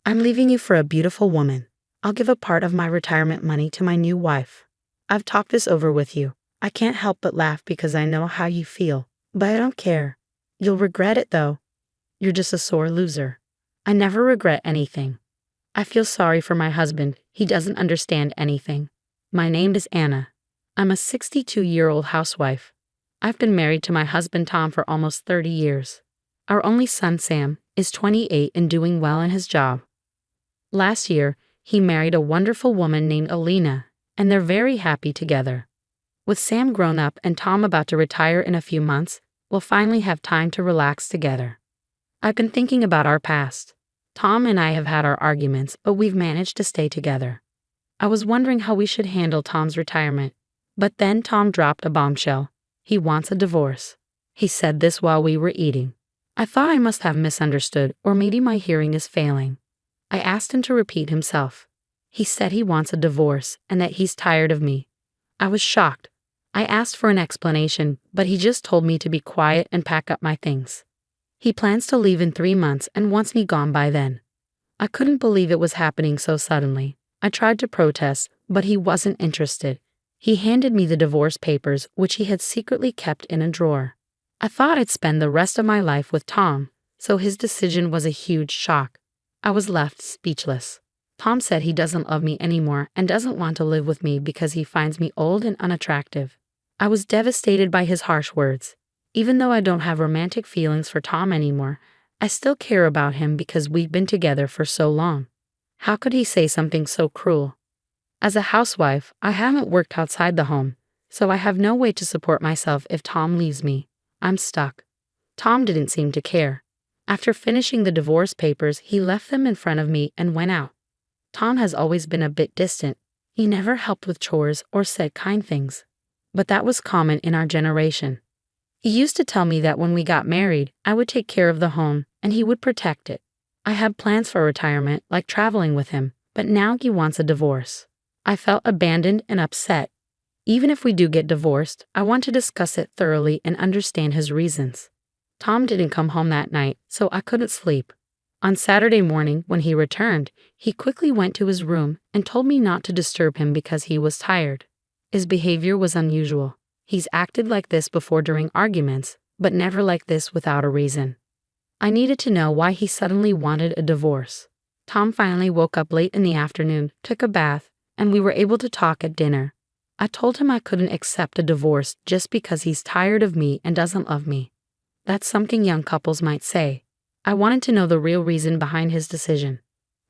I'm leaving you for a beautiful woman. I'll give a part of my retirement money to my new wife. I've talked this over with you. I can't help but laugh because I know how you feel, but I don't care. You'll regret it though. You're just a sore loser. I never regret anything. I feel sorry for my husband. He doesn't understand anything. My name is Anna. I'm a 62-year-old housewife. I've been married to my husband Tom for almost 30 years. Our only son Sam is 28 and doing well in his job. Last year, he married a wonderful woman named Alina, and they're very happy together. With Sam grown up and Tom about to retire in a few months, we'll finally have time to relax together. I've been thinking about our past. Tom and I have had our arguments, but we've managed to stay together. I was wondering how we should handle Tom's retirement, but then Tom dropped a bombshell. He wants a divorce. He said this while we were eating. I thought I must have misunderstood, or maybe my hearing is failing. I asked him to repeat himself. He said he wants a divorce and that he's tired of me. I was shocked. I asked for an explanation, but he just told me to be quiet and pack up my things. He plans to leave in 3 months and wants me gone by then. I couldn't believe it was happening so suddenly. I tried to protest, but he wasn't interested. He handed me the divorce papers, which he had secretly kept in a drawer. I thought I'd spend the rest of my life with Tom, so his decision was a huge shock. I was left speechless. Tom said he doesn't love me anymore and doesn't want to live with me because he finds me old and unattractive. I was devastated by his harsh words. Even though I don't have romantic feelings for Tom anymore, I still care about him because we've been together for so long. How could he say something so cruel? As a housewife, I haven't worked outside the home, so I have no way to support myself if Tom leaves me. I'm stuck. Tom didn't seem to care. After finishing the divorce papers, he left them in front of me and went out. Tom has always been a bit distant. He never helped with chores or said kind things. But that was common in our generation. He used to tell me that when we got married, I would take care of the home and he would protect it. I had plans for retirement, like traveling with him, but now he wants a divorce. I felt abandoned and upset. Even if we do get divorced, I want to discuss it thoroughly and understand his reasons. Tom didn't come home that night, so I couldn't sleep. On Saturday morning, when he returned, he quickly went to his room and told me not to disturb him because he was tired. His behavior was unusual. He's acted like this before during arguments, but never like this without a reason. I needed to know why he suddenly wanted a divorce. Tom finally woke up late in the afternoon, took a bath, and we were able to talk at dinner. I told him I couldn't accept a divorce just because he's tired of me and doesn't love me. That's something young couples might say. I wanted to know the real reason behind his decision.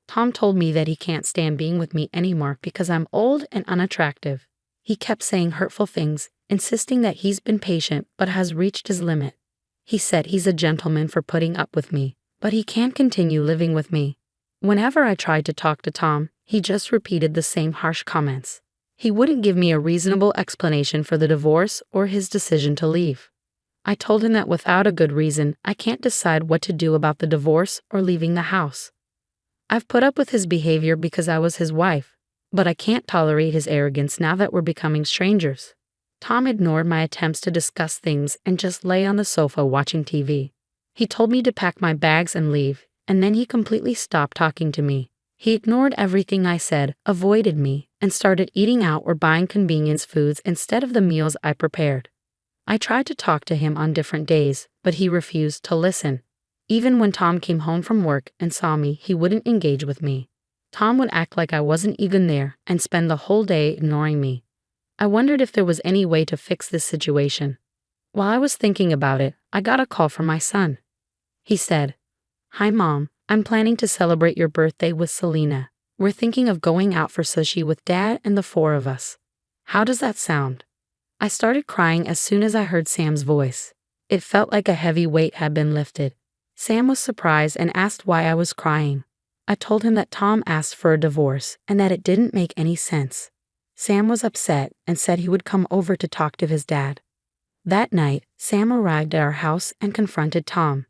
Tom told me that he can't stand being with me anymore because I'm old and unattractive. He kept saying hurtful things, insisting that he's been patient but has reached his limit. He said he's a gentleman for putting up with me, but he can't continue living with me. Whenever I tried to talk to Tom, he just repeated the same harsh comments. He wouldn't give me a reasonable explanation for the divorce or his decision to leave. I told him that without a good reason, I can't decide what to do about the divorce or leaving the house. I've put up with his behavior because I was his wife, but I can't tolerate his arrogance now that we're becoming strangers. Tom ignored my attempts to discuss things and just lay on the sofa watching TV. He told me to pack my bags and leave, and then he completely stopped talking to me. He ignored everything I said, avoided me, and started eating out or buying convenience foods instead of the meals I prepared. I tried to talk to him on different days, but he refused to listen. Even when Tom came home from work and saw me, he wouldn't engage with me. Tom would act like I wasn't even there and spend the whole day ignoring me. I wondered if there was any way to fix this situation. While I was thinking about it, I got a call from my son. He said, "Hi Mom, I'm planning to celebrate your birthday with Selena. We're thinking of going out for sushi with Dad and the 4 of us. How does that sound?" I started crying as soon as I heard Sam's voice. It felt like a heavy weight had been lifted. Sam was surprised and asked why I was crying. I told him that Tom asked for a divorce and that it didn't make any sense. Sam was upset and said he would come over to talk to his dad. That night, Sam arrived at our house and confronted Tom.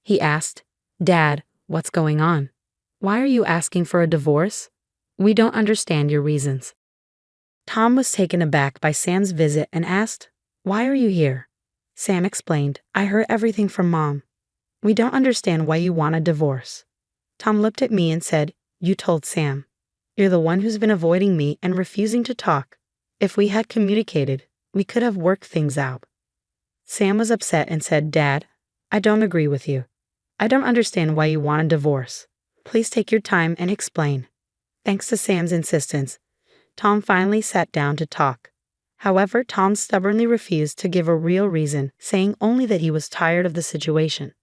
He asked, "Dad, what's going on? Why are you asking for a divorce? We don't understand your reasons." Tom was taken aback by Sam's visit and asked, "Why are you here?" Sam explained, "I heard everything from Mom. We don't understand why you want a divorce." Tom looked at me and said, "You told Sam. You're the one who's been avoiding me and refusing to talk. If we had communicated, we could have worked things out." Sam was upset and said, "Dad, I don't agree with you. I don't understand why you want a divorce. Please take your time and explain." Thanks to Sam's insistence, Tom finally sat down to talk. However, Tom stubbornly refused to give a real reason, saying only that he was tired of the situation.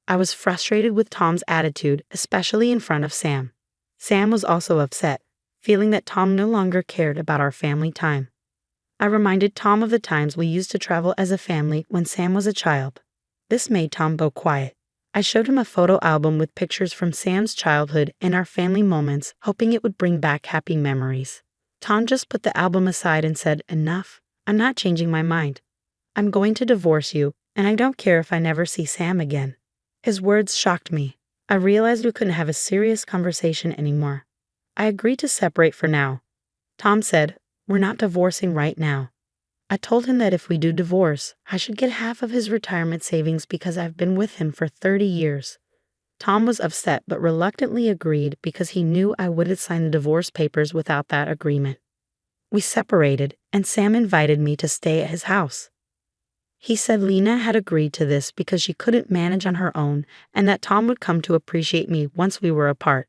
I was frustrated with Tom's attitude, especially in front of Sam. Sam was also upset, feeling that Tom no longer cared about our family time. I reminded Tom of the times we used to travel as a family when Sam was a child. This made Tom go quiet. I showed him a photo album with pictures from Sam's childhood and our family moments, hoping it would bring back happy memories. Tom just put the album aside and said, "Enough. I'm not changing my mind. I'm going to divorce you, and I don't care if I never see Sam again." His words shocked me. I realized we couldn't have a serious conversation anymore. I agreed to separate for now. Tom said, "We're not divorcing right now." I told him that if we do divorce, I should get half of his retirement savings because I've been with him for 30 years. Tom was upset but reluctantly agreed because he knew I wouldn't sign the divorce papers without that agreement. We separated, and Sam invited me to stay at his house. He said Lena had agreed to this because she couldn't manage on her own and that Tom would come to appreciate me once we were apart.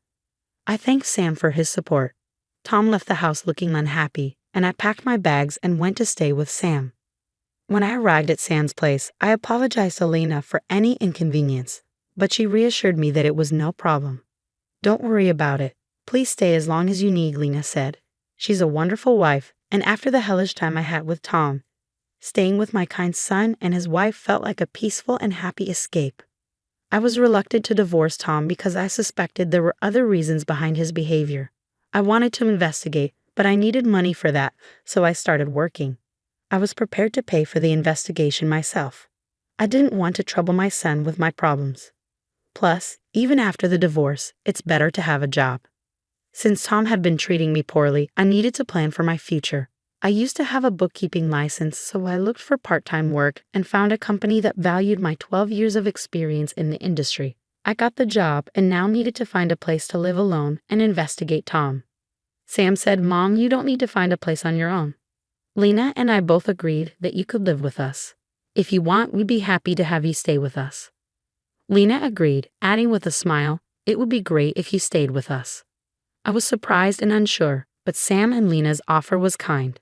I thanked Sam for his support. Tom left the house looking unhappy, and I packed my bags and went to stay with Sam. When I arrived at Sam's place, I apologized to Lena for any inconvenience, but she reassured me that it was no problem. "Don't worry about it. Please stay as long as you need," Lena said. "She's a wonderful wife, and after the hellish time I had with Tom, staying with my kind son and his wife felt like a peaceful and happy escape." I was reluctant to divorce Tom because I suspected there were other reasons behind his behavior. I wanted to investigate, but I needed money for that, so I started working. I was prepared to pay for the investigation myself. I didn't want to trouble my son with my problems. Plus, even after the divorce, it's better to have a job. Since Tom had been treating me poorly, I needed to plan for my future. I used to have a bookkeeping license, so I looked for part-time work and found a company that valued my 12 years of experience in the industry. I got the job and now needed to find a place to live alone and investigate Tom. Sam said, "Mom, you don't need to find a place on your own. Lena and I both agreed that you could live with us. If you want, we'd be happy to have you stay with us." Lena agreed, adding with a smile, "It would be great if you stayed with us." I was surprised and unsure, but Sam and Lena's offer was kind.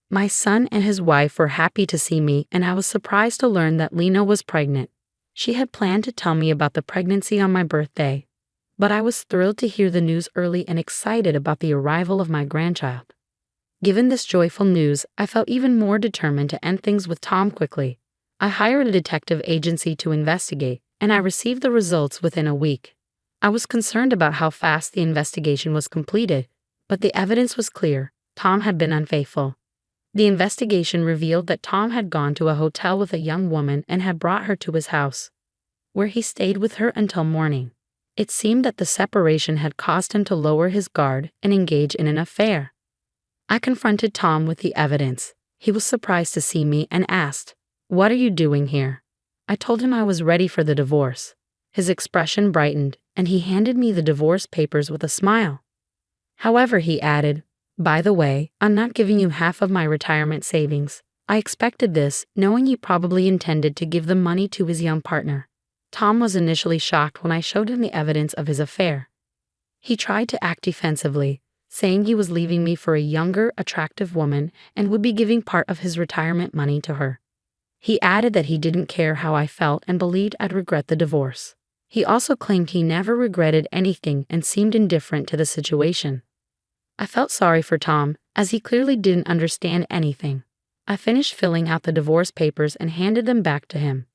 My son and his wife were happy to see me, and I was surprised to learn that Lena was pregnant. She had planned to tell me about the pregnancy on my birthday, but I was thrilled to hear the news early and excited about the arrival of my grandchild. Given this joyful news, I felt even more determined to end things with Tom quickly. I hired a detective agency to investigate, and I received the results within a week. I was concerned about how fast the investigation was completed, but the evidence was clear. Tom had been unfaithful. The investigation revealed that Tom had gone to a hotel with a young woman and had brought her to his house, where he stayed with her until morning. It seemed that the separation had caused him to lower his guard and engage in an affair. I confronted Tom with the evidence. He was surprised to see me and asked, "What are you doing here?" I told him I was ready for the divorce. His expression brightened, and he handed me the divorce papers with a smile. However, he added, "By the way, I'm not giving you half of my retirement savings. I expected this, knowing you probably intended to give the money to his young partner." Tom was initially shocked when I showed him the evidence of his affair. He tried to act defensively, saying he was leaving me for a younger, attractive woman and would be giving part of his retirement money to her. He added that he didn't care how I felt and believed I'd regret the divorce. He also claimed he never regretted anything and seemed indifferent to the situation. I felt sorry for Tom, as he clearly didn't understand anything. I finished filling out the divorce papers and handed them back to him.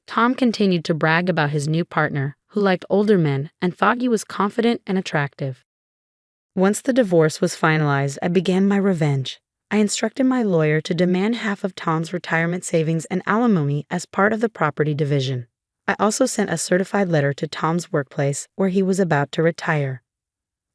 Tom continued to brag about his new partner, who liked older men and thought he was confident and attractive. Once the divorce was finalized, I began my revenge. I instructed my lawyer to demand half of Tom's retirement savings and alimony as part of the property division. I also sent a certified letter to Tom's workplace where he was about to retire.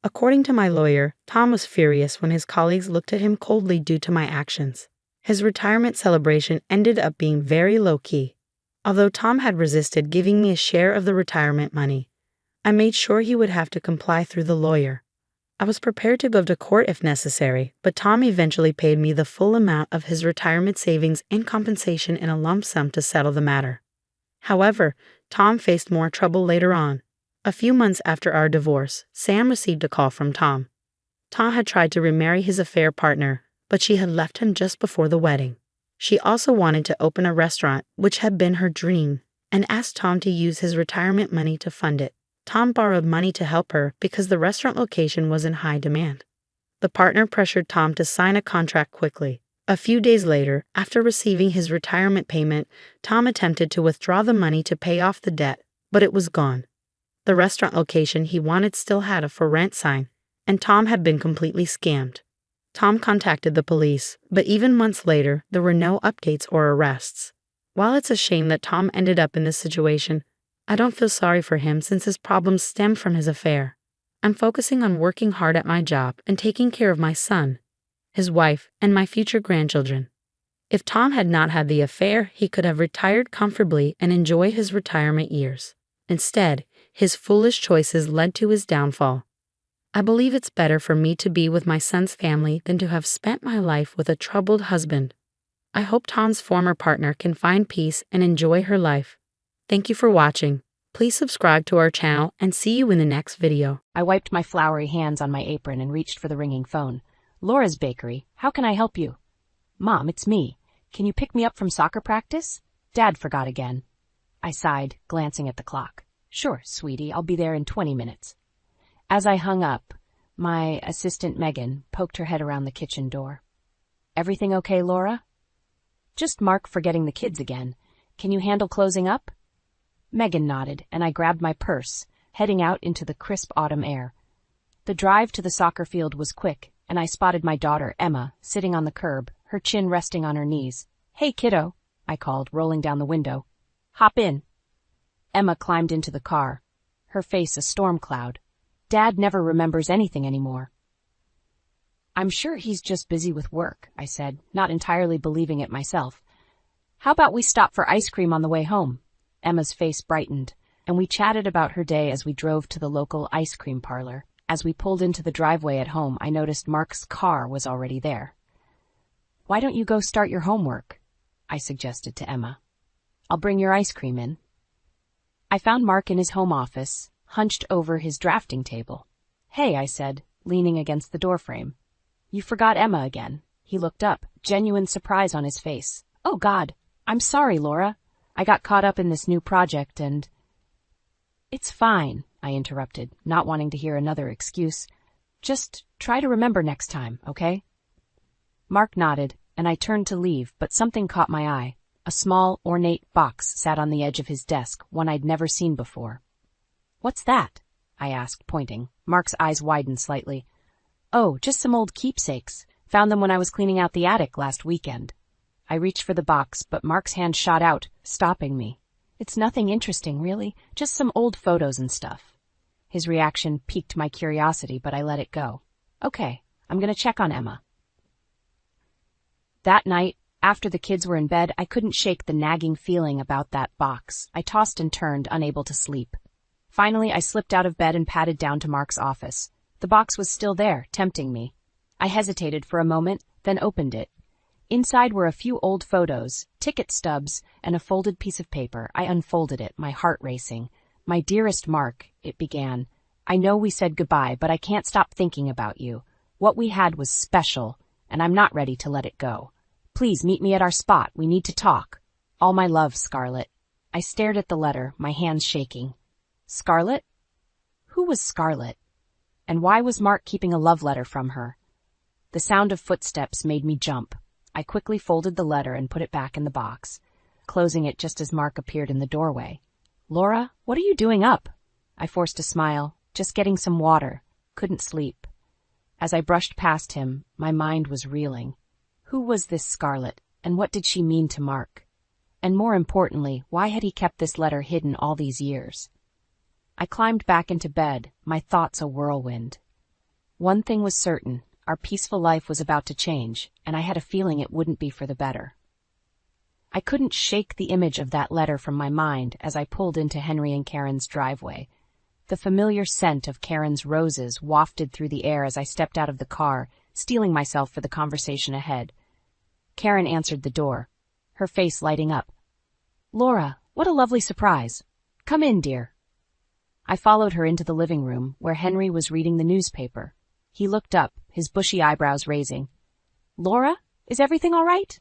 According to my lawyer, Tom was furious when his colleagues looked at him coldly due to my actions. His retirement celebration ended up being very low-key. Although Tom had resisted giving me a share of the retirement money, I made sure he would have to comply through the lawyer. I was prepared to go to court if necessary, but Tom eventually paid me the full amount of his retirement savings and compensation in a lump sum to settle the matter. However, Tom faced more trouble later on. A few months after our divorce, Sam received a call from Tom. Tom had tried to remarry his affair partner, but she had left him just before the wedding. She also wanted to open a restaurant, which had been her dream, and asked Tom to use his retirement money to fund it. Tom borrowed money to help her because the restaurant location was in high demand. The partner pressured Tom to sign a contract quickly. A few days later, after receiving his retirement payment, Tom attempted to withdraw the money to pay off the debt, but it was gone. The restaurant location he wanted still had a for rent sign, and Tom had been completely scammed. Tom contacted the police, but even months later, there were no updates or arrests. While it's a shame that Tom ended up in this situation, I don't feel sorry for him since his problems stem from his affair. I'm focusing on working hard at my job and taking care of my son, his wife, and my future grandchildren. If Tom had not had the affair, he could have retired comfortably and enjoy his retirement years. Instead, his foolish choices led to his downfall. I believe it's better for me to be with my son's family than to have spent my life with a troubled husband. I hope Tom's former partner can find peace and enjoy her life. Thank you for watching. Please subscribe to our channel and see you in the next video. I wiped my floury hands on my apron and reached for the ringing phone. Laura's Bakery, how can I help you? Mom, it's me. Can you pick me up from soccer practice? Dad forgot again. I sighed, glancing at the clock. Sure, sweetie, I'll be there in 20 minutes. As I hung up, my assistant Megan poked her head around the kitchen door. Everything okay, Laura? Just Mark forgetting the kids again. Can you handle closing up? Megan nodded, and I grabbed my purse, heading out into the crisp autumn air. The drive to the soccer field was quick, and I spotted my daughter, Emma, sitting on the curb, her chin resting on her knees. Hey, kiddo, I called, rolling down the window. Hop in. Emma climbed into the car, her face a storm cloud. Dad never remembers anything anymore. I'm sure he's just busy with work, I said, not entirely believing it myself. How about we stop for ice cream on the way home? Emma's face brightened, and we chatted about her day as we drove to the local ice cream parlor. As we pulled into the driveway at home, I noticed Mark's car was already there. Why don't you go start your homework? I suggested to Emma. I'll bring your ice cream in. I found Mark in his home office, hunched over his drafting table. Hey, I said, leaning against the doorframe. You forgot Emma again. He looked up, genuine surprise on his face. Oh, God, I'm sorry, Laura. I got caught up in this new project and... It's fine, I interrupted, not wanting to hear another excuse. Just try to remember next time, okay? Mark nodded, and I turned to leave, but something caught my eye. A small, ornate box sat on the edge of his desk, one I'd never seen before. What's that? I asked, pointing. Mark's eyes widened slightly. Oh, just some old keepsakes. Found them when I was cleaning out the attic last weekend. I reached for the box, but Mark's hand shot out, stopping me. It's nothing interesting, really. Just some old photos and stuff. His reaction piqued my curiosity, but I let it go. Okay, I'm going to check on Emma. That night, after the kids were in bed, I couldn't shake the nagging feeling about that box. I tossed and turned, unable to sleep. Finally, I slipped out of bed and padded down to Mark's office. The box was still there, tempting me. I hesitated for a moment, then opened it. Inside were a few old photos, ticket stubs, and a folded piece of paper. I unfolded it, my heart racing. My dearest Mark, it began. I know we said goodbye, but I can't stop thinking about you. What we had was special, and I'm not ready to let it go. Please meet me at our spot. We need to talk. All my love, Scarlett. I stared at the letter, my hands shaking. Scarlett? Who was Scarlett? And why was Mark keeping a love letter from her? The sound of footsteps made me jump. I quickly folded the letter and put it back in the box, closing it just as Mark appeared in the doorway. Laura, what are you doing up? I forced a smile. Just getting some water. Couldn't sleep. As I brushed past him, my mind was reeling. Who was this Scarlett, and what did she mean to Mark? And more importantly, why had he kept this letter hidden all these years? I climbed back into bed, my thoughts a whirlwind. One thing was certain. Our peaceful life was about to change, and I had a feeling it wouldn't be for the better. I couldn't shake the image of that letter from my mind as I pulled into Henry and Karen's driveway. The familiar scent of Karen's roses wafted through the air as I stepped out of the car, steeling myself for the conversation ahead. Karen answered the door, her face lighting up. "Laura, what a lovely surprise. Come in, dear." I followed her into the living room, where Henry was reading the newspaper. He looked up, his bushy eyebrows raising. "Laura, is everything all right?"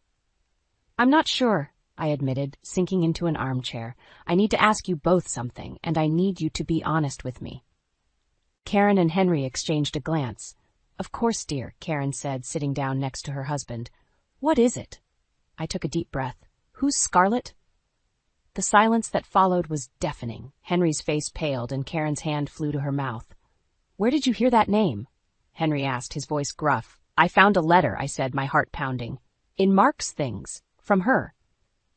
"I'm not sure," I admitted, sinking into an armchair. "I need to ask you both something, and I need you to be honest with me." Karen and Henry exchanged a glance. "Of course, dear," Karen said, sitting down next to her husband. "What is it?" I took a deep breath. "Who's Scarlett?" The silence that followed was deafening. Henry's face paled, and Karen's hand flew to her mouth. "Where did you hear that name?" Henry asked, his voice gruff. "I found a letter," I said, my heart pounding. "In Mark's things. From her."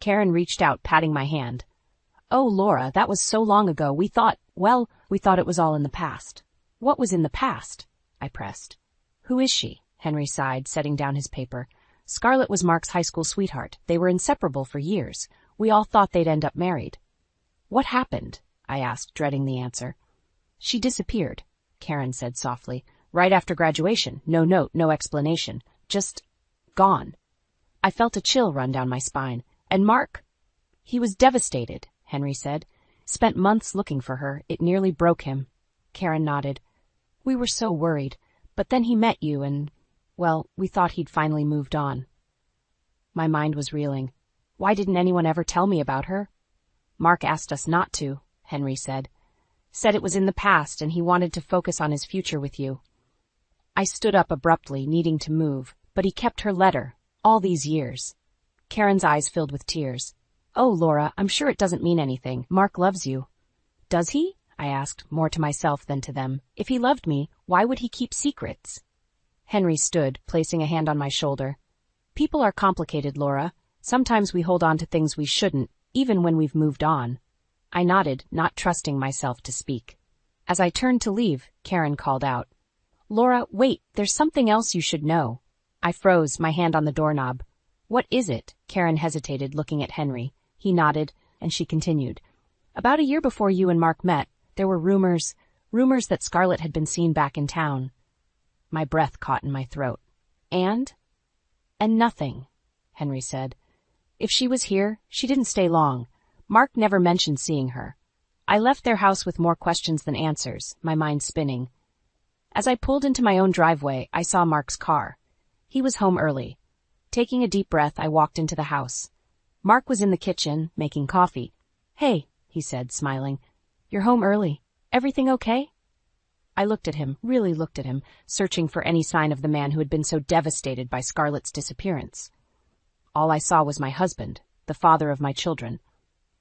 Karen reached out, patting my hand. "Oh, Laura, that was so long ago. We thought it was all in the past." "What was in the past?" I pressed. "Who is she?" Henry sighed, setting down his paper. "Scarlett was Mark's high school sweetheart. They were inseparable for years. We all thought they'd end up married." "What happened?" I asked, dreading the answer. "She disappeared," Karen said softly. "Right after graduation. No note, no explanation. Just gone." I felt a chill run down my spine. "And Mark?" "He was devastated," Henry said. "Spent months looking for her. It nearly broke him." Karen nodded. "We were so worried. But then he met you and, well, we thought he'd finally moved on." My mind was reeling. "Why didn't anyone ever tell me about her?" "Mark asked us not to," Henry said. "Said it was in the past and he wanted to focus on his future with you." I stood up abruptly, needing to move, but he kept her letter, all these years. Karen's eyes filled with tears. "Oh, Laura, I'm sure it doesn't mean anything. Mark loves you." "Does he?" I asked, more to myself than to them. "If he loved me, why would he keep secrets?" Henry stood, placing a hand on my shoulder. "People are complicated, Laura. Sometimes we hold on to things we shouldn't, even when we've moved on." I nodded, not trusting myself to speak. As I turned to leave, Karen called out, "Laura, wait, there's something else you should know." I froze, my hand on the doorknob. "What is it?" Karen hesitated, looking at Henry. He nodded, and she continued. "About a year before you and Mark met, there were rumors that Scarlett had been seen back in town." My breath caught in my throat. "And nothing," Henry said. "If she was here, she didn't stay long. Mark never mentioned seeing her." I left their house with more questions than answers, my mind spinning. As I pulled into my own driveway, I saw Mark's car. He was home early. Taking a deep breath, I walked into the house. Mark was in the kitchen, making coffee. "Hey," he said, smiling. "You're home early. Everything okay?" I looked at him, really looked at him, searching for any sign of the man who had been so devastated by Scarlett's disappearance. All I saw was my husband, the father of my children.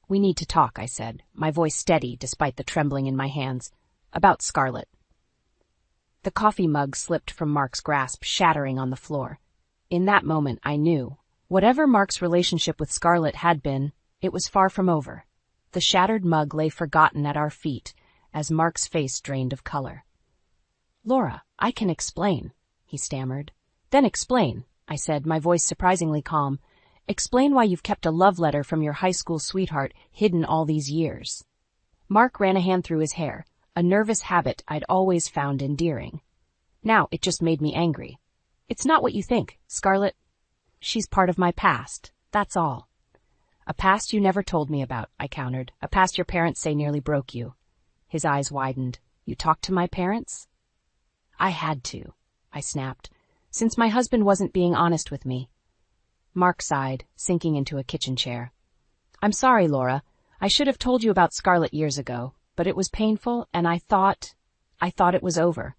"We need to talk," I said, my voice steady despite the trembling in my hands. "About Scarlett." The coffee mug slipped from Mark's grasp, shattering on the floor. In that moment, I knew. Whatever Mark's relationship with Scarlett had been, it was far from over. The shattered mug lay forgotten at our feet as Mark's face drained of color. "Laura, I can explain," he stammered. "Then explain," I said, my voice surprisingly calm. "Explain why you've kept a love letter from your high school sweetheart hidden all these years." Mark ran a hand through his hair, a nervous habit I'd always found endearing. Now it just made me angry. "It's not what you think, Scarlett. She's part of my past, that's all." "A past you never told me about," I countered. "A past your parents say nearly broke you." His eyes widened. "You talked to my parents?" "I had to," I snapped, "since my husband wasn't being honest with me." Mark sighed, sinking into a kitchen chair. "I'm sorry, Laura. I should have told you about Scarlett years ago, but it was painful, and I thought it was over."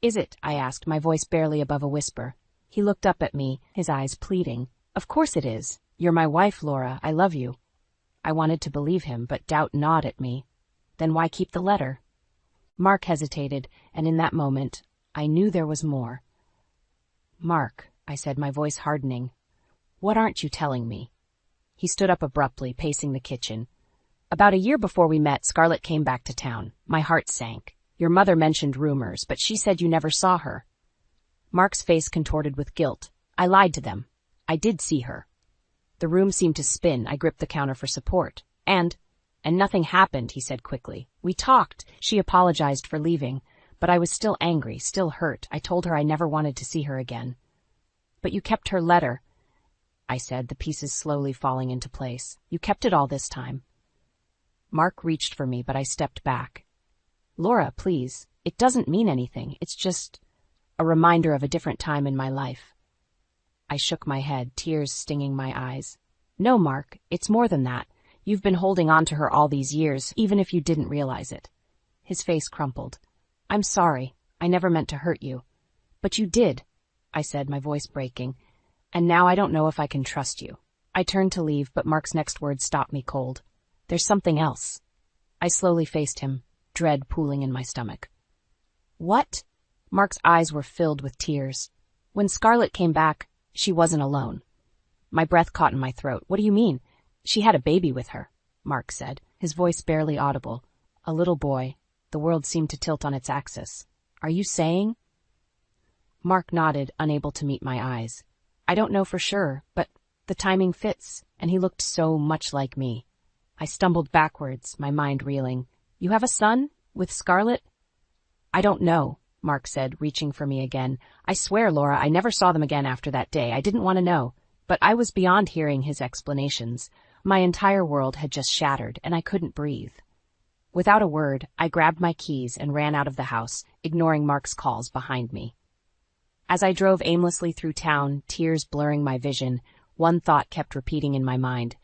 "Is it?" I asked, my voice barely above a whisper. He looked up at me, his eyes pleading. "Of course it is. You're my wife, Laura. I love you." I wanted to believe him, but doubt gnawed at me. Then why keep the letter? Mark hesitated, and in that moment, I knew there was more. "Mark," I said, my voice hardening, "what aren't you telling me?" He stood up abruptly, pacing the kitchen. "About a year before we met, Scarlett came back to town. My heart sank. Your mother mentioned rumors, but she said you never saw her." Mark's face contorted with guilt. "I lied to them. I did see her." The room seemed to spin. I gripped the counter for support. And And nothing happened, he said quickly. We talked. She apologized for leaving, but I was still angry, still hurt. I told her I never wanted to see her again. But you kept her letter, I said, the pieces slowly falling into place. You kept it all this time. Mark reached for me, but I stepped back. Laura, please. It doesn't mean anything. It's just a reminder of a different time in my life. I shook my head, tears stinging my eyes. No, Mark, it's more than that. You've been holding on to her all these years, even if you didn't realize it. His face crumpled. I'm sorry. I never meant to hurt you. But you did, I said, my voice breaking. And now I don't know if I can trust you. I turned to leave, but Mark's next words stopped me cold. There's something else. I slowly faced him, dread pooling in my stomach. What? Mark's eyes were filled with tears. When Scarlett came back, she wasn't alone. My breath caught in my throat. What do you mean? She had a baby with her, Mark said, his voice barely audible. A little boy. The world seemed to tilt on its axis. Are you saying? Mark nodded, unable to meet my eyes. I don't know for sure, but the timing fits, and he looked so much like me. I stumbled backwards, my mind reeling. You have a son? With Scarlett? I don't know, Mark said, reaching for me again. I swear, Laura, I never saw them again after that day. I didn't want to know. But I was beyond hearing his explanations. My entire world had just shattered, and I couldn't breathe. Without a word, I grabbed my keys and ran out of the house, ignoring Mark's calls behind me. As I drove aimlessly through town, tears blurring my vision, one thought kept repeating in my mind.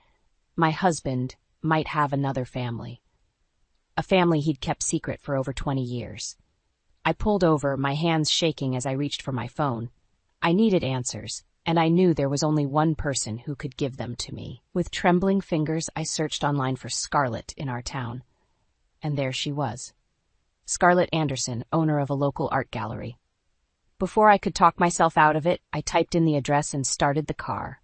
My husband might have another family. A family he'd kept secret for over 20 years. I pulled over, my hands shaking as I reached for my phone. I needed answers, and I knew there was only one person who could give them to me. With trembling fingers, I searched online for Scarlett in our town. And there she was. Scarlett Anderson, owner of a local art gallery. Before I could talk myself out of it, I typed in the address and started the car.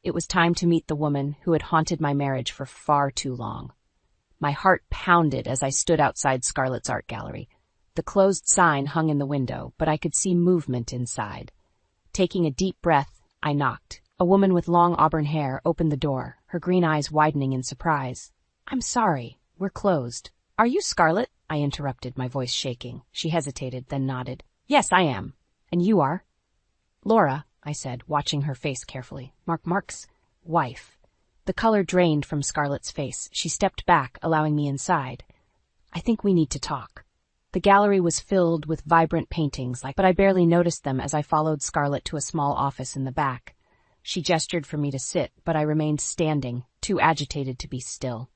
It was time to meet the woman who had haunted my marriage for far too long. My heart pounded as I stood outside Scarlett's art gallery. The closed sign hung in the window, but I could see movement inside. Taking a deep breath, I knocked. A woman with long auburn hair opened the door, her green eyes widening in surprise. I'm sorry, we're closed. Are you Scarlett? I interrupted, my voice shaking. She hesitated, then nodded. Yes, I am. And you are? Laura, I said, watching her face carefully. Mark's wife. The color drained from Scarlett's face. She stepped back, allowing me inside. I think we need to talk. The gallery was filled with vibrant paintings, but I barely noticed them as I followed Scarlett to a small office in the back. She gestured for me to sit, but I remained standing, too agitated to be still.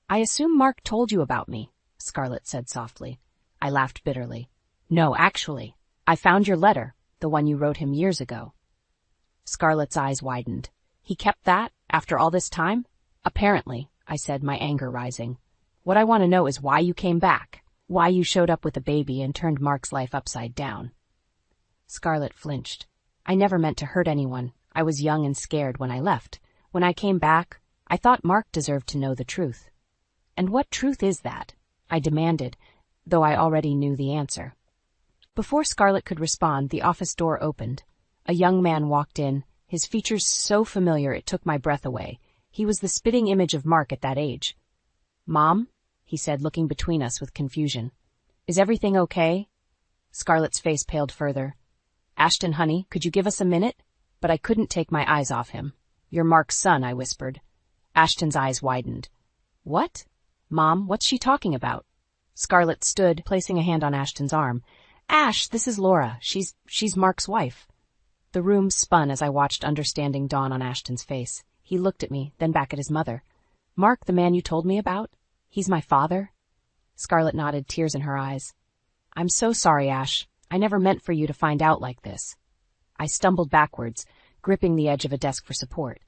I assume Mark told you about me, Scarlett said softly. I laughed bitterly. No, actually, I found your letter, the one you wrote him years ago. Scarlett's eyes widened. He kept that, after all this time? Apparently, I said, my anger rising. What I want to know is why you came back, why you showed up with a baby and turned Mark's life upside down. Scarlett flinched. I never meant to hurt anyone. I was young and scared when I left. When I came back, I thought Mark deserved to know the truth. And what truth is that? I demanded, though I already knew the answer. Before Scarlett could respond, the office door opened. A young man walked in, his features so familiar it took my breath away. He was the spitting image of Mark at that age. Mom? He said, looking between us with confusion. Is everything okay? Scarlett's face paled further. Ashton, honey, could you give us a minute? But I couldn't take my eyes off him. You're Mark's son, I whispered. Ashton's eyes widened. What? Mom, what's she talking about? Scarlett stood, placing a hand on Ashton's arm. Ash, this is Laura. She's Mark's wife. The room spun as I watched understanding dawn on Ashton's face. He looked at me, then back at his mother. Mark, the man you told me about? He's my father? Scarlett nodded, tears in her eyes. I'm so sorry, Ash. I never meant for you to find out like this. I stumbled backwards, gripping the edge of a desk for support.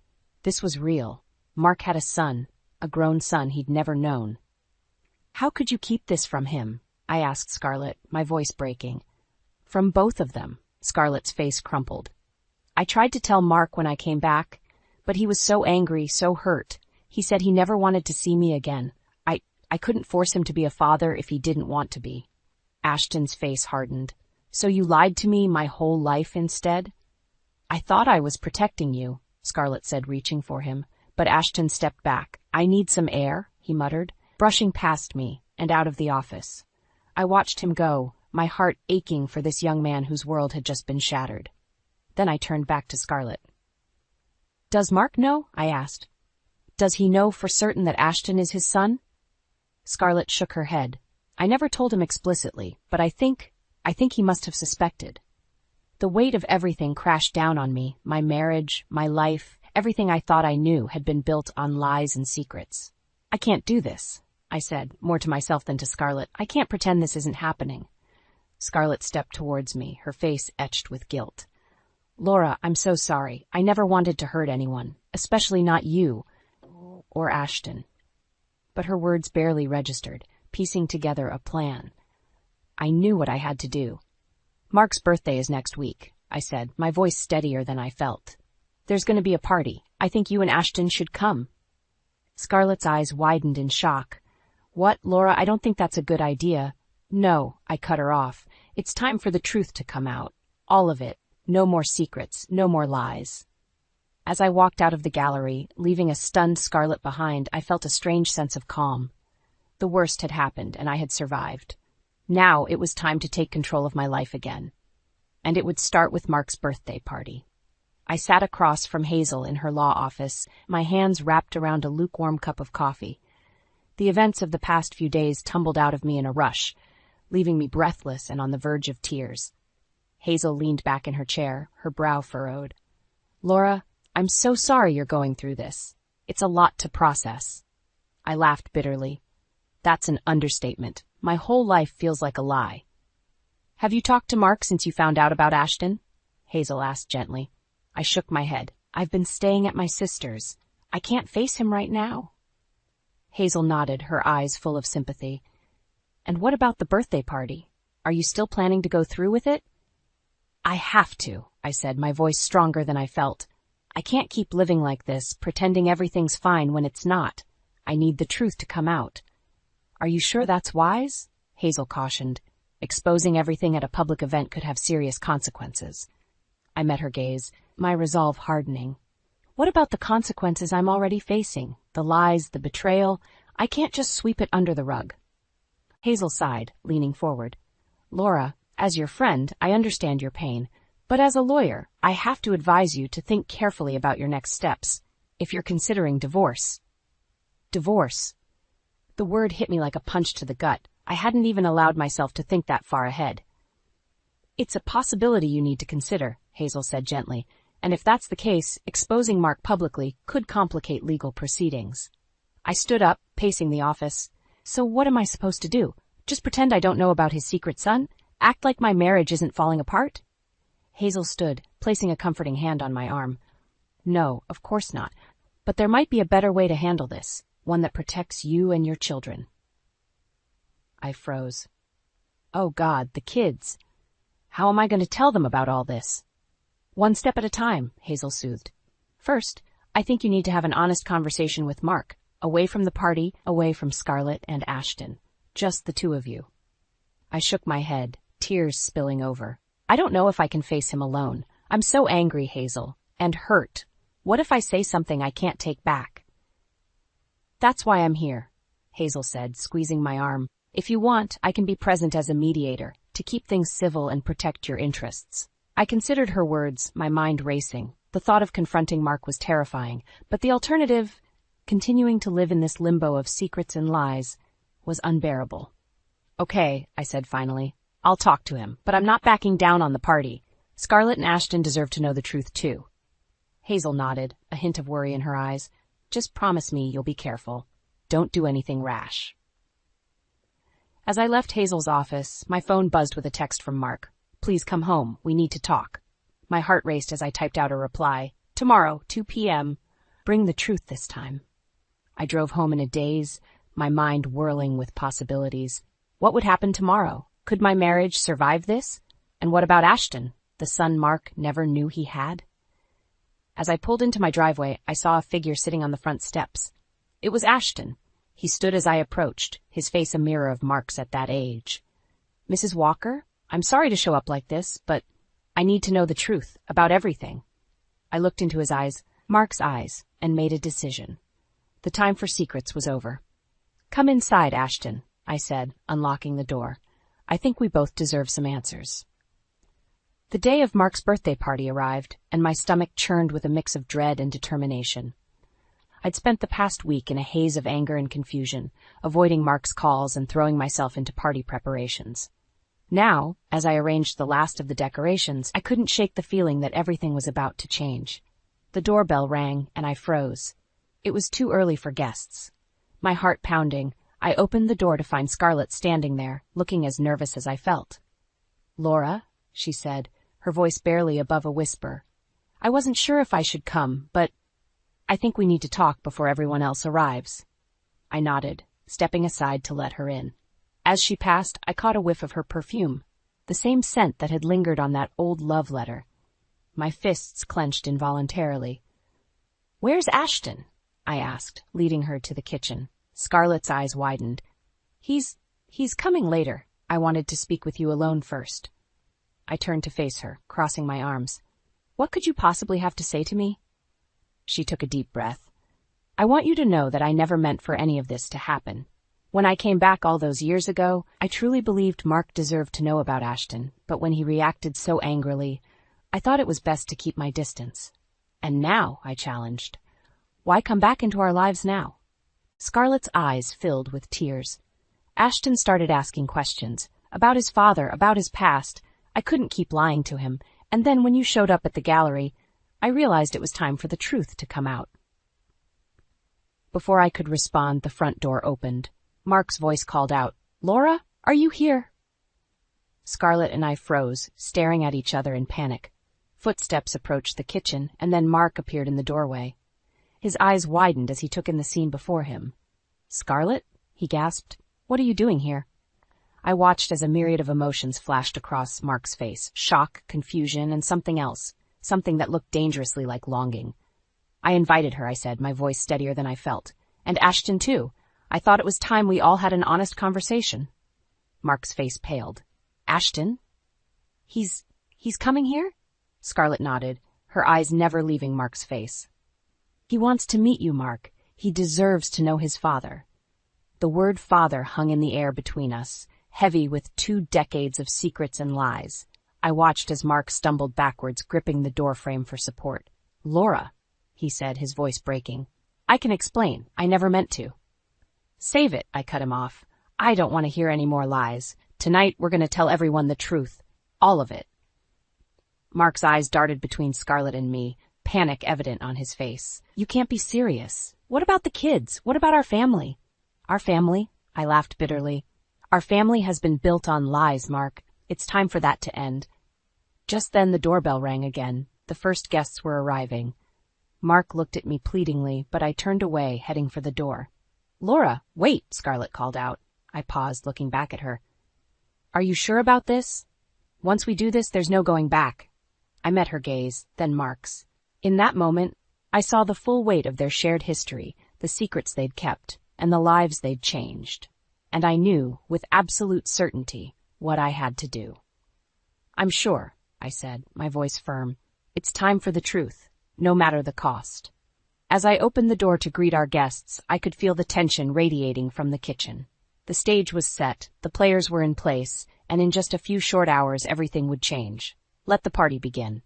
This was real. Mark had a son, a grown son he'd never known. How could you keep this from him? I asked Scarlett, my voice breaking. From both of them. Scarlett's face crumpled. I tried to tell Mark when I came back, but he was so angry, so hurt. He said he never wanted to see me again. I couldn't force him to be a father if he didn't want to be. Ashton's face hardened. So you lied to me my whole life instead? I thought I was protecting you, Scarlett said, reaching for him, but Ashton stepped back. I need some air, he muttered, brushing past me and out of the office. I watched him go, my heart aching for this young man whose world had just been shattered. Then I turned back to Scarlett. "Does Mark know?" I asked. "Does he know for certain that Ashton is his son?" Scarlett shook her head. "I never told him explicitly, but I think he must have suspected." The weight of everything crashed down on me, my marriage, my life, everything I thought I knew had been built on lies and secrets. "I can't do this," I said, more to myself than to Scarlett. "I can't pretend this isn't happening." Scarlett stepped towards me, her face etched with guilt. "Laura, I'm so sorry. I never wanted to hurt anyone, especially not you or Ashton." But her words barely registered, piecing together a plan. I knew what I had to do. "Mark's birthday is next week," I said, my voice steadier than I felt. "There's going to be a party. I think you and Ashton should come." Scarlett's eyes widened in shock. "What, Laura, I don't think that's a good idea." "No," I cut her off. "It's time for the truth to come out. All of it. No more secrets, no more lies." As I walked out of the gallery, leaving a stunned Scarlett behind, I felt a strange sense of calm. The worst had happened, and I had survived. Now it was time to take control of my life again. And it would start with Mark's birthday party. I sat across from Hazel in her law office, my hands wrapped around a lukewarm cup of coffee. The events of the past few days tumbled out of me in a rush, leaving me breathless and on the verge of tears. Hazel leaned back in her chair, her brow furrowed. "Laura, I'm so sorry you're going through this. It's a lot to process." I laughed bitterly. "That's an understatement. My whole life feels like a lie." "Have you talked to Mark since you found out about Ashton?" Hazel asked gently. I shook my head. "I've been staying at my sister's. I can't face him right now." Hazel nodded, her eyes full of sympathy. "And what about the birthday party? Are you still planning to go through with it?" "I have to," I said, my voice stronger than I felt. "I can't keep living like this, pretending everything's fine when it's not. I need the truth to come out." "Are you sure that's wise?" Hazel cautioned. "Exposing everything at a public event could have serious consequences." I met her gaze, my resolve hardening. "What about the consequences I'm already facing? The lies, the betrayal? I can't just sweep it under the rug." Hazel sighed, leaning forward. "Laura, as your friend, I understand your pain. But as a lawyer, I have to advise you to think carefully about your next steps. If you're considering divorce." Divorce. The word hit me like a punch to the gut. I hadn't even allowed myself to think that far ahead. "It's a possibility you need to consider," Hazel said gently. "And if that's the case, exposing Mark publicly could complicate legal proceedings." I stood up, pacing the office. "So what am I supposed to do? Just pretend I don't know about his secret son? Act like my marriage isn't falling apart?" Hazel stood, placing a comforting hand on my arm. "No, of course not. But there might be a better way to handle this, one that protects you and your children." I froze. Oh God, the kids. How am I going to tell them about all this? "One step at a time," Hazel soothed. "First, I think you need to have an honest conversation with Mark, away from the party, away from Scarlett and Ashton. Just the two of you." I shook my head, tears spilling over. "I don't know if I can face him alone. I'm so angry, Hazel, and hurt. What if I say something I can't take back?" "That's why I'm here," Hazel said, squeezing my arm. "If you want, I can be present as a mediator, to keep things civil and protect your interests." I considered her words, my mind racing. The thought of confronting Mark was terrifying, but the alternative, continuing to live in this limbo of secrets and lies, was unbearable. "Okay," I said finally. "I'll talk to him, but I'm not backing down on the party. Scarlett and Ashton deserve to know the truth too." Hazel nodded, a hint of worry in her eyes. "Just promise me you'll be careful. Don't do anything rash." As I left Hazel's office, my phone buzzed with a text from Mark. "Please come home. We need to talk." My heart raced as I typed out a reply. "Tomorrow, 2 p.m. Bring the truth this time." I drove home in a daze, my mind whirling with possibilities. What would happen tomorrow? Could my marriage survive this? And what about Ashton, the son Mark never knew he had? As I pulled into my driveway, I saw a figure sitting on the front steps. It was Ashton. He stood as I approached, his face a mirror of Mark's at that age. "Mrs. Walker, I'm sorry to show up like this, but I need to know the truth about everything." I looked into his eyes, Mark's eyes, and made a decision. The time for secrets was over. Come inside, Ashton, I said, unlocking the door. I think we both deserve some answers. The day of Mark's birthday party arrived, and my stomach churned with a mix of dread and determination. I'd spent the past week in a haze of anger and confusion, avoiding Mark's calls and throwing myself into party preparations. Now, as I arranged the last of the decorations, I couldn't shake the feeling that everything was about to change. The doorbell rang, and I froze. It was too early for guests. My heart pounding, I opened the door to find Scarlett standing there, looking as nervous as I felt. "Laura," she said, her voice barely above a whisper. "I wasn't sure if I should come, but I think we need to talk before everyone else arrives." I nodded, stepping aside to let her in. As she passed, I caught a whiff of her perfume, the same scent that had lingered on that old love letter. My fists clenched involuntarily. "Where's Ashton?" I asked, leading her to the kitchen. Scarlett's eyes widened. He's coming later. I wanted to speak with you alone first." I turned to face her, crossing my arms. "What could you possibly have to say to me?" She took a deep breath. "I want you to know that I never meant for any of this to happen. When I came back all those years ago, I truly believed Mark deserved to know about Ashton, but when he reacted so angrily, I thought it was best to keep my distance. And now," I challenged, "why come back into our lives now?" Scarlett's eyes filled with tears. Ashton started asking questions about his father, about his past. I couldn't keep lying to him, and then when you showed up at the gallery, I realized it was time for the truth to come out. Before I could respond, the front door opened. Mark's voice called out, "Laura, are you here?" Scarlett and I froze, staring at each other in panic. Footsteps approached the kitchen, and then Mark appeared in the doorway. His eyes widened as he took in the scene before him. "Scarlett?" he gasped. "What are you doing here?" I watched as a myriad of emotions flashed across Mark's face. Shock, confusion, and something else. Something that looked dangerously like longing. "I invited her," I said, my voice steadier than I felt. "And Ashton, too. I thought it was time we all had an honest conversation." Mark's face paled. "Ashton? He's coming here?" Scarlett nodded, her eyes never leaving Mark's face. "He wants to meet you, Mark. He deserves to know his father." The word father hung in the air between us, heavy with 2 decades of secrets and lies. I watched as Mark stumbled backwards, gripping the doorframe for support. "Laura," he said, his voice breaking. "I can explain. I never meant to." "Save it," I cut him off. "I don't want to hear any more lies. Tonight we're going to tell everyone the truth. All of it." Mark's eyes darted between Scarlett and me, panic evident on his face. "You can't be serious. What about the kids? What about our family?" "Our family?" I laughed bitterly. "Our family has been built on lies, Mark. It's time for that to end." Just then the doorbell rang again. The first guests were arriving. Mark looked at me pleadingly, but I turned away, heading for the door. "Laura, wait," Scarlett called out. I paused, looking back at her. "Are you sure about this? Once we do this, there's no going back." I met her gaze, then Mark's. In that moment, I saw the full weight of their shared history, the secrets they'd kept, and the lives they'd changed. And I knew, with absolute certainty, what I had to do. "I'm sure," I said, my voice firm. "It's time for the truth, no matter the cost." As I opened the door to greet our guests, I could feel the tension radiating from the kitchen. The stage was set, the players were in place, and in just a few short hours everything would change. Let the party begin.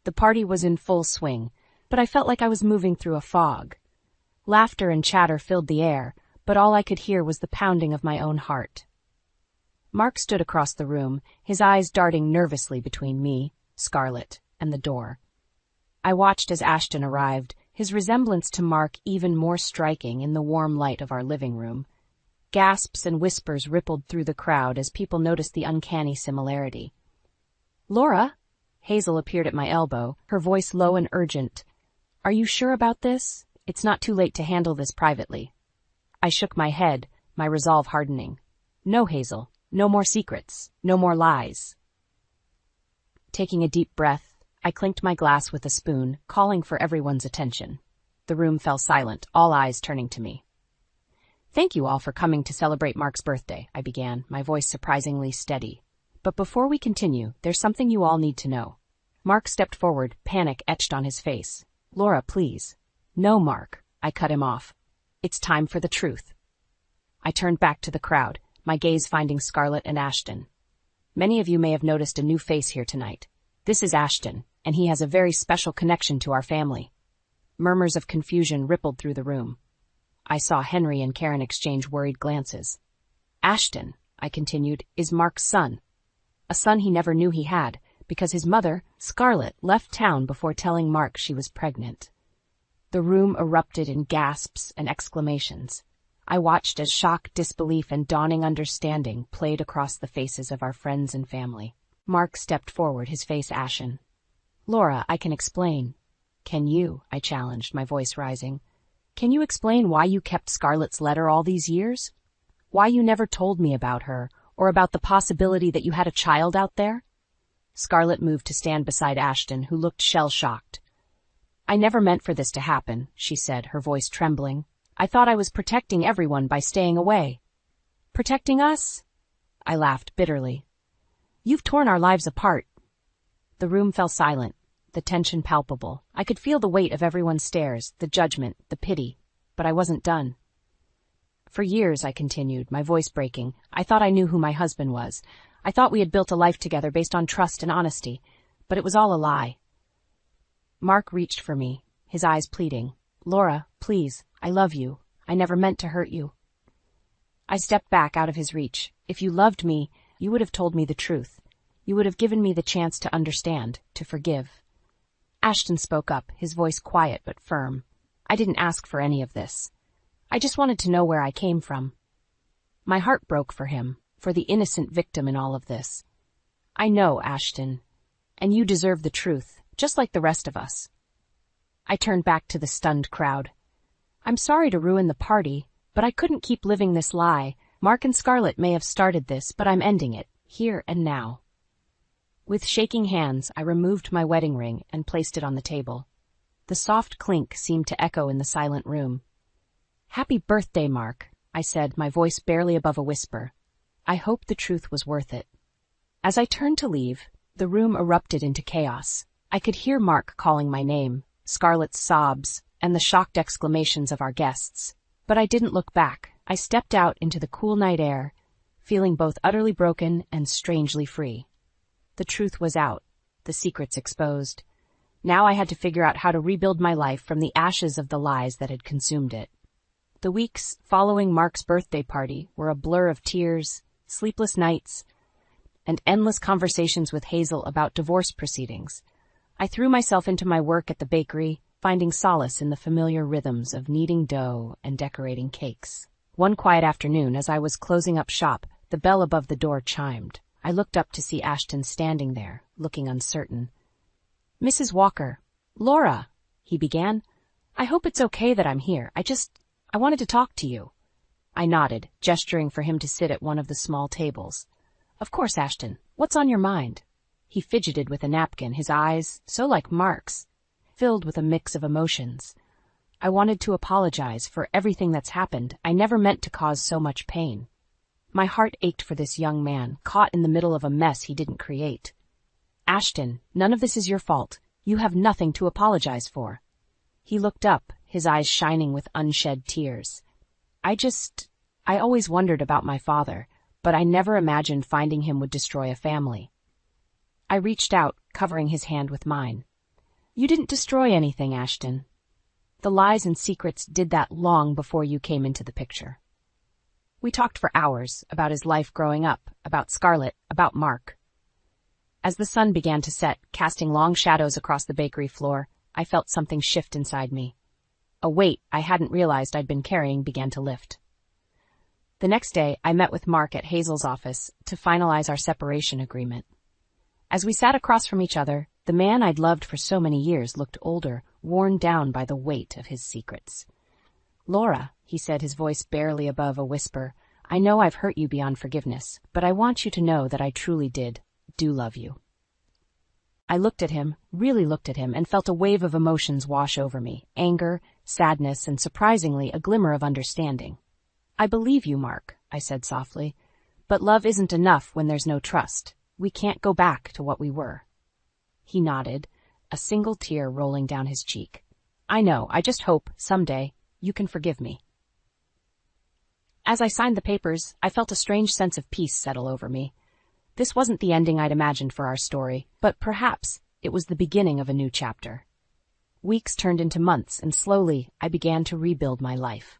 The party was in full swing, but I felt like I was moving through a fog. Laughter and chatter filled the air, but all I could hear was the pounding of my own heart. Mark stood across the room, his eyes darting nervously between me, Scarlett, and the door. I watched as Ashton arrived, his resemblance to Mark even more striking in the warm light of our living room. Gasps and whispers rippled through the crowd as people noticed the uncanny similarity. "Laura?" Hazel appeared at my elbow, her voice low and urgent. "Are you sure about this? It's not too late to handle this privately." I shook my head, my resolve hardening. "No, Hazel. No more secrets. No more lies." Taking a deep breath, I clinked my glass with a spoon, calling for everyone's attention. The room fell silent, all eyes turning to me. "Thank you all for coming to celebrate Mark's birthday," I began, my voice surprisingly steady. "But before we continue, there's something you all need to know." Mark stepped forward, panic etched on his face. "Laura, please." "No, Mark," I cut him off. "It's time for the truth." I turned back to the crowd, my gaze finding Scarlett and Ashton. Many of you may have noticed a new face here tonight. This is Ashton, and he has a very special connection to our family. Murmurs of confusion rippled through the room. I saw Henry and Karen exchange worried glances. Ashton, I continued, is Mark's son. A son he never knew he had, because his mother, Scarlett, left town before telling Mark she was pregnant. The room erupted in gasps and exclamations. I watched as shock, disbelief, and dawning understanding played across the faces of our friends and family. Mark stepped forward, his face ashen. Laura, I can explain. Can you? I challenged, my voice rising. Can you explain why you kept Scarlett's letter all these years? Why you never told me about her, or about the possibility that you had a child out there? Scarlett moved to stand beside Ashton, who looked shell-shocked. I never meant for this to happen, she said, her voice trembling. I thought I was protecting everyone by staying away. Protecting us? I laughed bitterly. You've torn our lives apart. The room fell silent, the tension palpable. I could feel the weight of everyone's stares, the judgment, the pity, but I wasn't done. For years, I continued, my voice breaking, I thought I knew who my husband was. I thought we had built a life together based on trust and honesty, but it was all a lie. Mark reached for me, his eyes pleading. Laura, please, I love you. I never meant to hurt you. I stepped back out of his reach. If you loved me, you would have told me the truth. You would have given me the chance to understand, to forgive. Ashton spoke up, his voice quiet but firm. I didn't ask for any of this. I just wanted to know where I came from. My heart broke for him, for the innocent victim in all of this. I know, Ashton, and you deserve the truth, just like the rest of us. I turned back to the stunned crowd. I'm sorry to ruin the party, but I couldn't keep living this lie. Mark and Scarlett may have started this, but I'm ending it, here and now. With shaking hands, I removed my wedding ring and placed it on the table. The soft clink seemed to echo in the silent room. Happy birthday, Mark, I said, my voice barely above a whisper. I hope the truth was worth it. As I turned to leave, the room erupted into chaos. I could hear Mark calling my name, Scarlett's sobs, and the shocked exclamations of our guests. But I didn't look back. I stepped out into the cool night air, feeling both utterly broken and strangely free. The truth was out, the secrets exposed. Now I had to figure out how to rebuild my life from the ashes of the lies that had consumed it. The weeks following Mark's birthday party were a blur of tears, sleepless nights, and endless conversations with Hazel about divorce proceedings. I threw myself into my work at the bakery, finding solace in the familiar rhythms of kneading dough and decorating cakes. One quiet afternoon, as I was closing up shop, the bell above the door chimed. I looked up to see Ashton standing there, looking uncertain. Mrs. Walker, Laura, he began. I hope it's okay that I'm here. I wanted to talk to you. I nodded, gesturing for him to sit at one of the small tables. Of course, Ashton. What's on your mind? He fidgeted with a napkin, his eyes, so like Mark's, filled with a mix of emotions. I wanted to apologize for everything that's happened. I never meant to cause so much pain. My heart ached for this young man, caught in the middle of a mess he didn't create. Ashton, none of this is your fault. You have nothing to apologize for. He looked up, his eyes shining with unshed tears. I always wondered about my father, but I never imagined finding him would destroy a family. I reached out, covering his hand with mine. You didn't destroy anything, Ashton. The lies and secrets did that long before you came into the picture. We talked for hours about his life growing up, about Scarlett, about Mark. As the sun began to set, casting long shadows across the bakery floor, I felt something shift inside me. A weight I hadn't realized I'd been carrying began to lift. The next day, I met with Mark at Hazel's office to finalize our separation agreement. As we sat across from each other, the man I'd loved for so many years looked older, worn down by the weight of his secrets. Laura, he said, his voice barely above a whisper, I know I've hurt you beyond forgiveness, but I want you to know that I truly do love you. I looked at him, really looked at him, and felt a wave of emotions wash over me, anger, sadness, and surprisingly, a glimmer of understanding. I believe you, Mark, I said softly, but love isn't enough when there's no trust. We can't go back to what we were. He nodded, a single tear rolling down his cheek. I know, I just hope, someday, you can forgive me. As I signed the papers, I felt a strange sense of peace settle over me. This wasn't the ending I'd imagined for our story, but perhaps it was the beginning of a new chapter. Weeks turned into months, and slowly I began to rebuild my life.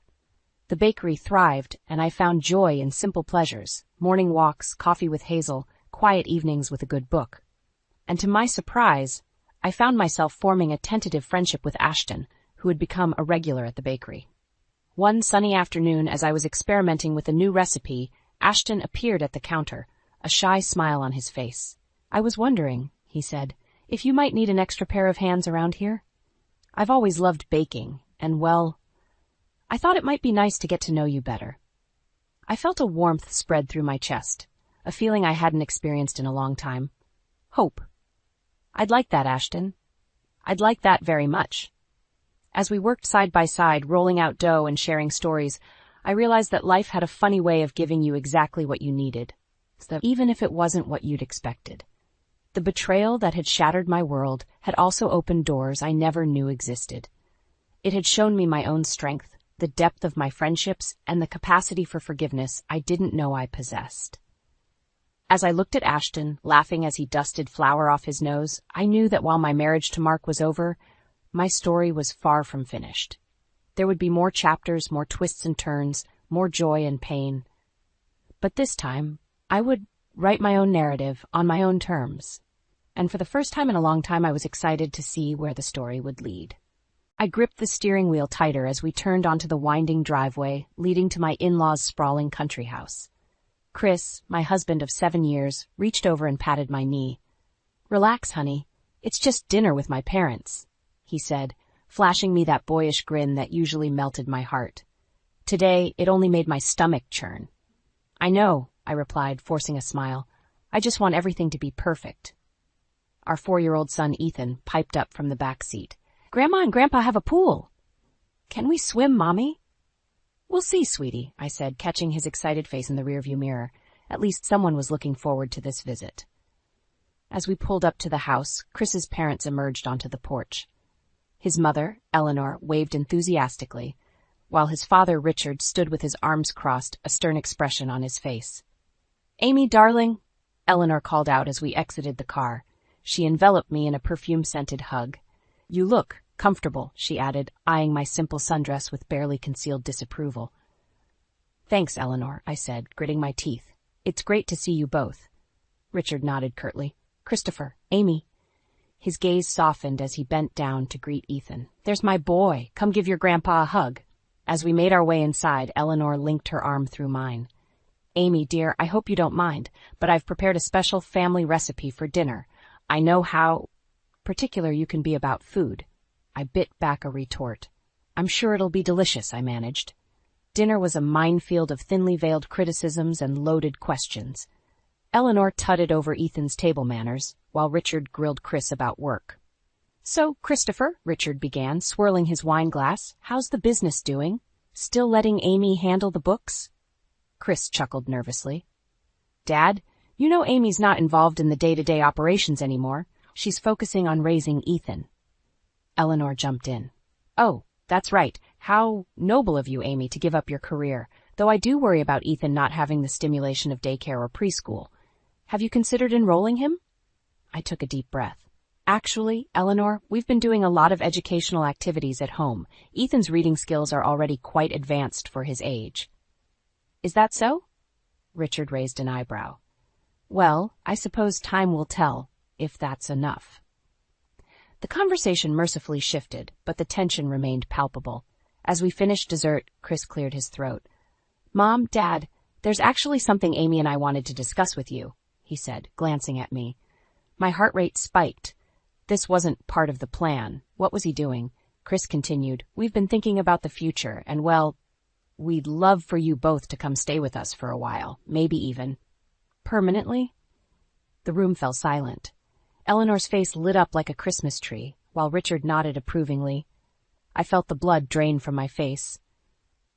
The bakery thrived, and I found joy in simple pleasures: morning walks, coffee with Hazel, quiet evenings with a good book. And to my surprise, I found myself forming a tentative friendship with Ashton, who had become a regular at the bakery. One sunny afternoon, as I was experimenting with a new recipe, Ashton appeared at the counter, a shy smile on his face. "I was wondering," he said, "if you might need an extra pair of hands around here. I've always loved baking, and well, I thought it might be nice to get to know you better." I felt a warmth spread through my chest, a feeling I hadn't experienced in a long time. Hope. "I'd like that, Ashton. I'd like that very much." As we worked side by side, rolling out dough and sharing stories, I realized that life had a funny way of giving you exactly what you needed, even if it wasn't what you'd expected. The betrayal that had shattered my world had also opened doors I never knew existed. It had shown me my own strength, the depth of my friendships, and the capacity for forgiveness I didn't know I possessed. As I looked at Ashton, laughing as he dusted flour off his nose, I knew that while my marriage to Mark was over, my story was far from finished. There would be more chapters, more twists and turns, more joy and pain. But this time, I would write my own narrative on my own terms. And for the first time in a long time, I was excited to see where the story would lead. I gripped the steering wheel tighter as we turned onto the winding driveway leading to my in-laws' sprawling country house. Chris, my husband of 7 years, reached over and patted my knee. "Relax, honey. It's just dinner with my parents," he said, flashing me that boyish grin that usually melted my heart. Today, it only made my stomach churn. "I know," I replied, forcing a smile. "I just want everything to be perfect." Our 4-year-old son, Ethan, piped up from the back seat. "Grandma and Grandpa have a pool." "Can we swim, Mommy?" "We'll see, sweetie," I said, catching his excited face in the rearview mirror. At least someone was looking forward to this visit. As we pulled up to the house, Chris's parents emerged onto the porch. His mother, Eleanor, waved enthusiastically, while his father, Richard, stood with his arms crossed, a stern expression on his face. "Amy, darling," Eleanor called out as we exited the car. She enveloped me in a perfume-scented hug. "You look comfortable," she added, eyeing my simple sundress with barely concealed disapproval. "Thanks, Eleanor," I said, gritting my teeth. "It's great to see you both." Richard nodded curtly. "Christopher, Amy." His gaze softened as he bent down to greet Ethan. "There's my boy. Come give your grandpa a hug." As we made our way inside, Eleanor linked her arm through mine. "Amy, dear, I hope you don't mind, but I've prepared a special family recipe for dinner. I know how particular you can be about food." I bit back a retort. "I'm sure it'll be delicious," I managed. Dinner was a minefield of thinly veiled criticisms and loaded questions. Eleanor tutted over Ethan's table manners, while Richard grilled Chris about work. "So, Christopher," Richard began, swirling his wine glass, "how's the business doing? Still letting Amy handle the books?" Chris chuckled nervously. "Dad, you know Amy's not involved in the day-to-day operations anymore. She's focusing on raising Ethan." Eleanor jumped in. "Oh, that's right. How noble of you, Amy, to give up your career, though I do worry about Ethan not having the stimulation of daycare or preschool. Have you considered enrolling him?" I took a deep breath. "Actually, Eleanor, we've been doing a lot of educational activities at home. Ethan's reading skills are already quite advanced for his age." "Is that so?" Richard raised an eyebrow. "Well, I suppose time will tell, if that's enough." The conversation mercifully shifted, but the tension remained palpable. As we finished dessert, Chris cleared his throat. "Mom, Dad, there's actually something Amy and I wanted to discuss with you," he said, glancing at me. My heart rate spiked. This wasn't part of the plan. What was he doing? Chris continued, "We've been thinking about the future, and well, we'd love for you both to come stay with us for a while, maybe even permanently." The room fell silent. Eleanor's face lit up like a Christmas tree, while Richard nodded approvingly. I felt the blood drain from my face.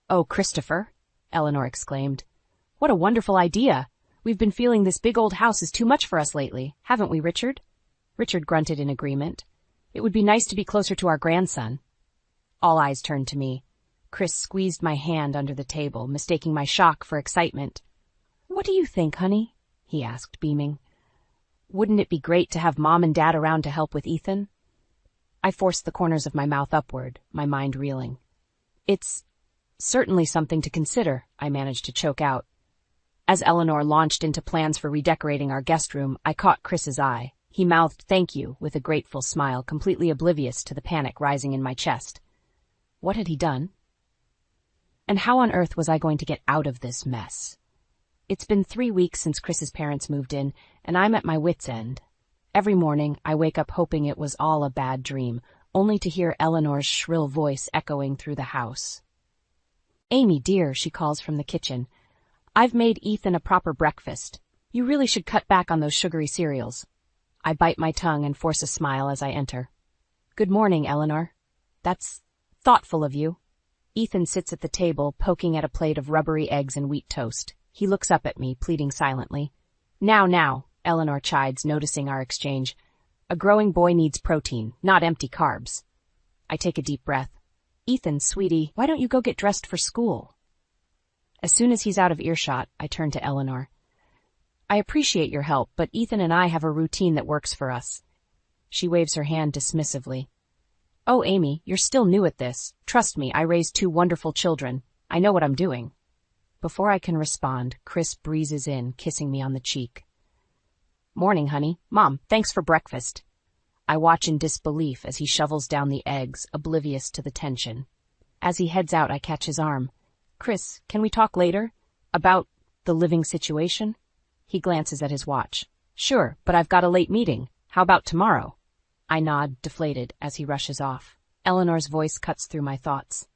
"Oh, Christopher," Eleanor exclaimed. "What a wonderful idea! We've been feeling this big old house is too much for us lately, haven't we, Richard?" Richard grunted in agreement. "It would be nice to be closer to our grandson." All eyes turned to me. Chris squeezed my hand under the table, mistaking my shock for excitement. "What do you think, honey?" he asked, beaming. "Wouldn't it be great to have Mom and Dad around to help with Ethan?" I forced the corners of my mouth upward, my mind reeling. "It's certainly something to consider," I managed to choke out. As Eleanor launched into plans for redecorating our guest room, I caught Chris's eye. He mouthed "thank you" with a grateful smile, completely oblivious to the panic rising in my chest. What had he done? And how on earth was I going to get out of this mess? It's been 3 weeks since Chris's parents moved in, and I'm at my wit's end. Every morning, I wake up hoping it was all a bad dream, only to hear Eleanor's shrill voice echoing through the house. "Amy, dear," she calls from the kitchen. "I've made Ethan a proper breakfast. You really should cut back on those sugary cereals." I bite my tongue and force a smile as I enter. "Good morning, Eleanor. That's thoughtful of you." Ethan sits at the table, poking at a plate of rubbery eggs and wheat toast. He looks up at me, pleading silently. Now, Eleanor chides, noticing our exchange. "A growing boy needs protein, not empty carbs." I take a deep breath. "Ethan, sweetie, why don't you go get dressed for school?" As soon as he's out of earshot, I turn to Eleanor. "I appreciate your help, but Ethan and I have a routine that works for us." She waves her hand dismissively. "Oh, Amy, you're still new at this. Trust me, I raised 2 wonderful children. I know what I'm doing." Before I can respond, Chris breezes in, kissing me on the cheek. "Morning, honey. Mom, thanks for breakfast." I watch in disbelief as he shovels down the eggs, oblivious to the tension. As he heads out, I catch his arm. "Chris, can we talk later? About the living situation?" He glances at his watch. "Sure, but I've got a late meeting. How about tomorrow?" I nod, deflated, as he rushes off. Eleanor's voice cuts through my thoughts.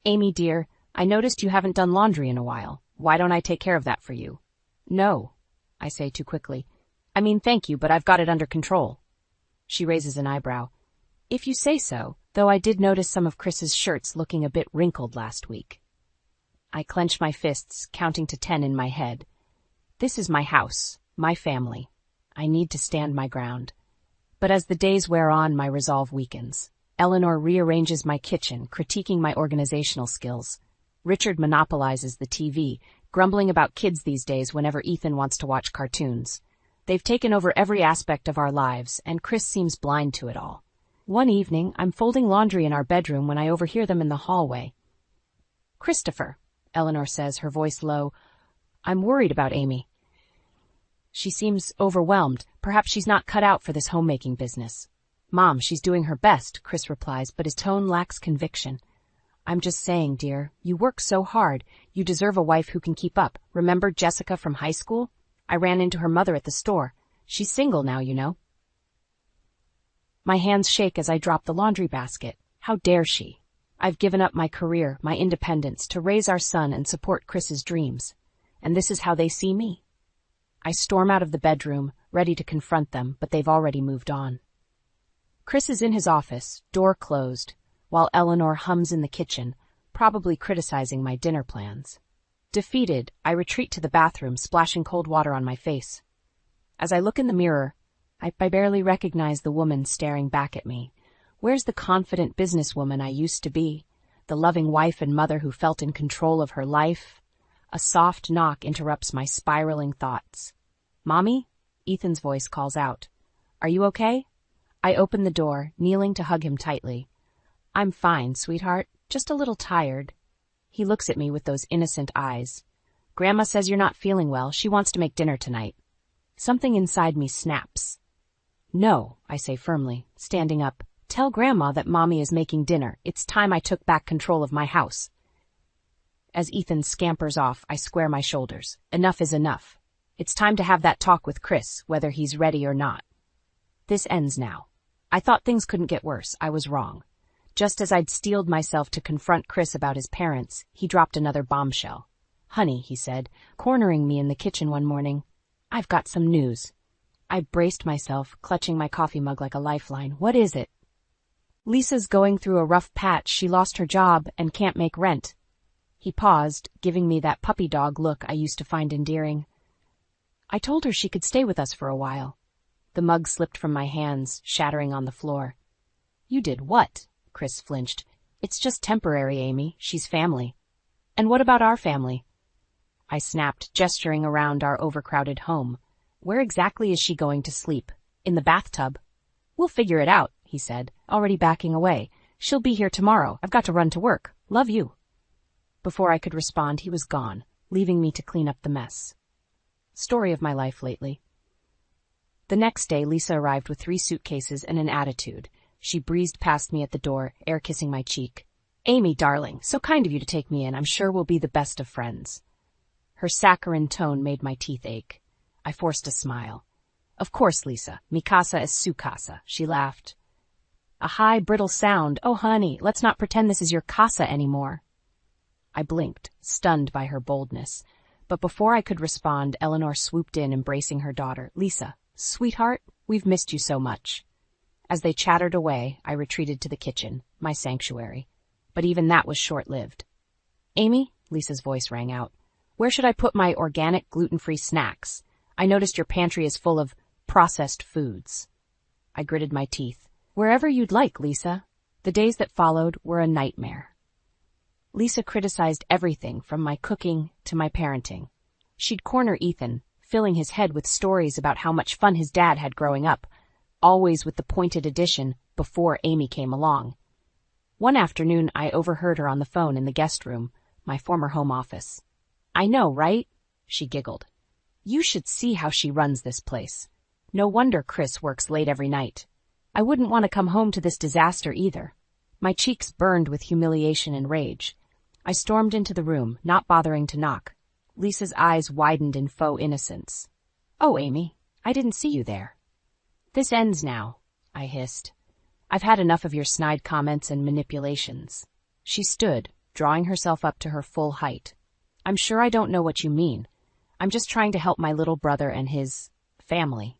"Amy, dear, I noticed you haven't done laundry in a while. Why don't I take care of that for you?" "No," I say too quickly. "I mean, thank you, but I've got it under control." She raises an eyebrow. "If you say so, though I did notice some of Chris's shirts looking a bit wrinkled last week." I clench my fists, counting to 10 in my head. This is my house, my family. I need to stand my ground. But as the days wear on, my resolve weakens. Eleanor rearranges my kitchen, critiquing my organizational skills. Richard monopolizes the TV, grumbling about kids these days whenever Ethan wants to watch cartoons. They've taken over every aspect of our lives, and Chris seems blind to it all. One evening, I'm folding laundry in our bedroom when I overhear them in the hallway. "Christopher," Eleanor says, her voice low, "I'm worried about Amy. She seems overwhelmed. Perhaps she's not cut out for this homemaking business." "Mom, she's doing her best," Chris replies, but his tone lacks conviction. "I'm just saying, dear, you work so hard. You deserve a wife who can keep up. Remember Jessica from high school? I ran into her mother at the store. She's single now, you know." My hands shake as I drop the laundry basket. How dare she? I've given up my career, my independence, to raise our son and support Chris's dreams. And this is how they see me. I storm out of the bedroom, ready to confront them, but they've already moved on. Chris is in his office, door closed, while Eleanor hums in the kitchen, probably criticizing my dinner plans. Defeated, I retreat to the bathroom, splashing cold water on my face. As I look in the mirror, I barely recognize the woman staring back at me. Where's the confident businesswoman I used to be? The loving wife and mother who felt in control of her life? A soft knock interrupts my spiraling thoughts. "Mommy?" Ethan's voice calls out. "Are you okay?" I open the door, kneeling to hug him tightly. "I'm fine, sweetheart. Just a little tired." He looks at me with those innocent eyes. "Grandma says you're not feeling well. She wants to make dinner tonight." Something inside me snaps. "No," I say firmly, standing up. "Tell Grandma that Mommy is making dinner. It's time I took back control of my house." As Ethan scampers off, I square my shoulders. Enough is enough. It's time to have that talk with Chris, whether he's ready or not. This ends now. I thought things couldn't get worse. I was wrong. Just as I'd steeled myself to confront Chris about his parents, he dropped another bombshell. "Honey," he said, cornering me in the kitchen one morning, "I've got some news." I braced myself, clutching my coffee mug like a lifeline. "What is it?" "Lisa's going through a rough patch. She lost her job and can't make rent." He paused, giving me that puppy dog look I used to find endearing. "I told her she could stay with us for a while." The mug slipped from my hands, shattering on the floor. "You did what?" Chris flinched. It's just temporary, Amy. She's family. And what about our family? I snapped, gesturing around our overcrowded home. Where exactly is she going to sleep? In the bathtub? We'll figure it out, he said, already backing away. She'll be here tomorrow. I've got to run to work. Love you. Before I could respond, he was gone, leaving me to clean up the mess. Story of my life lately. The next day, Lisa arrived with 3 suitcases and an attitude. She breezed past me at the door, air-kissing my cheek. Amy, darling, so kind of you to take me in. I'm sure we'll be the best of friends. Her saccharine tone made my teeth ache. I forced a smile. Of course, Lisa. Mi casa es su casa, she laughed. A high, brittle sound. Oh, honey, let's not pretend this is your casa anymore. I blinked, stunned by her boldness. But before I could respond, Eleanor swooped in, embracing her daughter. Lisa, sweetheart, we've missed you so much. As they chattered away, I retreated to the kitchen, my sanctuary. But even that was short-lived. Amy, Lisa's voice rang out, where should I put my organic, gluten-free snacks? I noticed your pantry is full of processed foods. I gritted my teeth. Wherever you'd like, Lisa. The days that followed were a nightmare. Lisa criticized everything from my cooking to my parenting. She'd corner Ethan, filling his head with stories about how much fun his dad had growing up, always with the pointed addition, before Amy came along. One afternoon, I overheard her on the phone in the guest room, my former home office. I know, right? She giggled. You should see how she runs this place. No wonder Chris works late every night. I wouldn't want to come home to this disaster either. My cheeks burned with humiliation and rage. I stormed into the room, not bothering to knock. Lisa's eyes widened in faux innocence. Oh, Amy, I didn't see you there. This ends now, I hissed. I've had enough of your snide comments and manipulations. She stood, drawing herself up to her full height. I'm sure I don't know what you mean. I'm just trying to help my little brother and his family.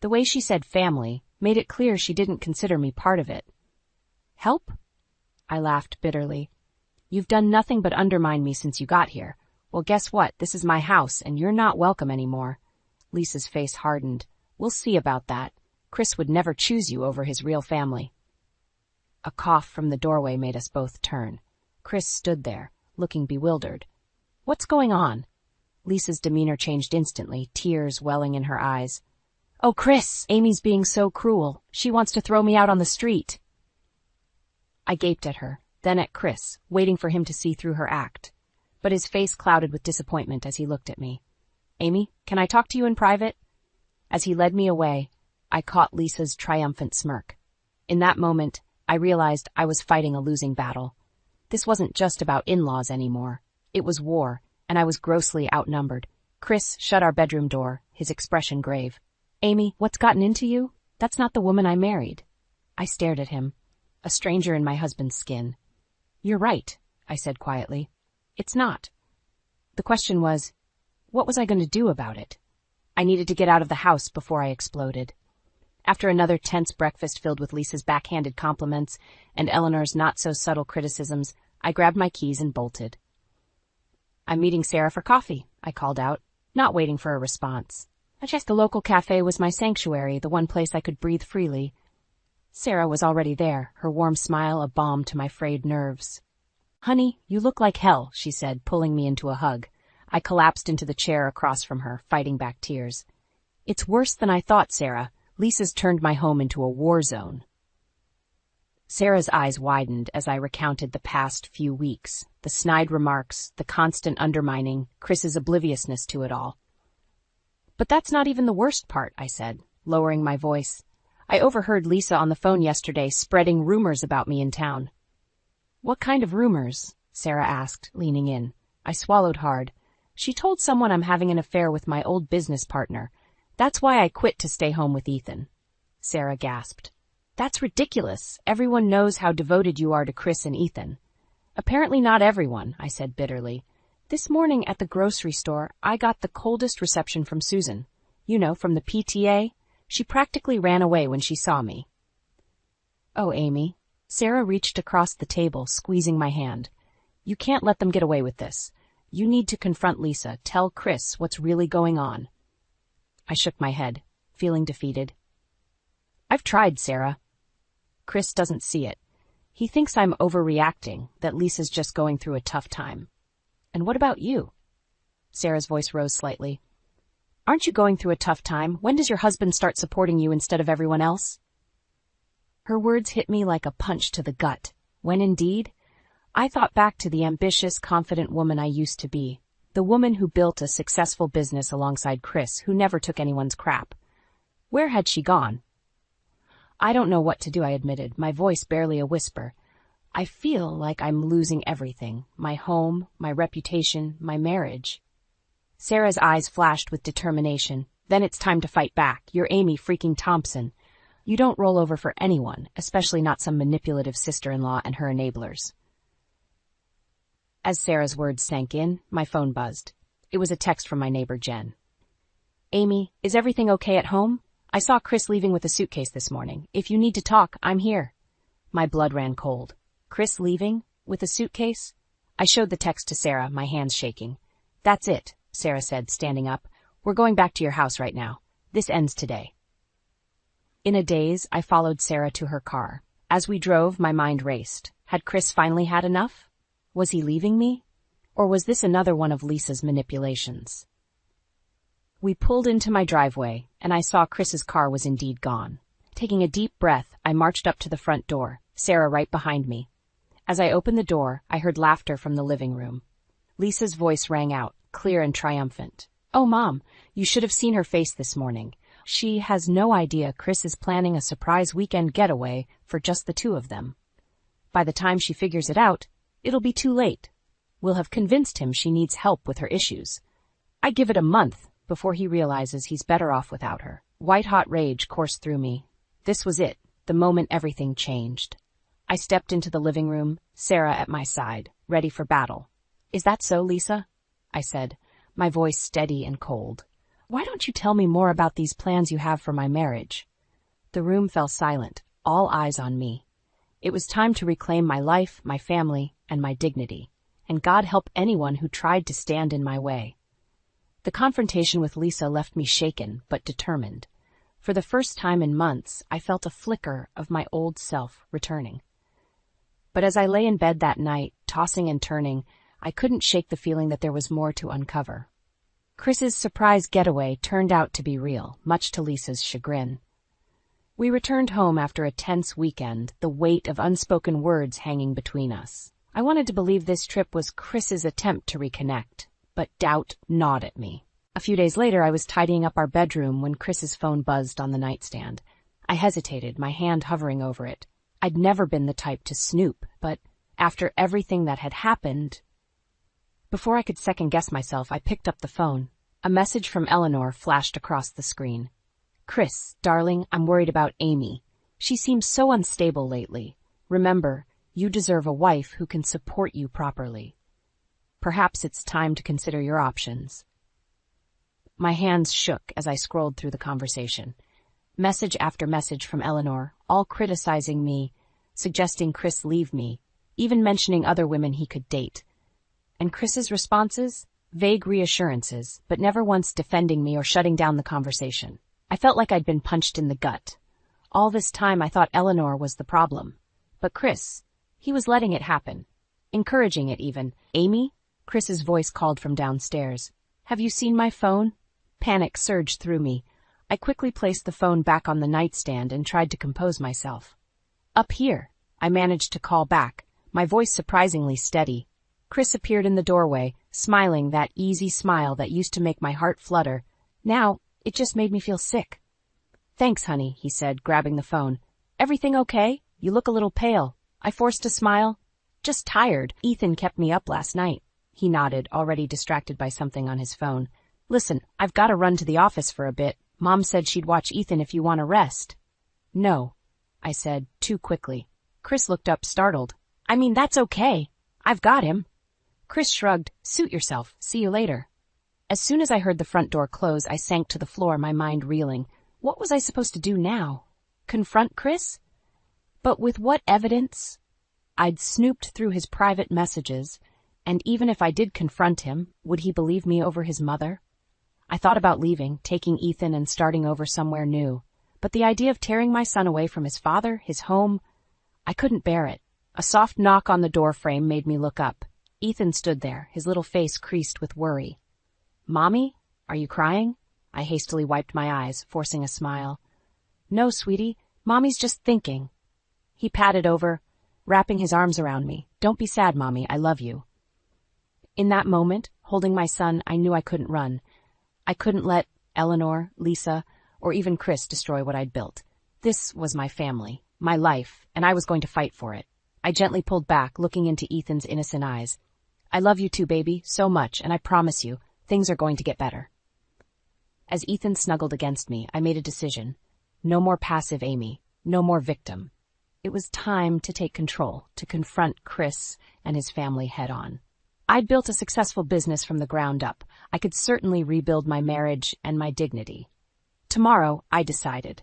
The way she said family made it clear she didn't consider me part of it. Help? I laughed bitterly. You've done nothing but undermine me since you got here. Well, guess what? This is my house, and you're not welcome anymore. Lisa's face hardened. We'll see about that. Chris would never choose you over his real family. A cough from the doorway made us both turn. Chris stood there, looking bewildered. What's going on? Lisa's demeanor changed instantly, tears welling in her eyes. Oh, Chris, Amy's being so cruel. She wants to throw me out on the street. I gaped at her, then at Chris, waiting for him to see through her act. But his face clouded with disappointment as he looked at me. Amy, can I talk to you in private? As he led me away, I caught Lisa's triumphant smirk. In that moment, I realized I was fighting a losing battle. This wasn't just about in-laws anymore. It was war, and I was grossly outnumbered. Chris shut our bedroom door, his expression grave. Amy, what's gotten into you? That's not the woman I married. I stared at him, a stranger in my husband's skin. You're right, I said quietly. It's not. The question was, what was I going to do about it? I needed to get out of the house before I exploded. After another tense breakfast filled with Lisa's backhanded compliments and Eleanor's not-so-subtle criticisms, I grabbed my keys and bolted. I'm meeting Sarah for coffee, I called out, not waiting for a response. The local cafe was my sanctuary, the one place I could breathe freely. Sarah was already there, her warm smile a balm to my frayed nerves. Honey, you look like hell, she said, pulling me into a hug. I collapsed into the chair across from her, fighting back tears. It's worse than I thought, Sarah. Lisa's turned my home into a war zone. Sarah's eyes widened as I recounted the past few weeks, the snide remarks, the constant undermining, Chris's obliviousness to it all. But that's not even the worst part, I said, lowering my voice. I overheard Lisa on the phone yesterday spreading rumors about me in town. What kind of rumors? Sarah asked, leaning in. I swallowed hard. She told someone I'm having an affair with my old business partner. That's why I quit to stay home with Ethan. Sarah gasped. That's ridiculous. Everyone knows how devoted you are to Chris and Ethan. Apparently not everyone, I said bitterly. This morning at the grocery store, I got the coldest reception from Susan. You know, from the PTA. She practically ran away when she saw me. Oh, Amy. Sarah reached across the table, squeezing my hand. You can't let them get away with this. You need to confront Lisa. Tell Chris what's really going on. I shook my head, feeling defeated. I've tried, Sarah. Chris doesn't see it. He thinks I'm overreacting, that Lisa's just going through a tough time. And what about you? Sarah's voice rose slightly. Aren't you going through a tough time? When does your husband start supporting you instead of everyone else? Her words hit me like a punch to the gut. When indeed? I thought back to the ambitious, confident woman I used to be. The woman who built a successful business alongside Chris, who never took anyone's crap. Where had she gone? I don't know what to do, I admitted, my voice barely a whisper. I feel like I'm losing everything. My home, my reputation, my marriage. Sarah's eyes flashed with determination. Then it's time to fight back. You're Amy freaking Thompson. You don't roll over for anyone, especially not some manipulative sister-in-law and her enablers. As Sarah's words sank in, my phone buzzed. It was a text from my neighbor, Jen. Amy, is everything okay at home? I saw Chris leaving with a suitcase this morning. If you need to talk, I'm here. My blood ran cold. Chris leaving? With a suitcase? I showed the text to Sarah, my hands shaking. That's it, Sarah said, standing up. We're going back to your house right now. This ends today. In a daze, I followed Sarah to her car. As we drove, my mind raced. Had Chris finally had enough? Was he leaving me? Or was this another one of Lisa's manipulations? We pulled into my driveway, and I saw Chris's car was indeed gone. Taking a deep breath, I marched up to the front door, Sarah right behind me. As I opened the door, I heard laughter from the living room. Lisa's voice rang out, clear and triumphant. Oh, Mom, you should have seen her face this morning. She has no idea Chris is planning a surprise weekend getaway for just the two of them. By the time she figures it out, it'll be too late. We'll have convinced him she needs help with her issues. I give it a month before he realizes he's better off without her. White-hot rage coursed through me. This was it, the moment everything changed. I stepped into the living room, Sarah at my side, ready for battle. Is that so, Lisa? I said, my voice steady and cold. Why don't you tell me more about these plans you have for my marriage? The room fell silent, all eyes on me. It was time to reclaim my life, my family, and my dignity. And God help anyone who tried to stand in my way. The confrontation with Lisa left me shaken, but determined. For the first time in months, I felt a flicker of my old self returning. But as I lay in bed that night, tossing and turning, I couldn't shake the feeling that there was more to uncover. Chris's surprise getaway turned out to be real, much to Lisa's chagrin. We returned home after a tense weekend, the weight of unspoken words hanging between us. I wanted to believe this trip was Chris's attempt to reconnect, but doubt gnawed at me. A few days later, I was tidying up our bedroom when Chris's phone buzzed on the nightstand. I hesitated, my hand hovering over it. I'd never been the type to snoop, but after everything that had happened... Before I could second-guess myself, I picked up the phone. A message from Eleanor flashed across the screen. Chris, darling, I'm worried about Amy. She seems so unstable lately. Remember, you deserve a wife who can support you properly. Perhaps it's time to consider your options. My hands shook as I scrolled through the conversation. Message after message from Eleanor, all criticizing me, suggesting Chris leave me, even mentioning other women he could date. And Chris's responses? Vague reassurances, but never once defending me or shutting down the conversation. I felt like I'd been punched in the gut. All this time I thought Eleanor was the problem. But Chris, he was letting it happen. Encouraging it even. Amy? Chris's voice called from downstairs. Have you seen my phone? Panic surged through me. I quickly placed the phone back on the nightstand and tried to compose myself. Up here, I managed to call back, my voice surprisingly steady. Chris appeared in the doorway, smiling that easy smile that used to make my heart flutter. Now, it just made me feel sick. Thanks, honey, he said, grabbing the phone. Everything okay? You look a little pale. I forced a smile. Just tired. Ethan kept me up last night. He nodded, already distracted by something on his phone. Listen, I've got to run to the office for a bit. Mom said she'd watch Ethan if you want to rest. No, I said, too quickly. Chris looked up, startled. I mean, that's okay. I've got him. Chris shrugged. Suit yourself. See you later. As soon as I heard the front door close, I sank to the floor, my mind reeling. What was I supposed to do now? Confront Chris? But with what evidence? I'd snooped through his private messages, and even if I did confront him, would he believe me over his mother? I thought about leaving, taking Ethan and starting over somewhere new. But the idea of tearing my son away from his father, his home, I couldn't bear it. A soft knock on the door frame made me look up. Ethan stood there, his little face creased with worry. "Mommy? Are you crying?" I hastily wiped my eyes, forcing a smile. "No, sweetie. Mommy's just thinking." He patted over, wrapping his arms around me. "Don't be sad, Mommy. I love you." In that moment, holding my son, I knew I couldn't run. I couldn't let Eleanor, Lisa, or even Chris destroy what I'd built. This was my family, my life, and I was going to fight for it. I gently pulled back, looking into Ethan's innocent eyes. "I love you too, baby, so much, and I promise you, things are going to get better." As Ethan snuggled against me, I made a decision. No more passive Amy, no more victim. It was time to take control, to confront Chris and his family head-on. I'd built a successful business from the ground up. I could certainly rebuild my marriage and my dignity. Tomorrow, I decided.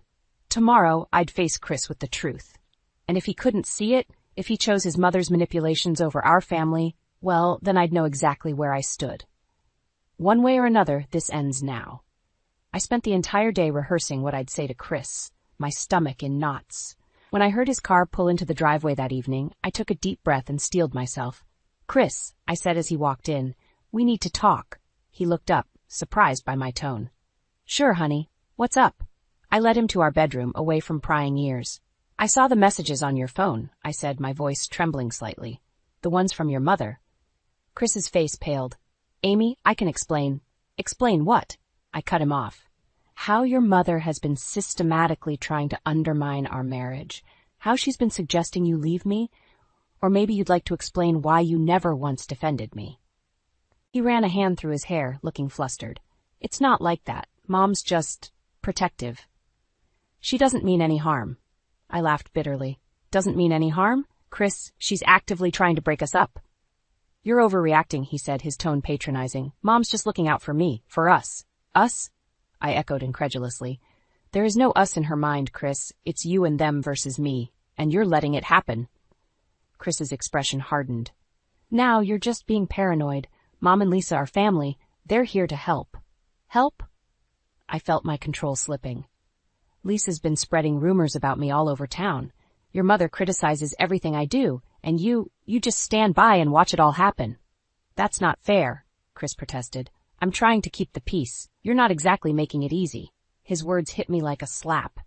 Tomorrow, I'd face Chris with the truth. And if he couldn't see it, if he chose his mother's manipulations over our family, well, then I'd know exactly where I stood. One way or another, this ends now. I spent the entire day rehearsing what I'd say to Chris, my stomach in knots. When I heard his car pull into the driveway that evening, I took a deep breath and steeled myself. "Chris," I said as he walked in, "we need to talk." He looked up, surprised by my tone. "Sure, honey. What's up?" I led him to our bedroom, away from prying ears. "I saw the messages on your phone," I said, my voice trembling slightly. "The ones from your mother." Chris's face paled. "Amy, I can explain." "Explain what?" I cut him off. "How your mother has been systematically trying to undermine our marriage. How she's been suggesting you leave me. Or maybe you'd like to explain why you never once defended me." He ran a hand through his hair, looking flustered. "It's not like that. Mom's just protective. She doesn't mean any harm." I laughed bitterly. "Doesn't mean any harm? Chris, she's actively trying to break us up." "You're overreacting," he said, his tone patronizing. "Mom's just looking out for me, for us." "Us?" I echoed incredulously. "There is no us in her mind, Chris. It's you and them versus me, and you're letting it happen." Chris's expression hardened. "Now you're just being paranoid. Mom and Lisa are family. They're here to help." "Help?" I felt my control slipping. "Lisa's been spreading rumors about me all over town. Your mother criticizes everything I do, and you just stand by and watch it all happen." "That's not fair," Chris protested. "I'm trying to keep the peace. You're not exactly making it easy." His words hit me like a slap.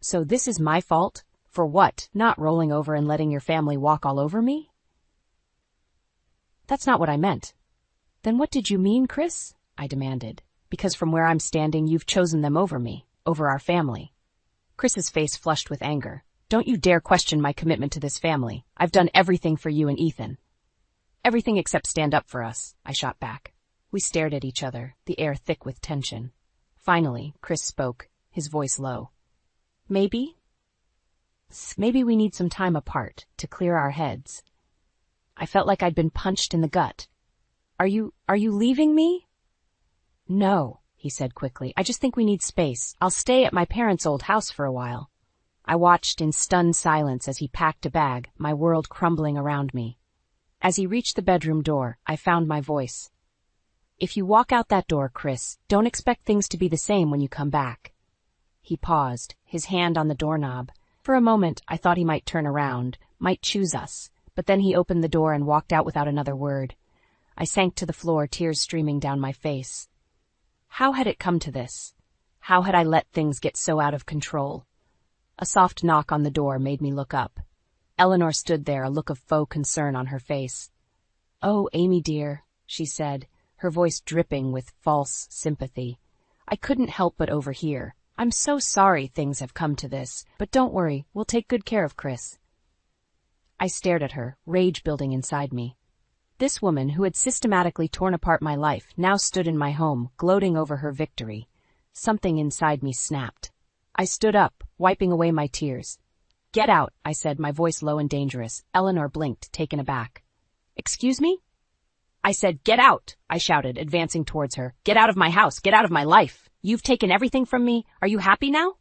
"So this is my fault? For what? Not rolling over and letting your family walk all over me?" "That's not what I meant." "Then what did you mean, Chris?" I demanded. "Because from where I'm standing, you've chosen them over me, over our family." Chris's face flushed with anger. "Don't you dare question my commitment to this family. I've done everything for you and Ethan." "Everything except stand up for us," I shot back. We stared at each other, the air thick with tension. Finally, Chris spoke, his voice low. Maybe we need some time apart to clear our heads." I felt like I'd been punched in the gut. Are you leaving me?" "No," he said quickly. "I just think we need space. I'll stay at my parents' old house for a while." I watched in stunned silence as he packed a bag, my world crumbling around me. As he reached the bedroom door, I found my voice. "If you walk out that door, Chris, don't expect things to be the same when you come back." He paused, his hand on the doorknob. For a moment, I thought he might turn around, might choose us, but then he opened the door and walked out without another word. I sank to the floor, tears streaming down my face. How had it come to this? How had I let things get so out of control? A soft knock on the door made me look up. Eleanor stood there, a look of faux concern on her face. "Oh, Amy dear," she said, her voice dripping with false sympathy. "I couldn't help but overhear. I'm so sorry things have come to this, but don't worry, we'll take good care of Chris." I stared at her, rage building inside me. This woman, who had systematically torn apart my life, now stood in my home, gloating over her victory. Something inside me snapped. I stood up, wiping away my tears. "Get out," I said, my voice low and dangerous. Eleanor blinked, taken aback. "Excuse me?" I said, "Get out," I shouted, advancing towards her. "Get out of my house. Get out of my life. You've taken everything from me. Are you happy now?"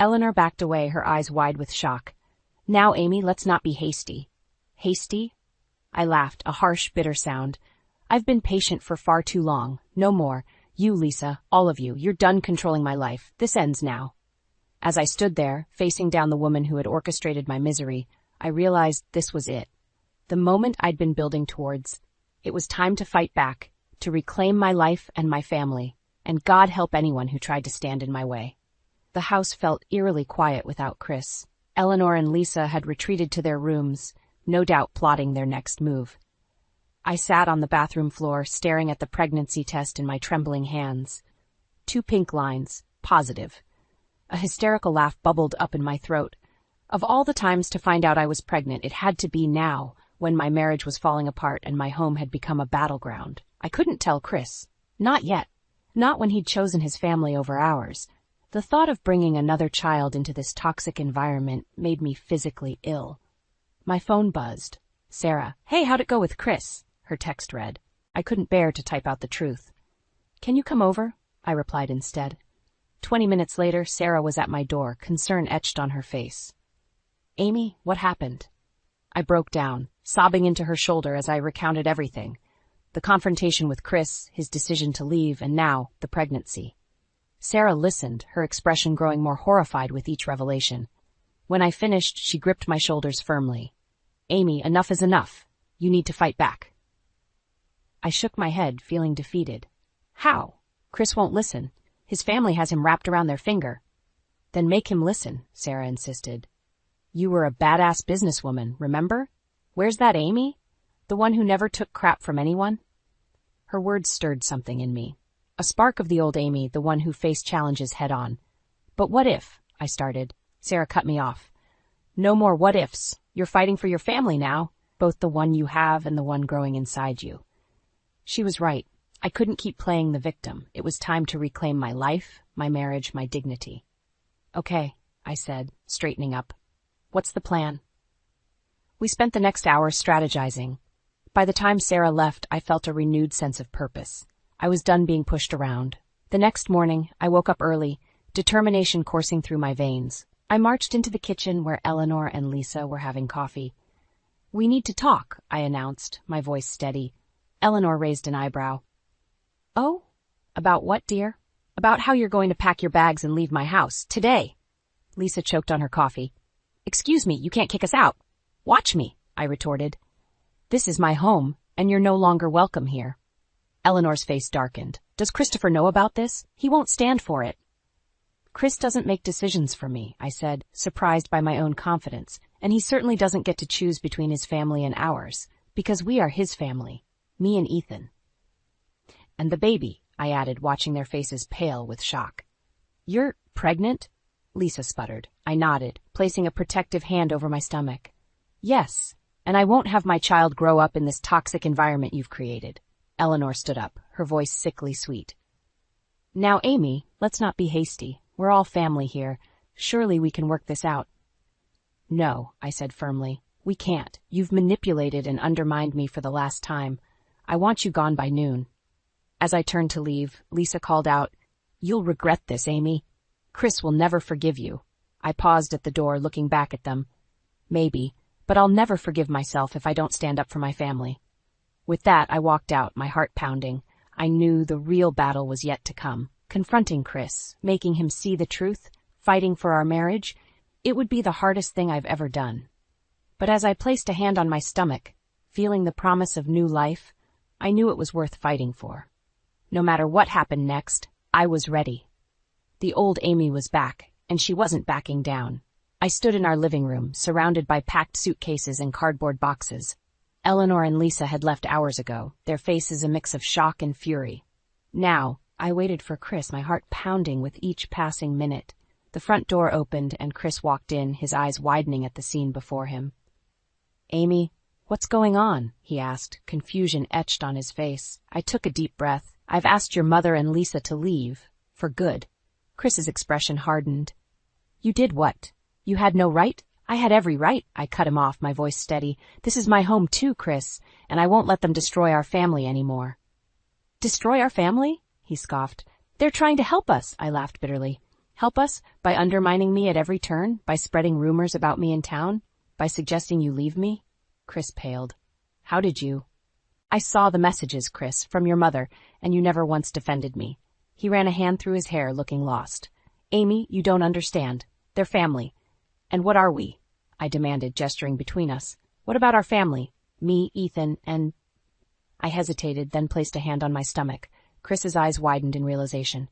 Eleanor backed away, her eyes wide with shock. "Now, Amy, let's not be hasty." "Hasty?" I laughed, a harsh, bitter sound. "I've been patient for far too long. No more. You, Lisa, all of you, you're done controlling my life. This ends now." As I stood there, facing down the woman who had orchestrated my misery, I realized this was it. The moment I'd been building towards. It was time to fight back, to reclaim my life and my family, and God help anyone who tried to stand in my way. The house felt eerily quiet without Chris. Eleanor and Lisa had retreated to their rooms, no doubt plotting their next move. I sat on the bathroom floor, staring at the pregnancy test in my trembling hands. 2 pink lines, positive. A hysterical laugh bubbled up in my throat. Of all the times to find out I was pregnant, it had to be now, when my marriage was falling apart and my home had become a battleground. I couldn't tell Chris. Not yet. Not when he'd chosen his family over ours. The thought of bringing another child into this toxic environment made me physically ill. My phone buzzed. Sarah, "Hey, how'd it go with Chris?" Her text read. I couldn't bear to type out the truth. "Can you come over?" I replied instead. 20 minutes later, Sarah was at my door, concern etched on her face. "Amy, what happened?" I broke down, sobbing into her shoulder as I recounted everything. The confrontation with Chris, his decision to leave, and now the pregnancy. Sarah listened, her expression growing more horrified with each revelation. When I finished, she gripped my shoulders firmly. "Amy, enough is enough. You need to fight back." I shook my head, feeling defeated. "How? Chris won't listen. His family has him wrapped around their finger." "Then make him listen," Sarah insisted. "You were a badass businesswoman, remember? Where's that Amy? The one who never took crap from anyone?" Her words stirred something in me. A spark of the old Amy, the one who faced challenges head on. "But what if?" I started. Sarah cut me off. "No more what ifs. You're fighting for your family now, both the one you have and the one growing inside you." She was right. I couldn't keep playing the victim. It was time to reclaim my life, my marriage, my dignity. "Okay," I said, straightening up. "What's the plan?" We spent the next hour strategizing. By the time Sarah left, I felt a renewed sense of purpose. I was done being pushed around. The next morning, I woke up early, determination coursing through my veins. I marched into the kitchen where Eleanor and Lisa were having coffee. "We need to talk," I announced, my voice steady. Eleanor raised an eyebrow. "Oh? About what, dear?" "About how you're going to pack your bags and leave my house, today." Lisa choked on her coffee. "Excuse me, you can't kick us out." "Watch me," I retorted. "This is my home, and you're no longer welcome here." Eleanor's face darkened. "Does Christopher know about this? He won't stand for it." "Chris doesn't make decisions for me," I said, surprised by my own confidence, "and he certainly doesn't get to choose between his family and ours, because we are his family, me and Ethan." "And the baby," I added, watching their faces pale with shock. "You're pregnant?" Lisa sputtered. I nodded, placing a protective hand over my stomach. "Yes, and I won't have my child grow up in this toxic environment you've created." Eleanor stood up, her voice sickly sweet. "Now, Amy, let's not be hasty. We're all family here. Surely we can work this out." "No," I said firmly. "We can't. You've manipulated and undermined me for the last time. I want you gone by noon." As I turned to leave, Lisa called out, "You'll regret this, Amy. Chris will never forgive you." I paused at the door, looking back at them. "Maybe, but I'll never forgive myself if I don't stand up for my family." With that, I walked out, my heart pounding. I knew the real battle was yet to come. Confronting Chris, making him see the truth, fighting for our marriage, it would be the hardest thing I've ever done. But as I placed a hand on my stomach, feeling the promise of new life, I knew it was worth fighting for. No matter what happened next, I was ready. The old Amy was back, and she wasn't backing down. I stood in our living room, surrounded by packed suitcases and cardboard boxes. Eleanor and Lisa had left hours ago, their faces a mix of shock and fury. Now, I waited for Chris, my heart pounding with each passing minute. The front door opened and Chris walked in, his eyes widening at the scene before him. "Amy, what's going on?" he asked, confusion etched on his face. I took a deep breath. "I've asked your mother and Lisa to leave. For good." Chris's expression hardened. "You did what? You had no right?" "I had every right," I cut him off, my voice steady. "This is my home too, Chris, and I won't let them destroy our family anymore." "Destroy our family?" he scoffed. "They're trying to help us," I laughed bitterly. "Help us? By undermining me at every turn? By spreading rumors about me in town? By suggesting you leave me?" Chris paled. "How did you?" "I saw the messages, Chris, from your mother, and you never once defended me." He ran a hand through his hair, looking lost. "Amy, you don't understand. They're family. And what are we? I demanded, gesturing between us. What about our family? Me, Ethan, and... I hesitated, then placed a hand on my stomach. Chris's eyes widened in realization.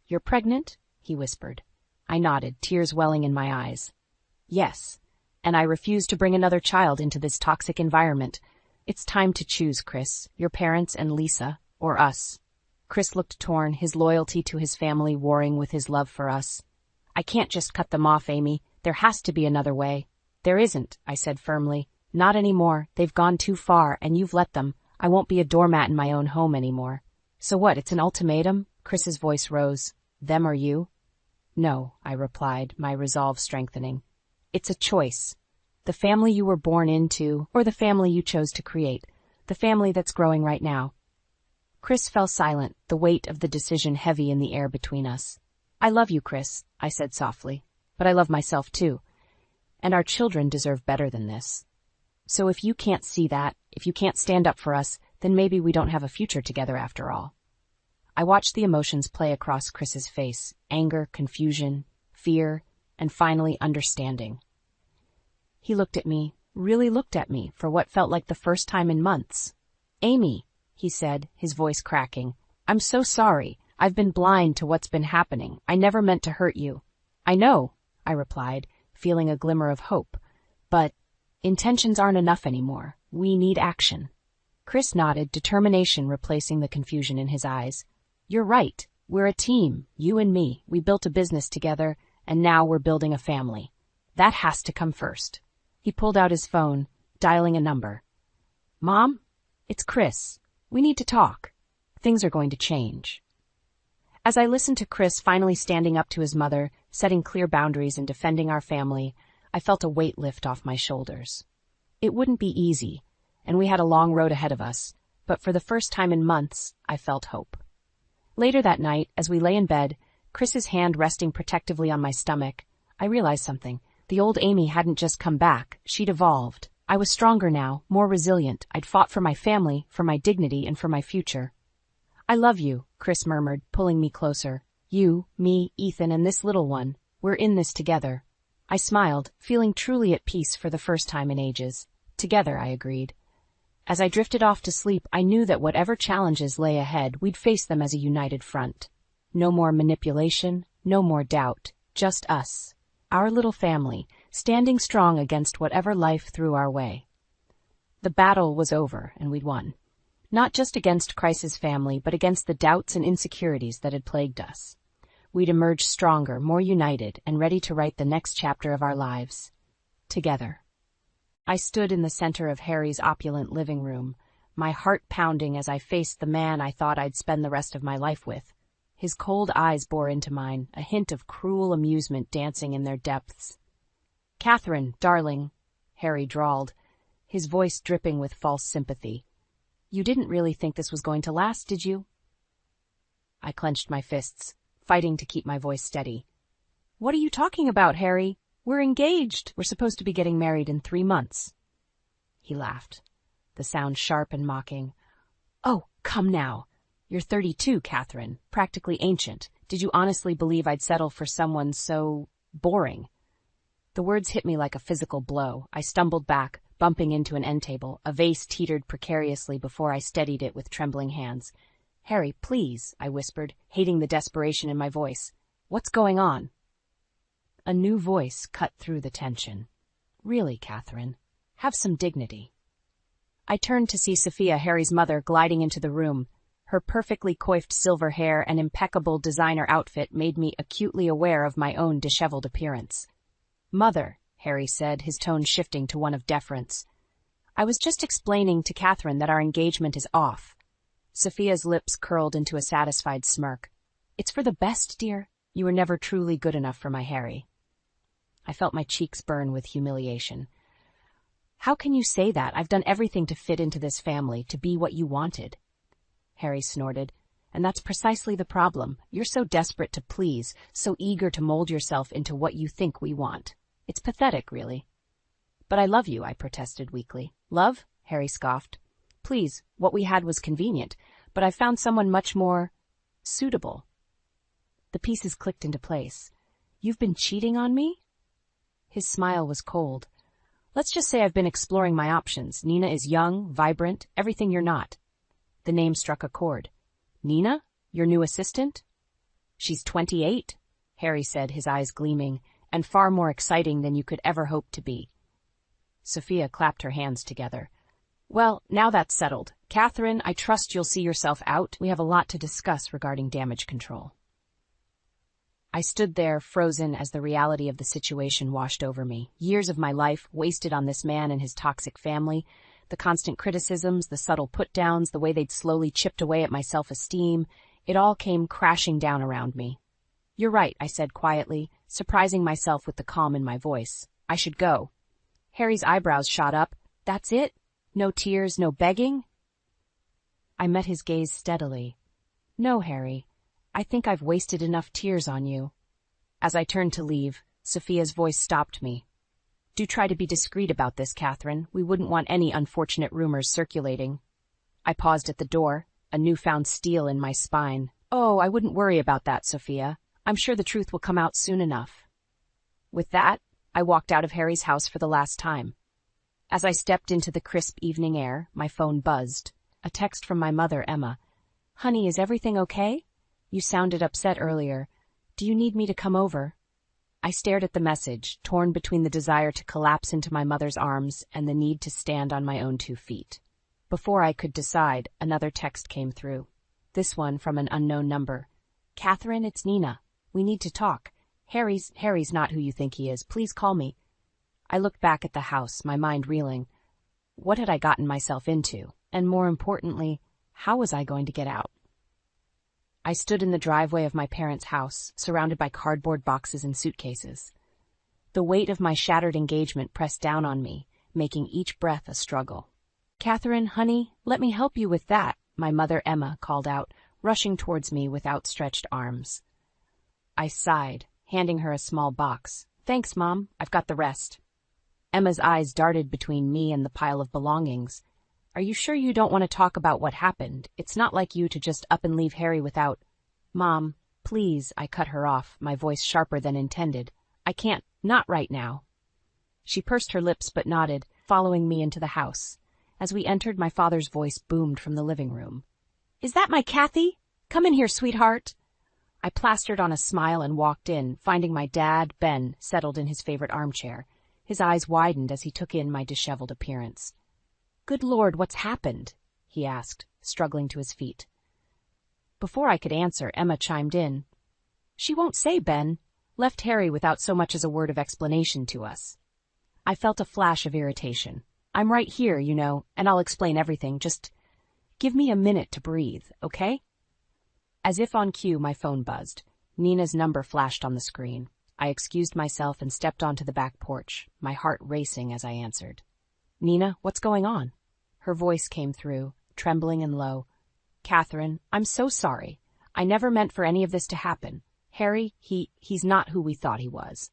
You're pregnant? He whispered. I nodded, tears welling in my eyes. Yes, and I refuse to bring another child into this toxic environment. It's time to choose, Chris, your parents and Lisa, or us. Chris looked torn, his loyalty to his family warring with his love for us. I can't just cut them off, Amy. There has to be another way. There isn't, I said firmly. Not anymore. They've gone too far, and you've let them. I won't be a doormat in my own home anymore. So what, it's an ultimatum? Chris's voice rose. Them or you? No, I replied, my resolve strengthening. It's a choice. The family you were born into, or the family you chose to create. The family that's growing right now. Chris fell silent, the weight of the decision heavy in the air between us. I love you, Chris, I said softly. But I love myself too. And our children deserve better than this. So if you can't see that, if you can't stand up for us, then maybe we don't have a future together after all. I watched the emotions play across Chris's face, anger, confusion, fear, and finally understanding. He looked at me, really looked at me, for what felt like the first time in months. Amy, he said, his voice cracking, I'm so sorry. I've been blind to what's been happening. I never meant to hurt you. I know, I replied, feeling a glimmer of hope. But intentions aren't enough anymore. We need action. Chris nodded, determination replacing the confusion in his eyes. You're right. We're a team, you and me. We built a business together, and now we're building a family. That has to come first. He pulled out his phone, dialing a number. Mom? It's Chris. We need to talk. Things are going to change. As I listened to Chris finally standing up to his mother, setting clear boundaries and defending our family, I felt a weight lift off my shoulders. It wouldn't be easy, and we had a long road ahead of us, but for the first time in months, I felt hope. Later that night, as we lay in bed, Chris's hand resting protectively on my stomach, I realized something. The old Amy hadn't just come back, she'd evolved. I was stronger now, more resilient. I'd fought for my family, for my dignity, and for my future. I love you, Chris murmured, pulling me closer. You, me, Ethan, and this little one. We're in this together. I smiled, feeling truly at peace for the first time in ages. Together, I agreed. As I drifted off to sleep, I knew that whatever challenges lay ahead, we'd face them as a united front. No more manipulation, no more doubt, just us. Our little family, standing strong against whatever life threw our way. The battle was over, and we'd won. Not just against Chris's family, but against the doubts and insecurities that had plagued us. We'd emerged stronger, more united, and ready to write the next chapter of our lives. Together. I stood in the center of Harry's opulent living room, my heart pounding as I faced the man I thought I'd spend the rest of my life with. His cold eyes bore into mine, a hint of cruel amusement dancing in their depths. Catherine, darling, Harry drawled, his voice dripping with false sympathy. You didn't really think this was going to last, did you? I clenched my fists, fighting to keep my voice steady. What are you talking about, Harry? We're engaged. We're supposed to be getting married in 3 months. He laughed, the sound sharp and mocking. Oh, come now. You're 32, Catherine, practically ancient. Did you honestly believe I'd settle for someone so boring? The words hit me like a physical blow. I stumbled back, bumping into an end table. A vase teetered precariously before I steadied it with trembling hands. Harry, please, I whispered, hating the desperation in my voice. What's going on? A new voice cut through the tension. Really, Catherine, have some dignity. I turned to see Sophia, Harry's mother, gliding into the room. Her perfectly coiffed silver hair and impeccable designer outfit made me acutely aware of my own disheveled appearance. Mother, Harry said, his tone shifting to one of deference. I was just explaining to Catherine that our engagement is off. Sophia's lips curled into a satisfied smirk. It's for the best, dear. You were never truly good enough for my Harry. I felt my cheeks burn with humiliation. How can you say that? I've done everything to fit into this family, to be what you wanted. Harry snorted. And that's precisely the problem. You're so desperate to please, so eager to mold yourself into what you think we want. It's pathetic, really. But I love you, I protested weakly. Love? Harry scoffed. Please, what we had was convenient, but I've found someone much more suitable. The pieces clicked into place. You've been cheating on me? His smile was cold. Let's just say I've been exploring my options. Nina is young, vibrant, everything you're not. The name struck a chord. Nina? Your new assistant? She's 28, Harry said, his eyes gleaming, and far more exciting than you could ever hope to be. Sophia clapped her hands together. Well, now that's settled. Catherine, I trust you'll see yourself out. We have a lot to discuss regarding damage control. I stood there, frozen, as the reality of the situation washed over me. Years of my life wasted on this man and his toxic family, the constant criticisms, the subtle put-downs, the way they'd slowly chipped away at my self-esteem, it all came crashing down around me. You're right, I said quietly, surprising myself with the calm in my voice. I should go. Harry's eyebrows shot up. That's it? No tears, no begging? I met his gaze steadily. No, Harry. I think I've wasted enough tears on you. As I turned to leave, Sophia's voice stopped me. Do try to be discreet about this, Catherine. We wouldn't want any unfortunate rumors circulating. I paused at the door, a newfound steel in my spine. Oh, I wouldn't worry about that, Sophia. I'm sure the truth will come out soon enough. With that, I walked out of Harry's house for the last time. As I stepped into the crisp evening air, my phone buzzed. A text from my mother, Emma. Honey, is everything okay? You sounded upset earlier. Do you need me to come over? I stared at the message, torn between the desire to collapse into my mother's arms and the need to stand on my own 2 feet. Before I could decide, another text came through. This one from an unknown number. Catherine, it's Nina. We need to talk. Harry's not who you think he is. Please call me. I looked back at the house, my mind reeling. What had I gotten myself into? And more importantly, how was I going to get out? I stood in the driveway of my parents' house, surrounded by cardboard boxes and suitcases. The weight of my shattered engagement pressed down on me, making each breath a struggle. Catherine, honey, let me help you with that, my mother Emma called out, rushing towards me with outstretched arms. I sighed, handing her a small box. Thanks, Mom, I've got the rest. Emma's eyes darted between me and the pile of belongings. Are you sure you don't want to talk about what happened? It's not like you to just up and leave Harry without... Mom, please, I cut her off, my voice sharper than intended. I can't, not right now. She pursed her lips but nodded, following me into the house. As we entered, my father's voice boomed from the living room. Is that my Kathy? Come in here, sweetheart. I plastered on a smile and walked in, finding my dad, Ben, settled in his favorite armchair. His eyes widened as he took in my disheveled appearance. Good Lord, what's happened? He asked, struggling to his feet. Before I could answer, Emma chimed in. She won't say, Ben. Left Harry without so much as a word of explanation to us. I felt a flash of irritation. I'm right here, you know, and I'll explain everything. Just give me a minute to breathe, okay? As if on cue, my phone buzzed. Nina's number flashed on the screen. I excused myself and stepped onto the back porch, my heart racing as I answered. Nina, what's going on? Her voice came through, trembling and low. Catherine, I'm so sorry. I never meant for any of this to happen. Harry, he's not who we thought he was.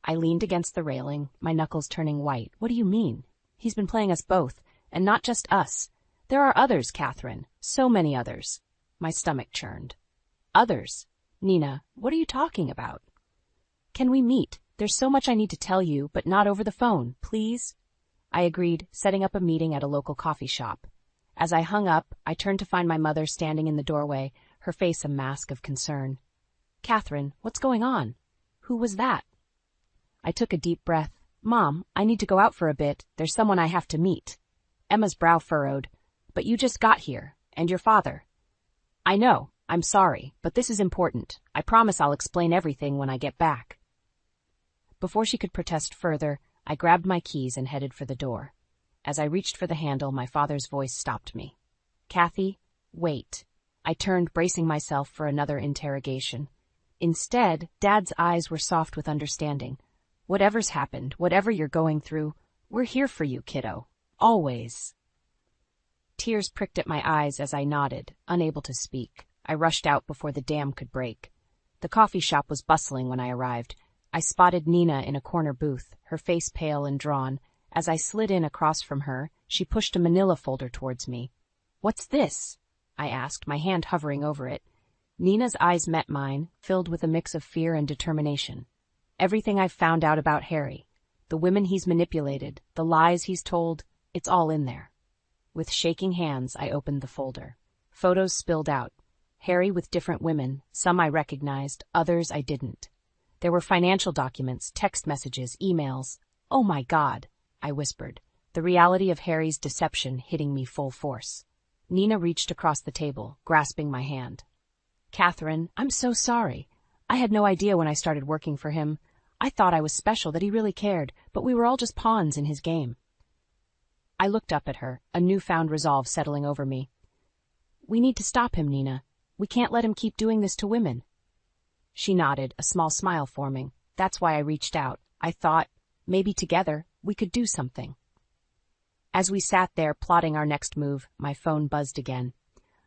I leaned against the railing, my knuckles turning white. What do you mean? He's been playing us both, and not just us. There are others, Catherine. So many others. My stomach churned. Others? Nina, what are you talking about? Can we meet? There's so much I need to tell you, but not over the phone, please? I agreed, setting up a meeting at a local coffee shop. As I hung up, I turned to find my mother standing in the doorway, her face a mask of concern. Catherine, what's going on? Who was that? I took a deep breath. Mom, I need to go out for a bit. There's someone I have to meet. Emma's brow furrowed. But you just got here, and your father. I know, I'm sorry, but this is important. I promise I'll explain everything when I get back. Before she could protest further, I grabbed my keys and headed for the door. As I reached for the handle, my father's voice stopped me. Kathy, wait. I turned, bracing myself for another interrogation. Instead, Dad's eyes were soft with understanding. Whatever's happened, whatever you're going through, we're here for you, kiddo. Always. Tears pricked at my eyes as I nodded, unable to speak. I rushed out before the dam could break. The coffee shop was bustling when I arrived. I spotted Nina in a corner booth, her face pale and drawn. As I slid in across from her, she pushed a manila folder towards me. What's this? I asked, my hand hovering over it. Nina's eyes met mine, filled with a mix of fear and determination. Everything I've found out about Harry. The women he's manipulated, the lies he's told, it's all in there. With shaking hands, I opened the folder. Photos spilled out. Harry with different women, some I recognized, others I didn't. There were financial documents, text messages, emails. Oh my God, I whispered, the reality of Harry's deception hitting me full force. Nina reached across the table, grasping my hand. Catherine, I'm so sorry. I had no idea when I started working for him. I thought I was special, that he really cared, but we were all just pawns in his game. I looked up at her, a newfound resolve settling over me. We need to stop him, Nina. We can't let him keep doing this to women. She nodded, a small smile forming. That's why I reached out. I thought, maybe together, we could do something. As we sat there plotting our next move, my phone buzzed again.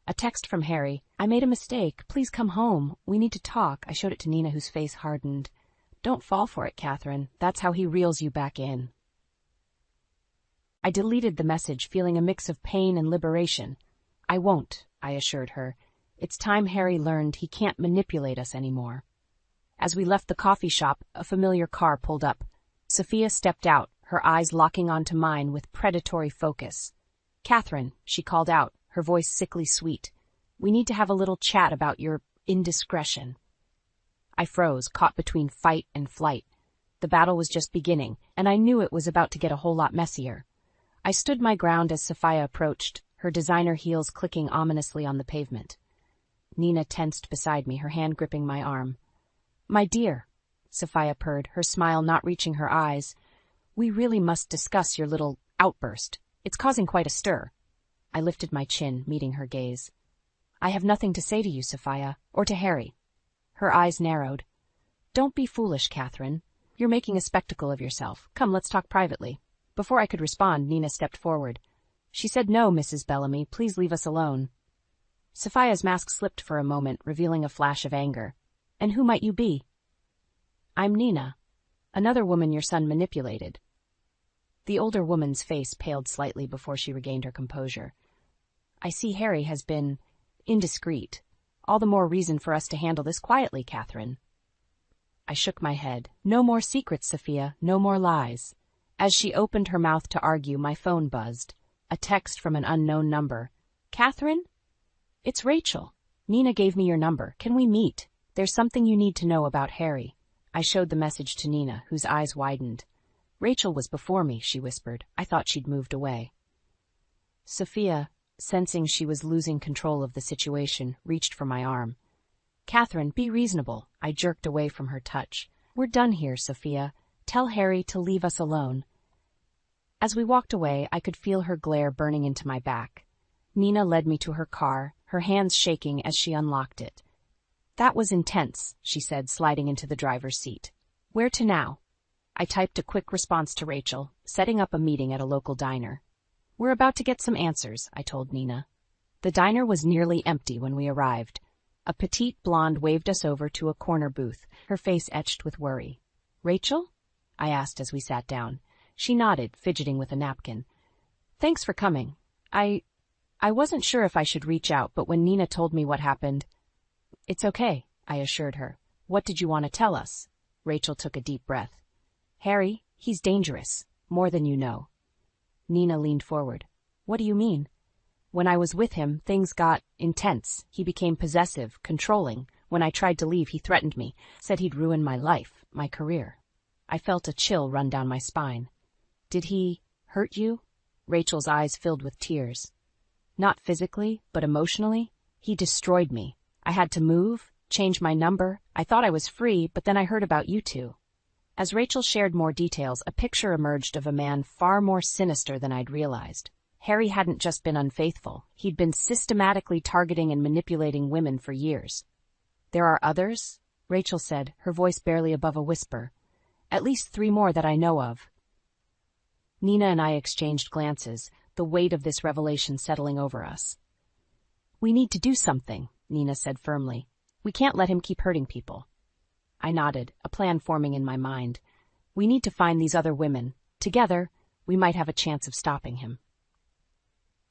A text from Harry. I made a mistake. Please come home. We need to talk. I showed it to Nina, whose face hardened. Don't fall for it, Catherine. That's how he reels you back in. I deleted the message, feeling a mix of pain and liberation. I won't, I assured her. It's time Harry learned he can't manipulate us anymore. As we left the coffee shop, a familiar car pulled up. Sophia stepped out, her eyes locking onto mine with predatory focus. Catherine, she called out, her voice sickly sweet. We need to have a little chat about your indiscretion. I froze, caught between fight and flight. The battle was just beginning, and I knew it was about to get a whole lot messier. I stood my ground as Sophia approached, her designer heels clicking ominously on the pavement. Nina tensed beside me, her hand gripping my arm. My dear, Sophia purred, her smile not reaching her eyes, we really must discuss your little outburst. It's causing quite a stir. I lifted my chin, meeting her gaze. I have nothing to say to you, Sophia, or to Harry. Her eyes narrowed. Don't be foolish, Catherine. You're making a spectacle of yourself. Come, let's talk privately. Before I could respond, Nina stepped forward. She said, No, Mrs. Bellamy, please leave us alone. Sophia's mask slipped for a moment, revealing a flash of anger. And who might you be? I'm Nina, another woman your son manipulated. The older woman's face paled slightly before she regained her composure. I see Harry has been indiscreet. All the more reason for us to handle this quietly, Catherine. I shook my head. No more secrets, Sophia, no more lies. As she opened her mouth to argue, my phone buzzed. A text from an unknown number. Catherine? It's Rachel. Nina gave me your number. Can we meet? There's something you need to know about Harry. I showed the message to Nina, whose eyes widened. Rachel was before me, she whispered. I thought she'd moved away. Sophia, sensing she was losing control of the situation, reached for my arm. Catherine, be reasonable. I jerked away from her touch. We're done here, Sophia. Tell Harry to leave us alone. As we walked away, I could feel her glare burning into my back. Nina led me to her car, her hands shaking as she unlocked it. That was intense, she said, sliding into the driver's seat. Where to now? I typed a quick response to Rachel, setting up a meeting at a local diner. We're about to get some answers, I told Nina. The diner was nearly empty when we arrived. A petite blonde waved us over to a corner booth, her face etched with worry. Rachel? I asked as we sat down. She nodded, fidgeting with a napkin. Thanks for coming. I wasn't sure if I should reach out, but when Nina told me what happened... It's okay, I assured her. What did you want to tell us? Rachel took a deep breath. Harry, he's dangerous, more than you know. Nina leaned forward. What do you mean? When I was with him, things got intense. He became possessive, controlling. When I tried to leave, he threatened me, said he'd ruin my life, my career. I felt a chill run down my spine. Did he hurt you? Rachel's eyes filled with tears. Not physically, but emotionally. He destroyed me. I had to move, change my number. I thought I was free, but then I heard about you two. As Rachel shared more details, a picture emerged of a man far more sinister than I'd realized. Harry hadn't just been unfaithful. He'd been systematically targeting and manipulating women for years. There are others? Rachel said, her voice barely above a whisper. At least 3 more that I know of. Nina and I exchanged glances, the weight of this revelation settling over us. We need to do something, Nina said firmly. We can't let him keep hurting people. I nodded, a plan forming in my mind. We need to find these other women. Together, we might have a chance of stopping him.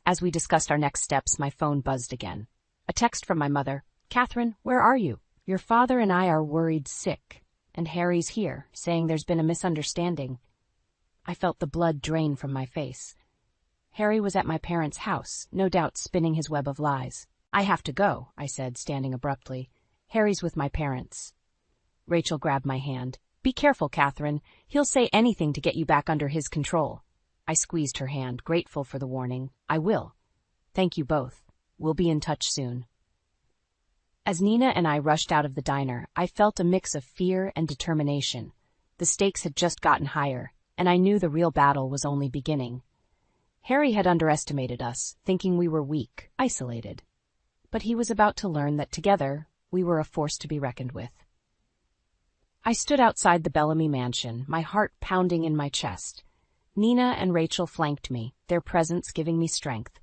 As we discussed our next steps, my phone buzzed again. A text from my mother. Catherine, where are you? Your father and I are worried sick, and Harry's here, saying there's been a misunderstanding. I felt the blood drain from my face. Harry was at my parents' house, no doubt spinning his web of lies. I have to go, I said, standing abruptly. Harry's with my parents. Rachel grabbed my hand. Be careful, Catherine. He'll say anything to get you back under his control. I squeezed her hand, grateful for the warning. I will. Thank you both. We'll be in touch soon. As Nina and I rushed out of the diner, I felt a mix of fear and determination. The stakes had just gotten higher, and I knew the real battle was only beginning. Harry had underestimated us, thinking we were weak, isolated. But he was about to learn that together, we were a force to be reckoned with. I stood outside the Bellamy mansion, my heart pounding in my chest. Nina and Rachel flanked me, their presence giving me strength.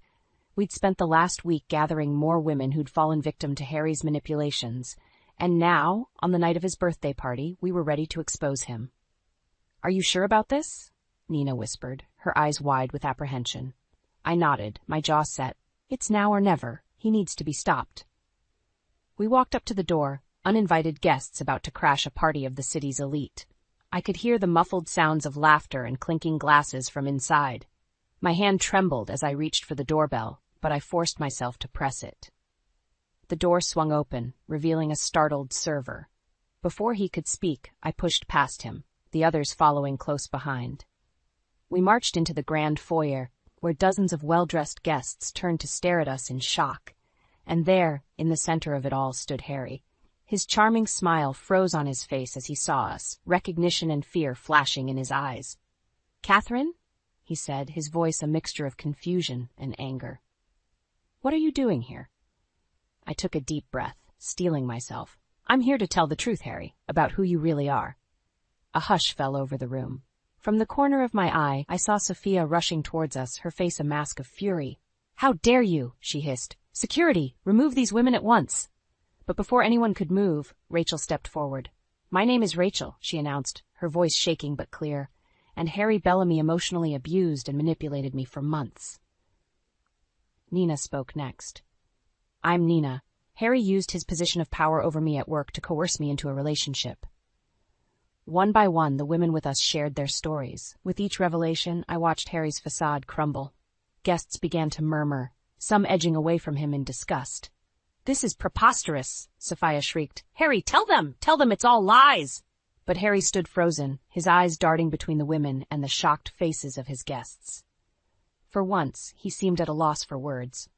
We'd spent the last week gathering more women who'd fallen victim to Harry's manipulations, and now, on the night of his birthday party, we were ready to expose him. Are you sure about this? Nina whispered, her eyes wide with apprehension. I nodded, my jaw set. It's now or never. He needs to be stopped. We walked up to the door, uninvited guests about to crash a party of the city's elite. I could hear the muffled sounds of laughter and clinking glasses from inside. My hand trembled as I reached for the doorbell, but I forced myself to press it. The door swung open, revealing a startled server. Before he could speak, I pushed past him, the others following close behind. We marched into the grand foyer, where dozens of well-dressed guests turned to stare at us in shock. And there, in the center of it all, stood Harry. His charming smile froze on his face as he saw us, recognition and fear flashing in his eyes. Catherine? He said, his voice a mixture of confusion and anger. What are you doing here? I took a deep breath, steeling myself. I'm here to tell the truth, Harry, about who you really are. A hush fell over the room. From the corner of my eye, I saw Sophia rushing towards us, her face a mask of fury. How dare you, she hissed. Security, remove these women at once. But before anyone could move, Rachel stepped forward. My name is Rachel, she announced, her voice shaking but clear, and Harry Bellamy emotionally abused and manipulated me for months. Nina spoke next. I'm Nina. Harry used his position of power over me at work to coerce me into a relationship. One by one, the women with us shared their stories. With each revelation, I watched Harry's facade crumble. Guests began to murmur, some edging away from him in disgust. This is preposterous, Sophia shrieked. Harry, tell them it's all lies. But Harry stood frozen, his eyes darting between the women and the shocked faces of his guests. For once, he seemed at a loss for words.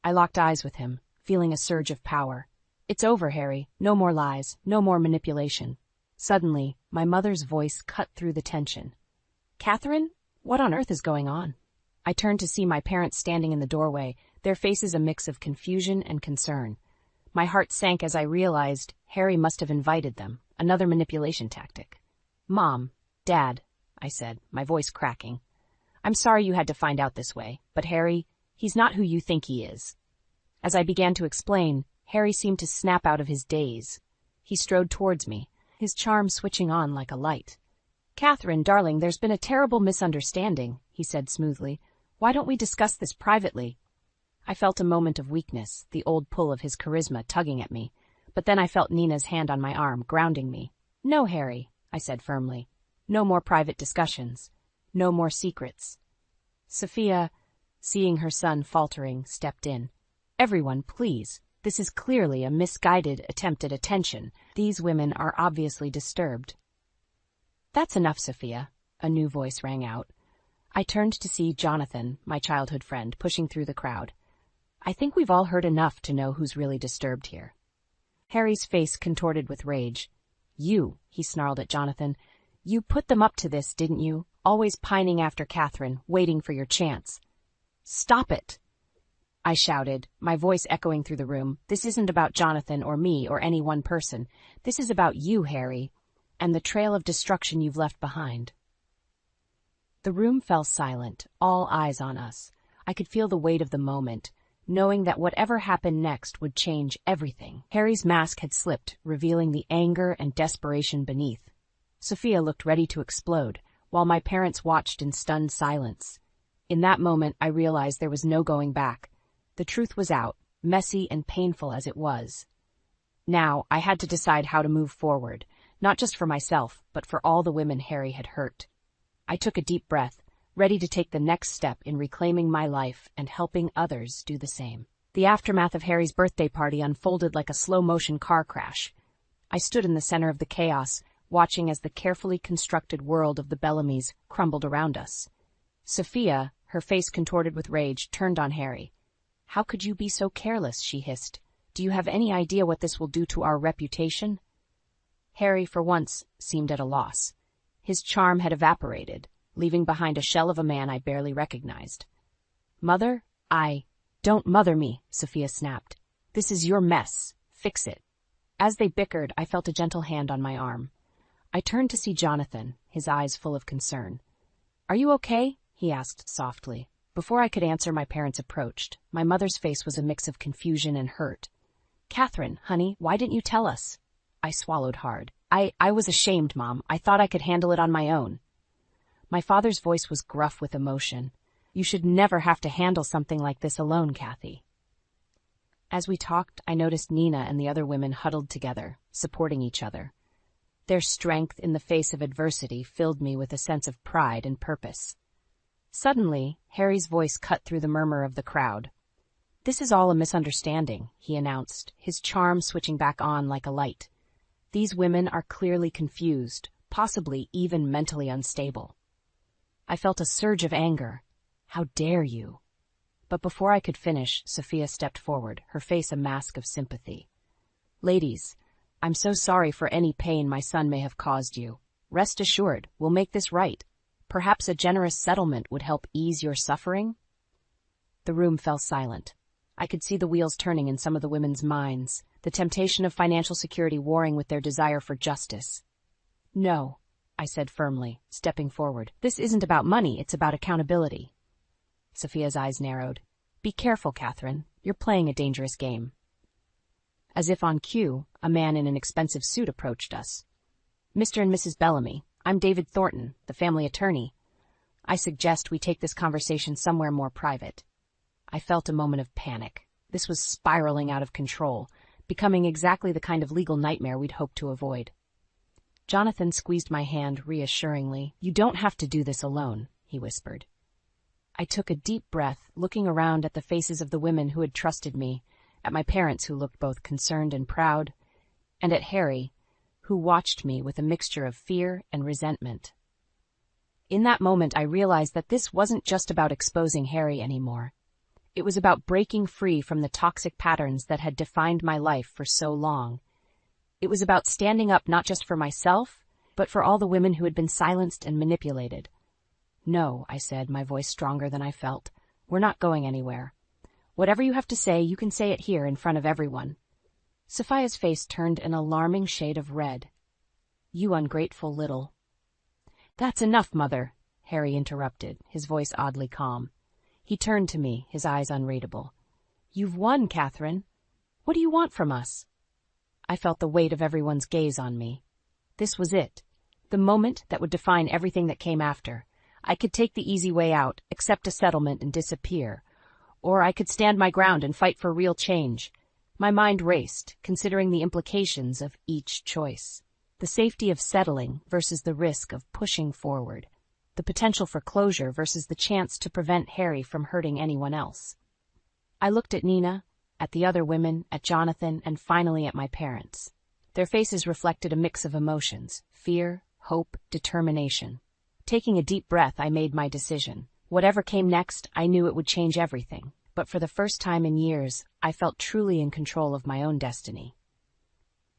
I locked eyes with him, feeling a surge of power. It's over, Harry. No more lies, no more manipulation. Suddenly, my mother's voice cut through the tension. Catherine, what on earth is going on? I turned to see my parents standing in the doorway, their faces a mix of confusion and concern. My heart sank as I realized Harry must have invited them, another manipulation tactic. Mom, Dad, I said, my voice cracking. I'm sorry you had to find out this way, but Harry, he's not who you think he is. As I began to explain, Harry seemed to snap out of his daze. He strode towards me, his charm switching on like a light. Catherine, darling, there's been a terrible misunderstanding, he said smoothly. Why don't we discuss this privately? I felt a moment of weakness, the old pull of his charisma tugging at me, but then I felt Nina's hand on my arm, grounding me. No, Harry, I said firmly. No more private discussions. No more secrets. Sophia, seeing her son faltering, stepped in. Everyone, please. This is clearly a misguided attempt at attention. These women are obviously disturbed. That's enough, Sophia, a new voice rang out. I turned to see Jonathan, my childhood friend, pushing through the crowd. I think we've all heard enough to know who's really disturbed here. Harry's face contorted with rage. You, he snarled at Jonathan, you put them up to this, didn't you? Always pining after Catherine, waiting for your chance. Stop it! I shouted, my voice echoing through the room. This isn't about Jonathan or me or any one person. This is about you, Harry, and the trail of destruction you've left behind. The room fell silent, all eyes on us. I could feel the weight of the moment, knowing that whatever happened next would change everything. Harry's mask had slipped, revealing the anger and desperation beneath. Sophia looked ready to explode, while my parents watched in stunned silence. In that moment, I realized there was no going back. The truth was out, messy and painful as it was. Now, I had to decide how to move forward, not just for myself, but for all the women Harry had hurt. I took a deep breath, ready to take the next step in reclaiming my life and helping others do the same. The aftermath of Harry's birthday party unfolded like a slow-motion car crash. I stood in the center of the chaos, watching as the carefully constructed world of the Bellamys crumbled around us. Sophia, her face contorted with rage, turned on Harry. "How could you be so careless?" she hissed. "Do you have any idea what this will do to our reputation?" Harry, for once, seemed at a loss. His charm had evaporated, leaving behind a shell of a man I barely recognized. "Mother, Don't mother me," Sophia snapped. "This is your mess. Fix it." As they bickered, I felt a gentle hand on my arm. I turned to see Jonathan, his eyes full of concern. "Are you okay?" he asked softly. Before I could answer, my parents approached. My mother's face was a mix of confusion and hurt. "Catherine, honey, why didn't you tell us?" I swallowed hard. I was ashamed, Mom. I thought I could handle it on my own." My father's voice was gruff with emotion. "You should never have to handle something like this alone, Kathy." As we talked, I noticed Nina and the other women huddled together, supporting each other. Their strength in the face of adversity filled me with a sense of pride and purpose. Suddenly, Harry's voice cut through the murmur of the crowd. "This is all a misunderstanding," he announced, his charm switching back on like a light. "These women are clearly confused, possibly even mentally unstable." I felt a surge of anger. "How dare you?" But before I could finish, Sophia stepped forward, her face a mask of sympathy. "Ladies, I'm so sorry for any pain my son may have caused you. Rest assured, we'll make this right. Perhaps a generous settlement would help ease your suffering?" The room fell silent. I could see the wheels turning in some of the women's minds, the temptation of financial security warring with their desire for justice. "No," I said firmly, stepping forward. "This isn't about money, it's about accountability." Sophia's eyes narrowed. "Be careful, Catherine. You're playing a dangerous game." As if on cue, a man in an expensive suit approached us. "Mr. and Mrs. Bellamy, I'm David Thornton, the family attorney. I suggest we take this conversation somewhere more private." I felt a moment of panic. This was spiraling out of control, becoming exactly the kind of legal nightmare we'd hoped to avoid. Jonathan squeezed my hand reassuringly. "You don't have to do this alone," he whispered. I took a deep breath, looking around at the faces of the women who had trusted me, at my parents who looked both concerned and proud, and at Harry, who watched me with a mixture of fear and resentment. In that moment, I realized that this wasn't just about exposing Harry anymore. It was about breaking free from the toxic patterns that had defined my life for so long. It was about standing up not just for myself, but for all the women who had been silenced and manipulated. "No," I said, my voice stronger than I felt. "We're not going anywhere. Whatever you have to say, you can say it here in front of everyone." Sophia's face turned an alarming shade of red. "You ungrateful little—" "That's enough, Mother," Harry interrupted, his voice oddly calm. He turned to me, his eyes unreadable. "You've won, Catherine. What do you want from us?" I felt the weight of everyone's gaze on me. This was it, the moment that would define everything that came after. I could take the easy way out, accept a settlement and disappear. Or I could stand my ground and fight for real change. My mind raced, considering the implications of each choice. The safety of settling versus the risk of pushing forward. The potential for closure versus the chance to prevent Harry from hurting anyone else. I looked at Nina, at the other women, at Jonathan, and finally at my parents. Their faces reflected a mix of emotions: fear, hope, determination. Taking a deep breath, I made my decision. Whatever came next, I knew it would change everything. But for the first time in years, I felt truly in control of my own destiny.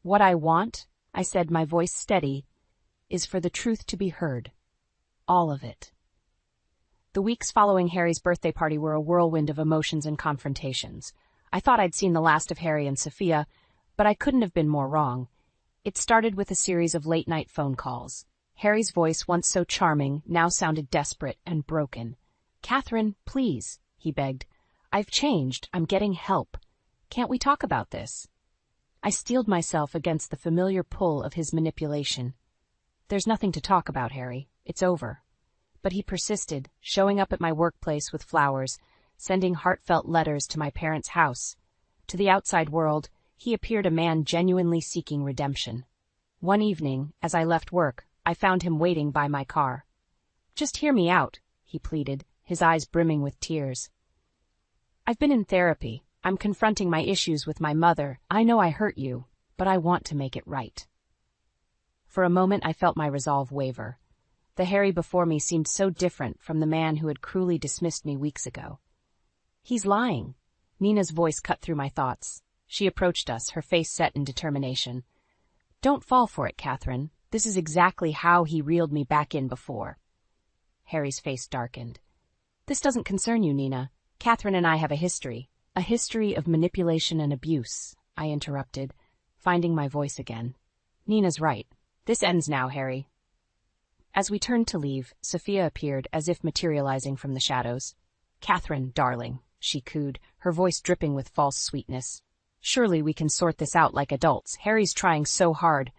"What I want," I said, my voice steady, "is for the truth to be heard. All of it." The weeks following Harry's birthday party were a whirlwind of emotions and confrontations. I thought I'd seen the last of Harry and Sophia, but I couldn't have been more wrong. It started with a series of late-night phone calls. Harry's voice, once so charming, now sounded desperate and broken. "Catherine, please," he begged. "I've changed. I'm getting help. Can't we talk about this?" I steeled myself against the familiar pull of his manipulation. "There's nothing to talk about, Harry. It's over." But he persisted, showing up at my workplace with flowers, sending heartfelt letters to my parents' house. To the outside world, he appeared a man genuinely seeking redemption. One evening, as I left work, I found him waiting by my car. Just hear me out, he pleaded, his eyes brimming with tears. I've been in therapy. I'm confronting my issues with my mother. I know I hurt you, but I want to make it right. For a moment I felt my resolve waver. The Harry before me seemed so different from the man who had cruelly dismissed me weeks ago. He's lying. Nina's voice cut through my thoughts. She approached us, her face set in determination. Don't fall for it, Catherine. This is exactly how he reeled me back in before. Harry's face darkened. This doesn't concern you, Nina. Catherine and I have a history of manipulation and abuse, I interrupted, finding my voice again. Nina's right. This ends now, Harry. As we turned to leave, Sophia appeared as if materializing from the shadows. Catherine, darling, she cooed, her voice dripping with false sweetness. Surely we can sort this out like adults. Harry's trying so hard.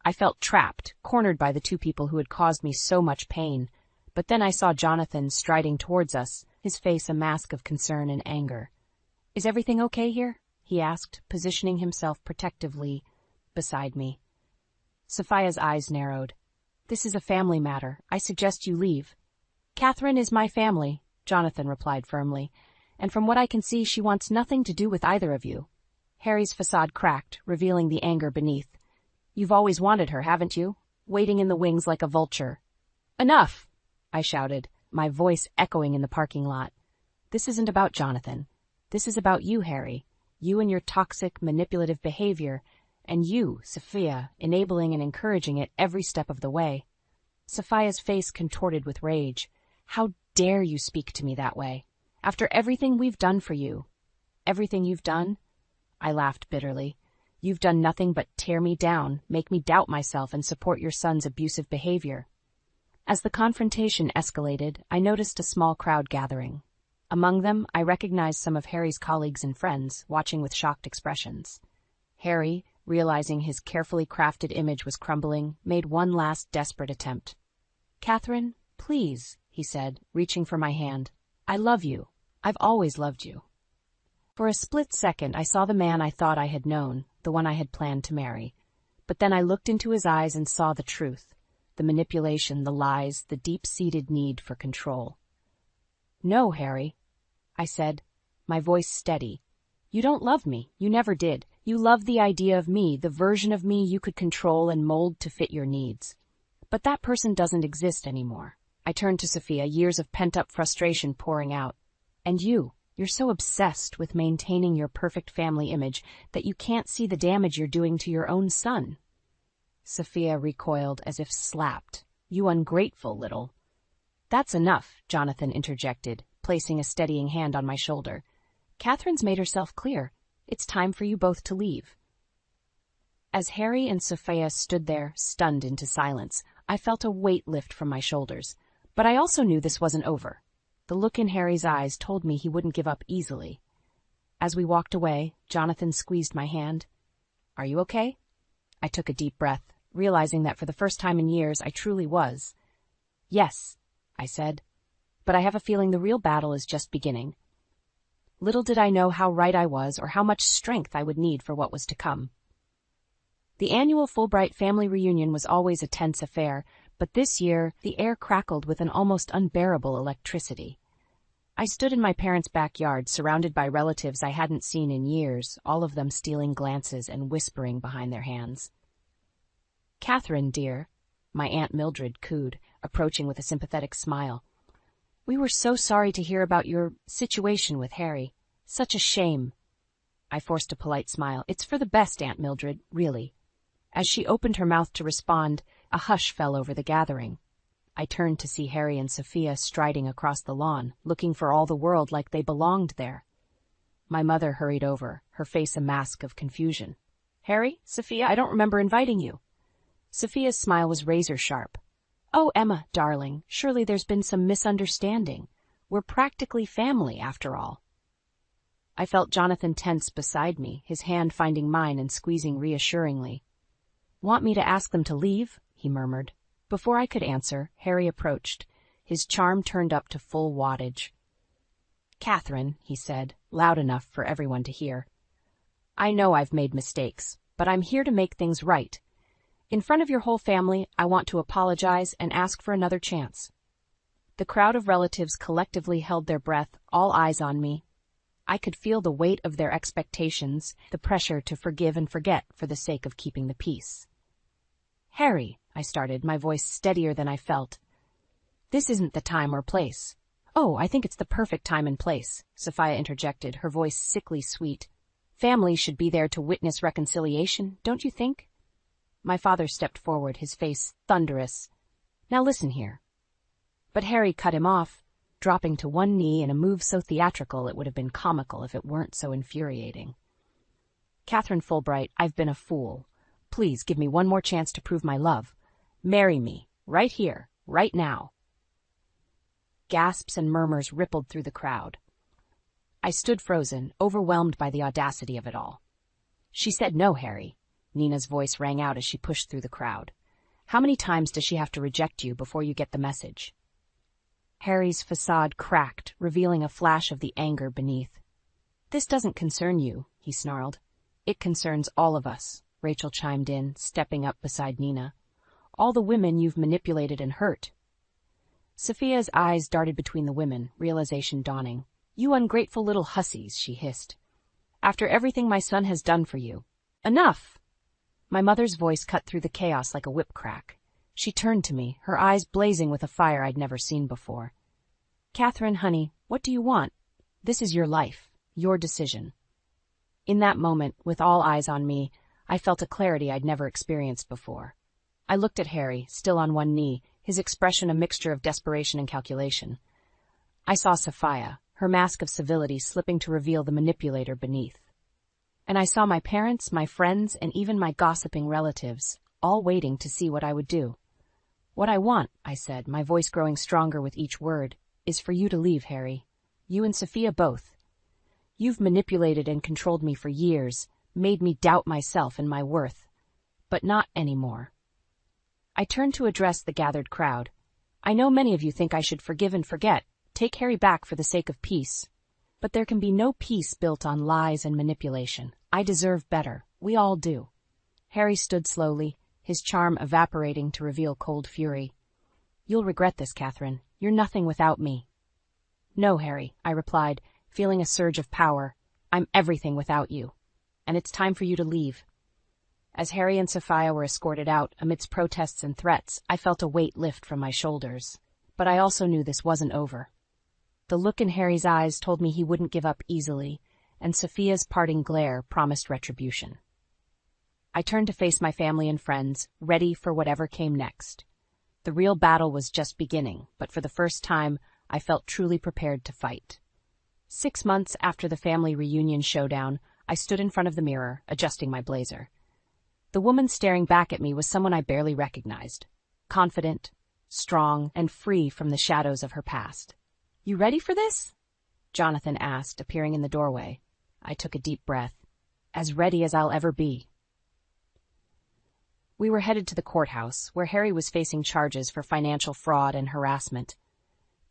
I felt trapped, cornered by the two people who had caused me so much pain. But then I saw Jonathan striding towards us, his face a mask of concern and anger. Is everything okay here? He asked, positioning himself protectively beside me. Sophia's eyes narrowed. This is a family matter. I suggest you leave. Catherine is my family, Jonathan replied firmly, and from what I can see, she wants nothing to do with either of you. Harry's facade cracked, revealing the anger beneath. You've always wanted her, haven't you? Waiting in the wings like a vulture. Enough! I shouted, my voice echoing in the parking lot. This isn't about Jonathan. This is about you, Harry. You and your toxic, manipulative behavior, and you, Sophia, enabling and encouraging it every step of the way. Sophia's face contorted with rage. How dare you speak to me that way? After everything we've done for you. Everything you've done? I laughed bitterly. You've done nothing but tear me down, make me doubt myself, and support your son's abusive behavior. As the confrontation escalated, I noticed a small crowd gathering. Among them, I recognized some of Harry's colleagues and friends, watching with shocked expressions. Harry, realizing his carefully crafted image was crumbling, made one last desperate attempt. Catherine, please, he said, reaching for my hand. I love you. I've always loved you. For a split second, I saw the man I thought I had known, the one I had planned to marry. But then I looked into his eyes and saw the truth. The manipulation, the lies, the deep-seated need for control. No, Harry, I said, my voice steady. You don't love me. You never did. You love the idea of me, the version of me you could control and mold to fit your needs. But that person doesn't exist anymore. I turned to Sophia, years of pent-up frustration pouring out. And you're so obsessed with maintaining your perfect family image that you can't see the damage you're doing to your own son. Sophia recoiled as if slapped. You ungrateful little. That's enough, Jonathan interjected, placing a steadying hand on my shoulder. Catherine's made herself clear. It's time for you both to leave. As Harry and Sophia stood there, stunned into silence, I felt a weight lift from my shoulders. But I also knew this wasn't over. The look in Harry's eyes told me he wouldn't give up easily. As we walked away, Jonathan squeezed my hand. Are you okay? I took a deep breath, realizing that for the first time in years I truly was. Yes, I said, but I have a feeling the real battle is just beginning. Little did I know how right I was or how much strength I would need for what was to come. The annual Fulbright family reunion was always a tense affair, but this year the air crackled with an almost unbearable electricity. I stood in my parents' backyard, surrounded by relatives I hadn't seen in years, all of them stealing glances and whispering behind their hands. Catherine, dear, my Aunt Mildred cooed, approaching with a sympathetic smile. We were so sorry to hear about your situation with Harry. Such a shame. I forced a polite smile. It's for the best, Aunt Mildred, really. As she opened her mouth to respond, a hush fell over the gathering. I turned to see Harry and Sophia striding across the lawn, looking for all the world like they belonged there. My mother hurried over, her face a mask of confusion. Harry, Sophia, I don't remember inviting you. Sophia's smile was razor-sharp. Oh, Emma, darling, surely there's been some misunderstanding. We're practically family, after all. I felt Jonathan tense beside me, his hand finding mine and squeezing reassuringly. Want me to ask them to leave? He murmured. Before I could answer, Harry approached, his charm turned up to full wattage. Catherine, he said, loud enough for everyone to hear. I know I've made mistakes, but I'm here to make things right. In front of your whole family, I want to apologize and ask for another chance. The crowd of relatives collectively held their breath, all eyes on me. I could feel the weight of their expectations, the pressure to forgive and forget for the sake of keeping the peace. "Harry," I started, my voice steadier than I felt. "This isn't the time or place." "Oh, I think it's the perfect time and place," Sophia interjected, her voice sickly sweet. "Families should be there to witness reconciliation, don't you think?" My father stepped forward, his face thunderous. "Now listen here." But Harry cut him off, dropping to one knee in a move so theatrical it would have been comical if it weren't so infuriating. "Catherine Fulbright, I've been a fool. Please give me one more chance to prove my love. Marry me, right here, right now." Gasps and murmurs rippled through the crowd. I stood frozen, overwhelmed by the audacity of it all. "She said no, Harry," Nina's voice rang out as she pushed through the crowd. "How many times does she have to reject you before you get the message?" Harry's facade cracked, revealing a flash of the anger beneath. "This doesn't concern you," he snarled. "It concerns all of us," Rachel chimed in, stepping up beside Nina. "All the women you've manipulated and hurt." Sophia's eyes darted between the women, realization dawning. "You ungrateful little hussies," she hissed. "After everything my son has done for you." "Enough!" My mother's voice cut through the chaos like a whip crack. She turned to me, her eyes blazing with a fire I'd never seen before. "Catherine, honey, what do you want? This is your life, your decision." In that moment, with all eyes on me, I felt a clarity I'd never experienced before. I looked at Harry, still on one knee, his expression a mixture of desperation and calculation. I saw Sophia, her mask of civility slipping to reveal the manipulator beneath. And I saw my parents, my friends, and even my gossiping relatives, all waiting to see what I would do. "What I want," I said, my voice growing stronger with each word, "is for you to leave, Harry. You and Sophia both. You've manipulated and controlled me for years, made me doubt myself and my worth. But not anymore." I turned to address the gathered crowd. "I know many of you think I should forgive and forget, take Harry back for the sake of peace. But there can be no peace built on lies and manipulation. I deserve better. We all do." Harry stood slowly, his charm evaporating to reveal cold fury. "You'll regret this, Catherine. You're nothing without me." "No, Harry," I replied, feeling a surge of power. "I'm everything without you. And it's time for you to leave." As Harry and Sophia were escorted out, amidst protests and threats, I felt a weight lift from my shoulders. But I also knew this wasn't over. The look in Harry's eyes told me he wouldn't give up easily, and Sophia's parting glare promised retribution. I turned to face my family and friends, ready for whatever came next. The real battle was just beginning, but for the first time, I felt truly prepared to fight. 6 months after the family reunion showdown, I stood in front of the mirror, adjusting my blazer. The woman staring back at me was someone I barely recognized. Confident, strong, and free from the shadows of her past. "You ready for this?" Jonathan asked, appearing in the doorway. I took a deep breath. "As ready as I'll ever be." We were headed to the courthouse, where Harry was facing charges for financial fraud and harassment.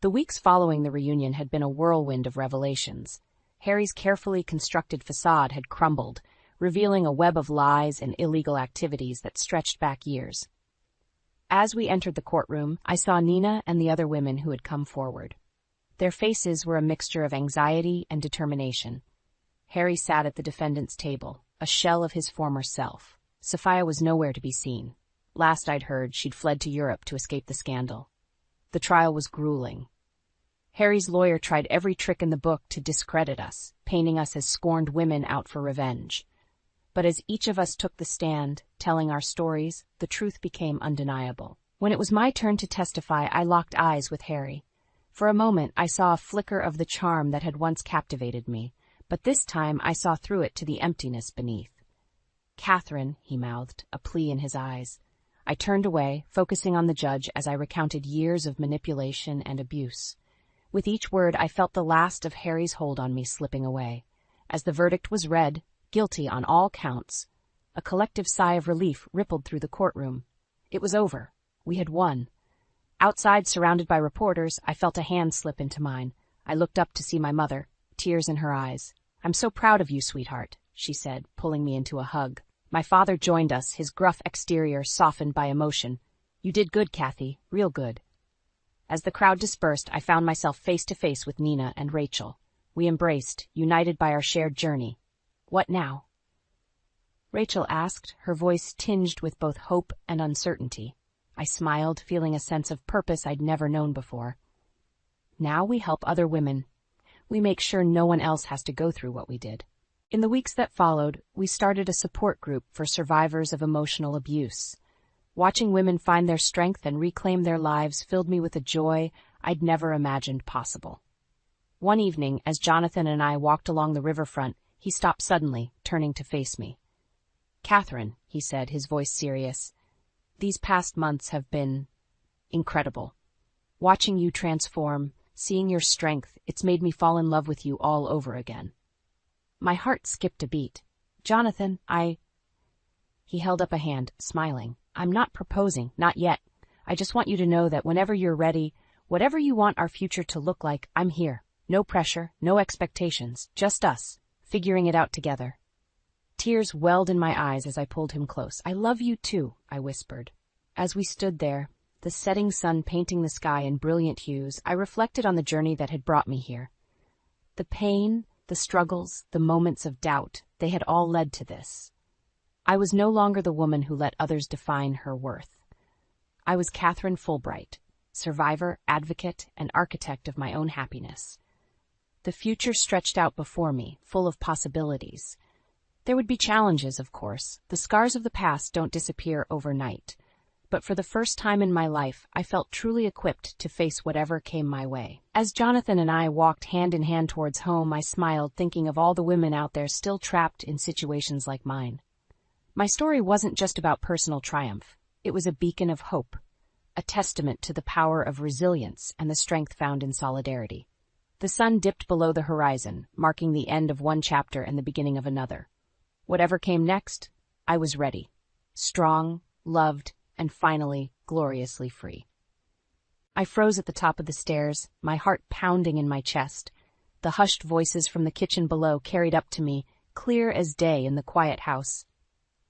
The weeks following the reunion had been a whirlwind of revelations. Harry's carefully constructed facade had crumbled, revealing a web of lies and illegal activities that stretched back years. As we entered the courtroom, I saw Nina and the other women who had come forward. Their faces were a mixture of anxiety and determination. Harry sat at the defendant's table, a shell of his former self. Sophia was nowhere to be seen. Last I'd heard, she'd fled to Europe to escape the scandal. The trial was grueling. Harry's lawyer tried every trick in the book to discredit us, painting us as scorned women out for revenge. But as each of us took the stand, telling our stories, the truth became undeniable. When it was my turn to testify, I locked eyes with Harry. For a moment, I saw a flicker of the charm that had once captivated me, but this time I saw through it to the emptiness beneath. "Catherine," he mouthed, a plea in his eyes. I turned away, focusing on the judge as I recounted years of manipulation and abuse. With each word, I felt the last of Harry's hold on me slipping away. As the verdict was read, guilty on all counts, a collective sigh of relief rippled through the courtroom. It was over. We had won. Outside, surrounded by reporters, I felt a hand slip into mine. I looked up to see my mother, tears in her eyes. "I'm so proud of you, sweetheart," she said, pulling me into a hug. My father joined us, his gruff exterior softened by emotion. "You did good, Kathy, real good." As the crowd dispersed, I found myself face to face with Nina and Rachel. We embraced, united by our shared journey. What now? Rachel asked, her voice tinged with both hope and uncertainty. I smiled, feeling a sense of purpose I'd never known before. Now we help other women. We make sure no one else has to go through what we did. In the weeks that followed, we started a support group for survivors of emotional abuse. Watching women find their strength and reclaim their lives filled me with a joy I'd never imagined possible. One evening, as Jonathan and I walked along the riverfront, he stopped suddenly, turning to face me. "Catherine," he said, his voice serious, "these past months have been incredible. Watching you transform, seeing your strength, it's made me fall in love with you all over again." My heart skipped a beat. "Jonathan, He held up a hand, smiling. "I'm not proposing, not yet. I just want you to know that whenever you're ready, whatever you want our future to look like, I'm here. No pressure, no expectations, just us, figuring it out together." Tears welled in my eyes as I pulled him close. "I love you too," I whispered. As we stood there, the setting sun painting the sky in brilliant hues, I reflected on the journey that had brought me here. The pain, the struggles, the moments of doubt, they had all led to this. I was no longer the woman who let others define her worth. I was Catherine Fulbright, survivor, advocate, and architect of my own happiness. The future stretched out before me, full of possibilities. There would be challenges, of course. The scars of the past don't disappear overnight. But for the first time in my life, I felt truly equipped to face whatever came my way. As Jonathan and I walked hand in hand towards home, I smiled, thinking of all the women out there still trapped in situations like mine. My story wasn't just about personal triumph. It was a beacon of hope, a testament to the power of resilience and the strength found in solidarity. The sun dipped below the horizon, marking the end of one chapter and the beginning of another. Whatever came next, I was ready. Strong, loved, and finally, gloriously free. I froze at the top of the stairs, my heart pounding in my chest. The hushed voices from the kitchen below carried up to me, clear as day in the quiet house.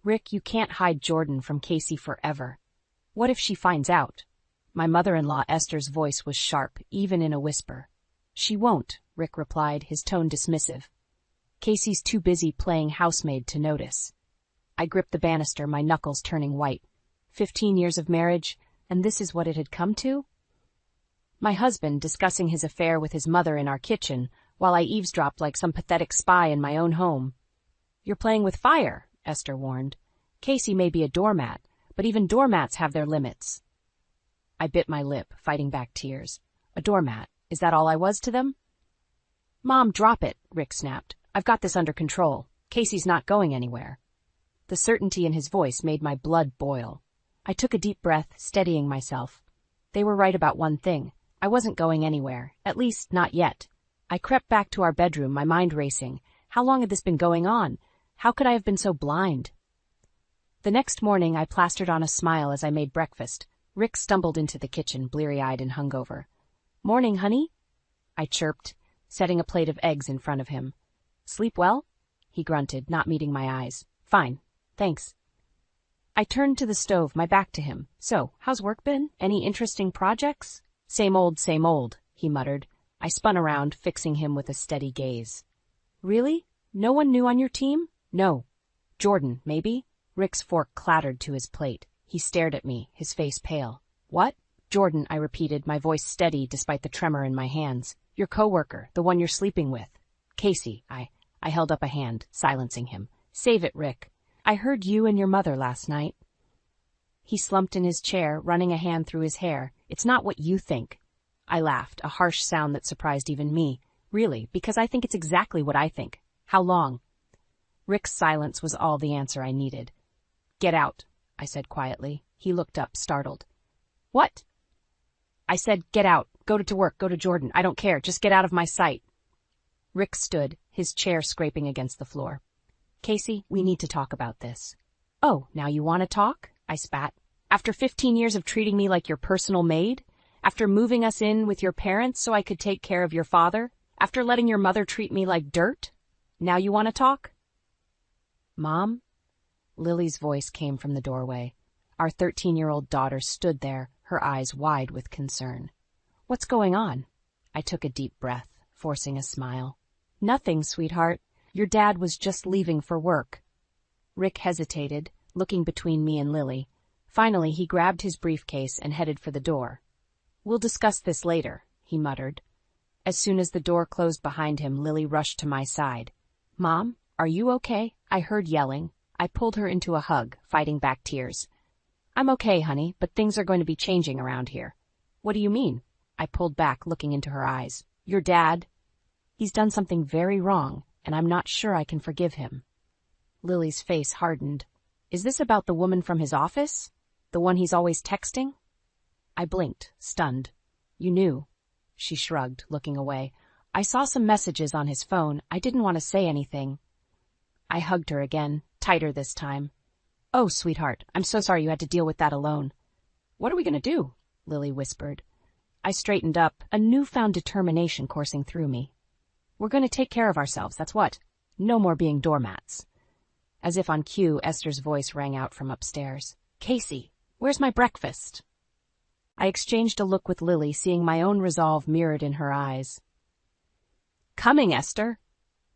"Rick, you can't hide Jordan from Casey forever. What if she finds out?" My mother-in-law Esther's voice was sharp, even in a whisper. "She won't," Rick replied, his tone dismissive. "Casey's too busy playing housemaid to notice." I gripped the banister, my knuckles turning white. 15 years of marriage, and this is what it had come to? My husband discussing his affair with his mother in our kitchen, while I eavesdropped like some pathetic spy in my own home. "You're playing with fire," Esther warned. "Casey may be a doormat, but even doormats have their limits." I bit my lip, fighting back tears. A doormat, is that all I was to them? "Mom, drop it," Rick snapped. "I've got this under control. Casey's not going anywhere." The certainty in his voice made my blood boil. I took a deep breath, steadying myself. They were right about one thing. I wasn't going anywhere, at least not yet. I crept back to our bedroom, my mind racing. How long had this been going on? How could I have been so blind? The next morning, I plastered on a smile as I made breakfast. Rick stumbled into the kitchen, bleary-eyed and hungover. "Morning, honey," I chirped, setting a plate of eggs in front of him. "Sleep well?" he grunted, not meeting my eyes. "Fine, thanks." I turned to the stove, my back to him. "So, how's work been? Any interesting projects?" Same old, he muttered. I spun around, fixing him with a steady gaze. "Really? No one new on your team?" "No. Jordan, maybe?" Rick's fork clattered to his plate. He stared at me, his face pale. "What?" "Jordan," I repeated, my voice steady despite the tremor in my hands. "Your coworker, the one you're sleeping with." "Casey," I held up a hand, silencing him. "Save it, Rick. I heard you and your mother last night." He slumped in his chair, running a hand through his hair. "It's not what you think." I laughed, a harsh sound that surprised even me. "Really, because I think it's exactly what I think. How long?" Rick's silence was all the answer I needed. "Get out," I said quietly. He looked up, startled. "What?" I said, "Get out. Go to work. Go to Jordan. I don't care. Just get out of my sight." Rick stood, his chair scraping against the floor. "Casey, we need to talk about this." "Oh, now you want to talk?" I spat. "After 15 years of treating me like your personal maid? After moving us in with your parents so I could take care of your father? After letting your mother treat me like dirt? Now you want to talk?" "Mom?" Lily's voice came from the doorway. Our 13-year-old daughter stood there, her eyes wide with concern. What's going on? I took a deep breath, forcing a smile. Nothing, sweetheart. Your dad was just leaving for work. Rick hesitated, looking between me and Lily. Finally, he grabbed his briefcase and headed for the door. We'll discuss this later, he muttered. As soon as the door closed behind him, Lily rushed to my side. Mom, are you okay? I heard yelling. I pulled her into a hug, fighting back tears. I'm okay, honey, but things are going to be changing around here. What do you mean? I pulled back, looking into her eyes. Your dad? He's done something very wrong, and I'm not sure I can forgive him. Lily's face hardened. Is this about the woman from his office? The one he's always texting? I blinked, stunned. You knew. She shrugged, looking away. I saw some messages on his phone. I didn't want to say anything. I hugged her again, tighter this time. Oh, sweetheart, I'm so sorry you had to deal with that alone. What are we going to do? Lily whispered. I straightened up, a newfound determination coursing through me. We're going to take care of ourselves, that's what. No more being doormats. As if on cue, Esther's voice rang out from upstairs. Casey, where's my breakfast? I exchanged a look with Lily, seeing my own resolve mirrored in her eyes. Coming, Esther,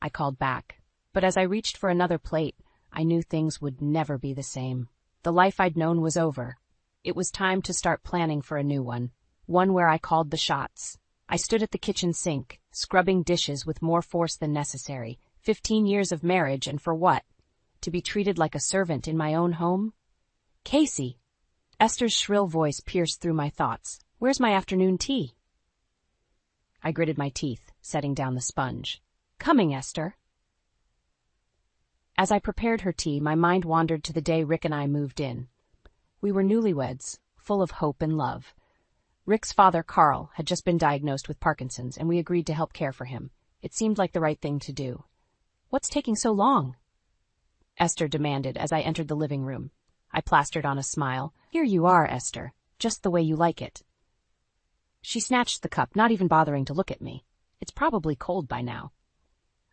I called back. But as I reached for another plate, I knew things would never be the same. The life I'd known was over. It was time to start planning for a new one where I called the shots. I stood at the kitchen sink, scrubbing dishes with more force than necessary. 15 years of marriage, and for what? To be treated like a servant in my own home? Casey! Esther's shrill voice pierced through my thoughts. Where's my afternoon tea? I gritted my teeth, setting down the sponge. Coming, Esther. As I prepared her tea, my mind wandered to the day Rick and I moved in. We were newlyweds, full of hope and love. Rick's father, Carl, had just been diagnosed with Parkinson's, and we agreed to help care for him. It seemed like the right thing to do. What's taking so long? Esther demanded as I entered the living room. I plastered on a smile. Here you are, Esther, just the way you like it. She snatched the cup, not even bothering to look at me. It's probably cold by now.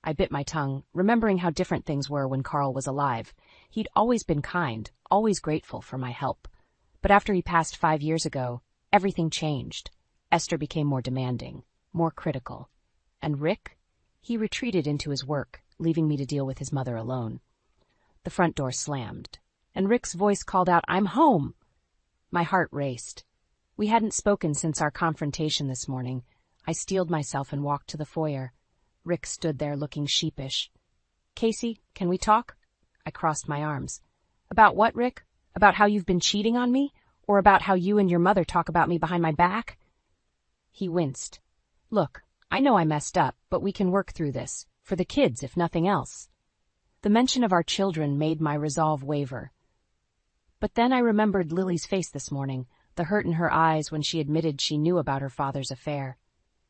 I bit my tongue, remembering how different things were when Carl was alive. He'd always been kind, always grateful for my help. But after he passed 5 years ago, everything changed. Esther became more demanding, more critical. And Rick? He retreated into his work, leaving me to deal with his mother alone. The front door slammed, and Rick's voice called out, I'm home! My heart raced. We hadn't spoken since our confrontation this morning. I steeled myself and walked to the foyer. Rick stood there looking sheepish. Casey, can we talk? I crossed my arms. About what, Rick? About how you've been cheating on me? Or about how you and your mother talk about me behind my back? He winced. Look, I know I messed up, but we can work through this. For the kids, if nothing else. The mention of our children made my resolve waver. But then I remembered Lily's face this morning, the hurt in her eyes when she admitted she knew about her father's affair.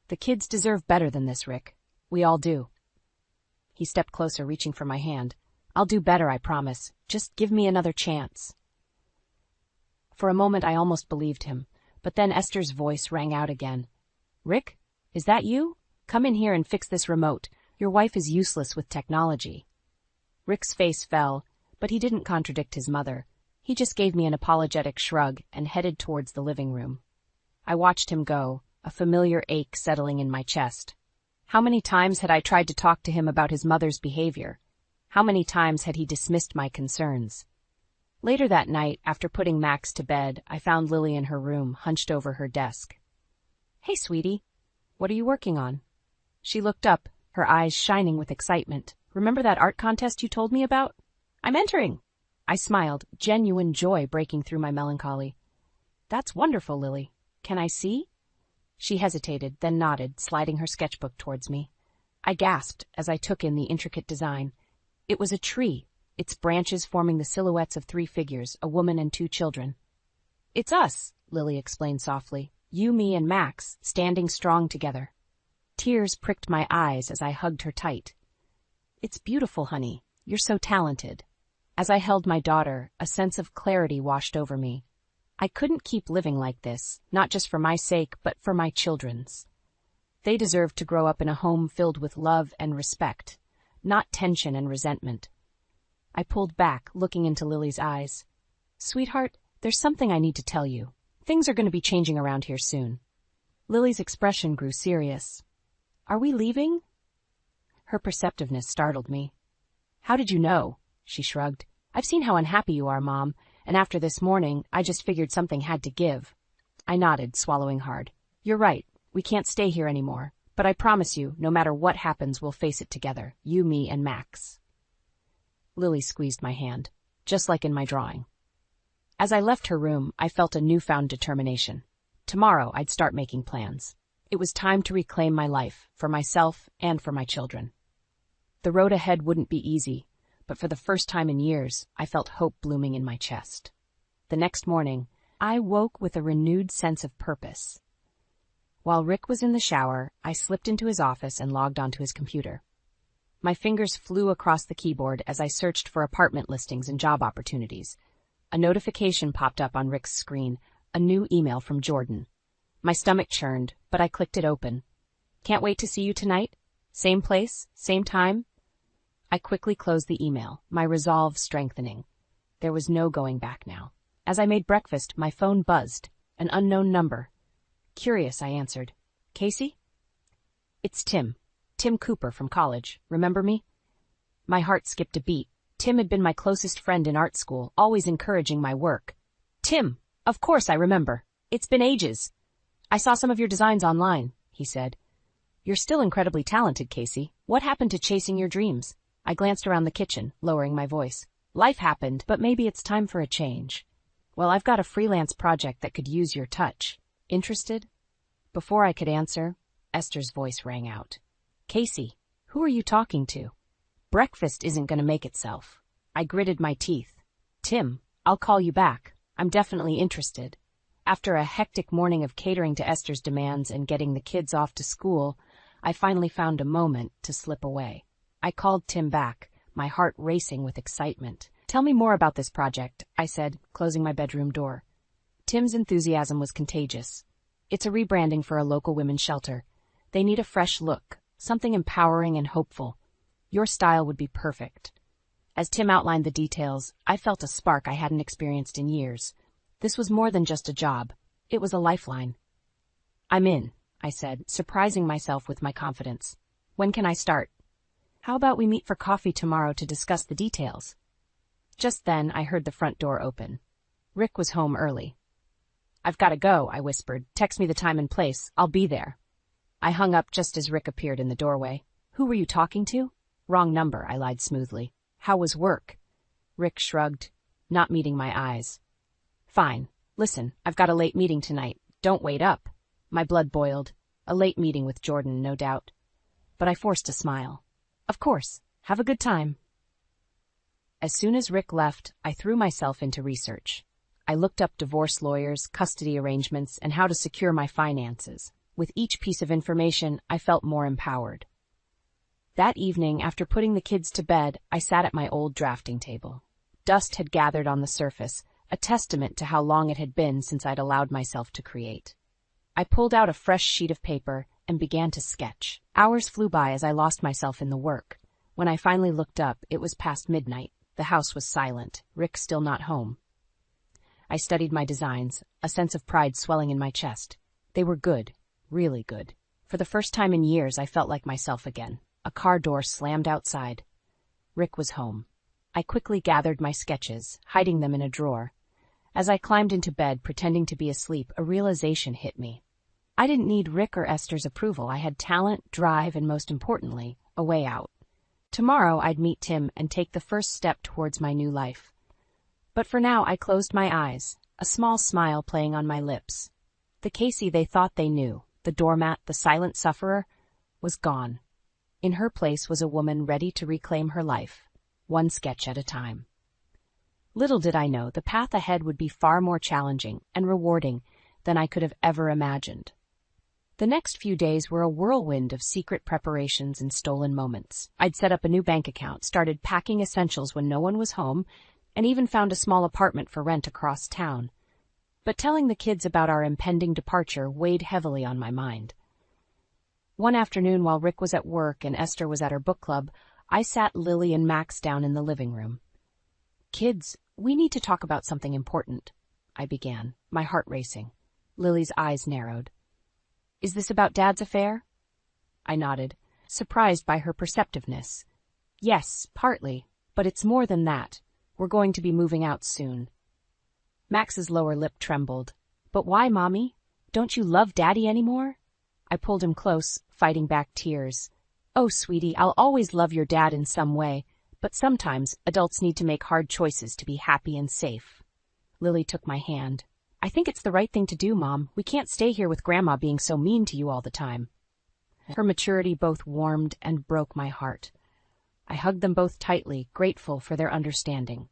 The kids deserve better than this, Rick. We all do. He stepped closer, reaching for my hand. I'll do better, I promise. Just give me another chance. For a moment I almost believed him, but then Esther's voice rang out again. Rick, is that you? Come in here and fix this remote. Your wife is useless with technology. Rick's face fell, but he didn't contradict his mother. He just gave me an apologetic shrug and headed towards the living room. I watched him go, a familiar ache settling in my chest. How many times had I tried to talk to him about his mother's behavior? How many times had he dismissed my concerns? Later that night, after putting Max to bed, I found Lily in her room, hunched over her desk. Hey, sweetie. What are you working on? She looked up, her eyes shining with excitement. Remember that art contest you told me about? I'm entering. I smiled, genuine joy breaking through my melancholy. That's wonderful, Lily. Can I see? She hesitated, then nodded, sliding her sketchbook towards me. I gasped as I took in the intricate design. It was a tree, its branches forming the silhouettes of 3 figures, a woman and 2 children. It's us, Lily explained softly. You, me, and Max, standing strong together. Tears pricked my eyes as I hugged her tight. It's beautiful, honey. You're so talented. As I held my daughter, a sense of clarity washed over me. I couldn't keep living like this, not just for my sake, but for my children's. They deserved to grow up in a home filled with love and respect, not tension and resentment. I pulled back, looking into Lily's eyes. Sweetheart, there's something I need to tell you. Things are going to be changing around here soon. Lily's expression grew serious. Are we leaving? Her perceptiveness startled me. How did you know? She shrugged. I've seen how unhappy you are, Mom, and after this morning, I just figured something had to give. I nodded, swallowing hard. You're right. We can't stay here anymore. But I promise you, no matter what happens, we'll face it together. You, me, and Max. Lily squeezed my hand, just like in my drawing. As I left her room, I felt a newfound determination. Tomorrow, I'd start making plans. It was time to reclaim my life, for myself and for my children. The road ahead wouldn't be easy, but for the first time in years, I felt hope blooming in my chest. The next morning, I woke with a renewed sense of purpose. While Rick was in the shower, I slipped into his office and logged onto his computer. My fingers flew across the keyboard as I searched for apartment listings and job opportunities. A notification popped up on Rick's screen, a new email from Jordan. My stomach churned, but I clicked it open. Can't wait to see you tonight? Same place, same time? I quickly closed the email, my resolve strengthening. There was no going back now. As I made breakfast, my phone buzzed. An unknown number. Curious, I answered. Casey? It's Tim. Tim Cooper from college. Remember me? My heart skipped a beat. Tim had been my closest friend in art school, always encouraging my work. Tim, of course I remember. It's been ages. I saw some of your designs online, he said. You're still incredibly talented, Casey. What happened to chasing your dreams? I glanced around the kitchen, lowering my voice. Life happened, but maybe it's time for a change. Well, I've got a freelance project that could use your touch. Interested? Before I could answer, Esther's voice rang out. Casey, who are you talking to? Breakfast isn't going to make itself. I gritted my teeth. Tim, I'll call you back. I'm definitely interested. After a hectic morning of catering to Esther's demands and getting the kids off to school, I finally found a moment to slip away. I called Tim back, my heart racing with excitement. Tell me more about this project, I said, closing my bedroom door. Tim's enthusiasm was contagious. It's a rebranding for a local women's shelter. They need a fresh look, something empowering and hopeful. Your style would be perfect. As Tim outlined the details, I felt a spark I hadn't experienced in years. This was more than just a job. It was a lifeline. I'm in, I said, surprising myself with my confidence. When can I start? How about we meet for coffee tomorrow to discuss the details? Just then, I heard the front door open. Rick was home early. I've got to go, I whispered. Text me the time and place. I'll be there. I hung up just as Rick appeared in the doorway. Who were you talking to? Wrong number, I lied smoothly. How was work? Rick shrugged, not meeting my eyes. Fine. Listen, I've got a late meeting tonight. Don't wait up. My blood boiled. A late meeting with Jordan, no doubt. But I forced a smile. Of course. Have a good time. As soon as Rick left, I threw myself into research. I looked up divorce lawyers, custody arrangements, and how to secure my finances. With each piece of information, I felt more empowered. That evening, after putting the kids to bed, I sat at my old drafting table. Dust had gathered on the surface, a testament to how long it had been since I'd allowed myself to create. I pulled out a fresh sheet of paper and began to sketch. Hours flew by as I lost myself in the work. When I finally looked up, it was past midnight. The house was silent, Rick still not home. I studied my designs, a sense of pride swelling in my chest. They were good, really good. For the first time in years, I felt like myself again. A car door slammed outside. Rick was home. I quickly gathered my sketches, hiding them in a drawer. As I climbed into bed, pretending to be asleep, a realization hit me. I didn't need Rick or Esther's approval. I had talent, drive, and most importantly, a way out. Tomorrow, I'd meet Tim and take the first step towards my new life. But for now, I closed my eyes, a small smile playing on my lips. The Casey they thought they knew, the doormat, the silent sufferer, was gone. In her place was a woman ready to reclaim her life, one sketch at a time. Little did I know the path ahead would be far more challenging and rewarding than I could have ever imagined. The next few days were a whirlwind of secret preparations and stolen moments. I'd set up a new bank account, started packing essentials when no one was home, and even found a small apartment for rent across town. But telling the kids about our impending departure weighed heavily on my mind. One afternoon, while Rick was at work and Esther was at her book club, I sat Lily and Max down in the living room. Kids, we need to talk about something important, I began, my heart racing. Lily's eyes narrowed. Is this about Dad's affair? I nodded, surprised by her perceptiveness. Yes, partly, but it's more than that. We're going to be moving out soon. Max's lower lip trembled. But why, Mommy? Don't you love Daddy anymore? I pulled him close, fighting back tears. Oh, sweetie, I'll always love your dad in some way, but sometimes adults need to make hard choices to be happy and safe. Lily took my hand. I think it's the right thing to do, Mom. We can't stay here with Grandma being so mean to you all the time. Her maturity both warmed and broke my heart. I hugged them both tightly, grateful for their understanding.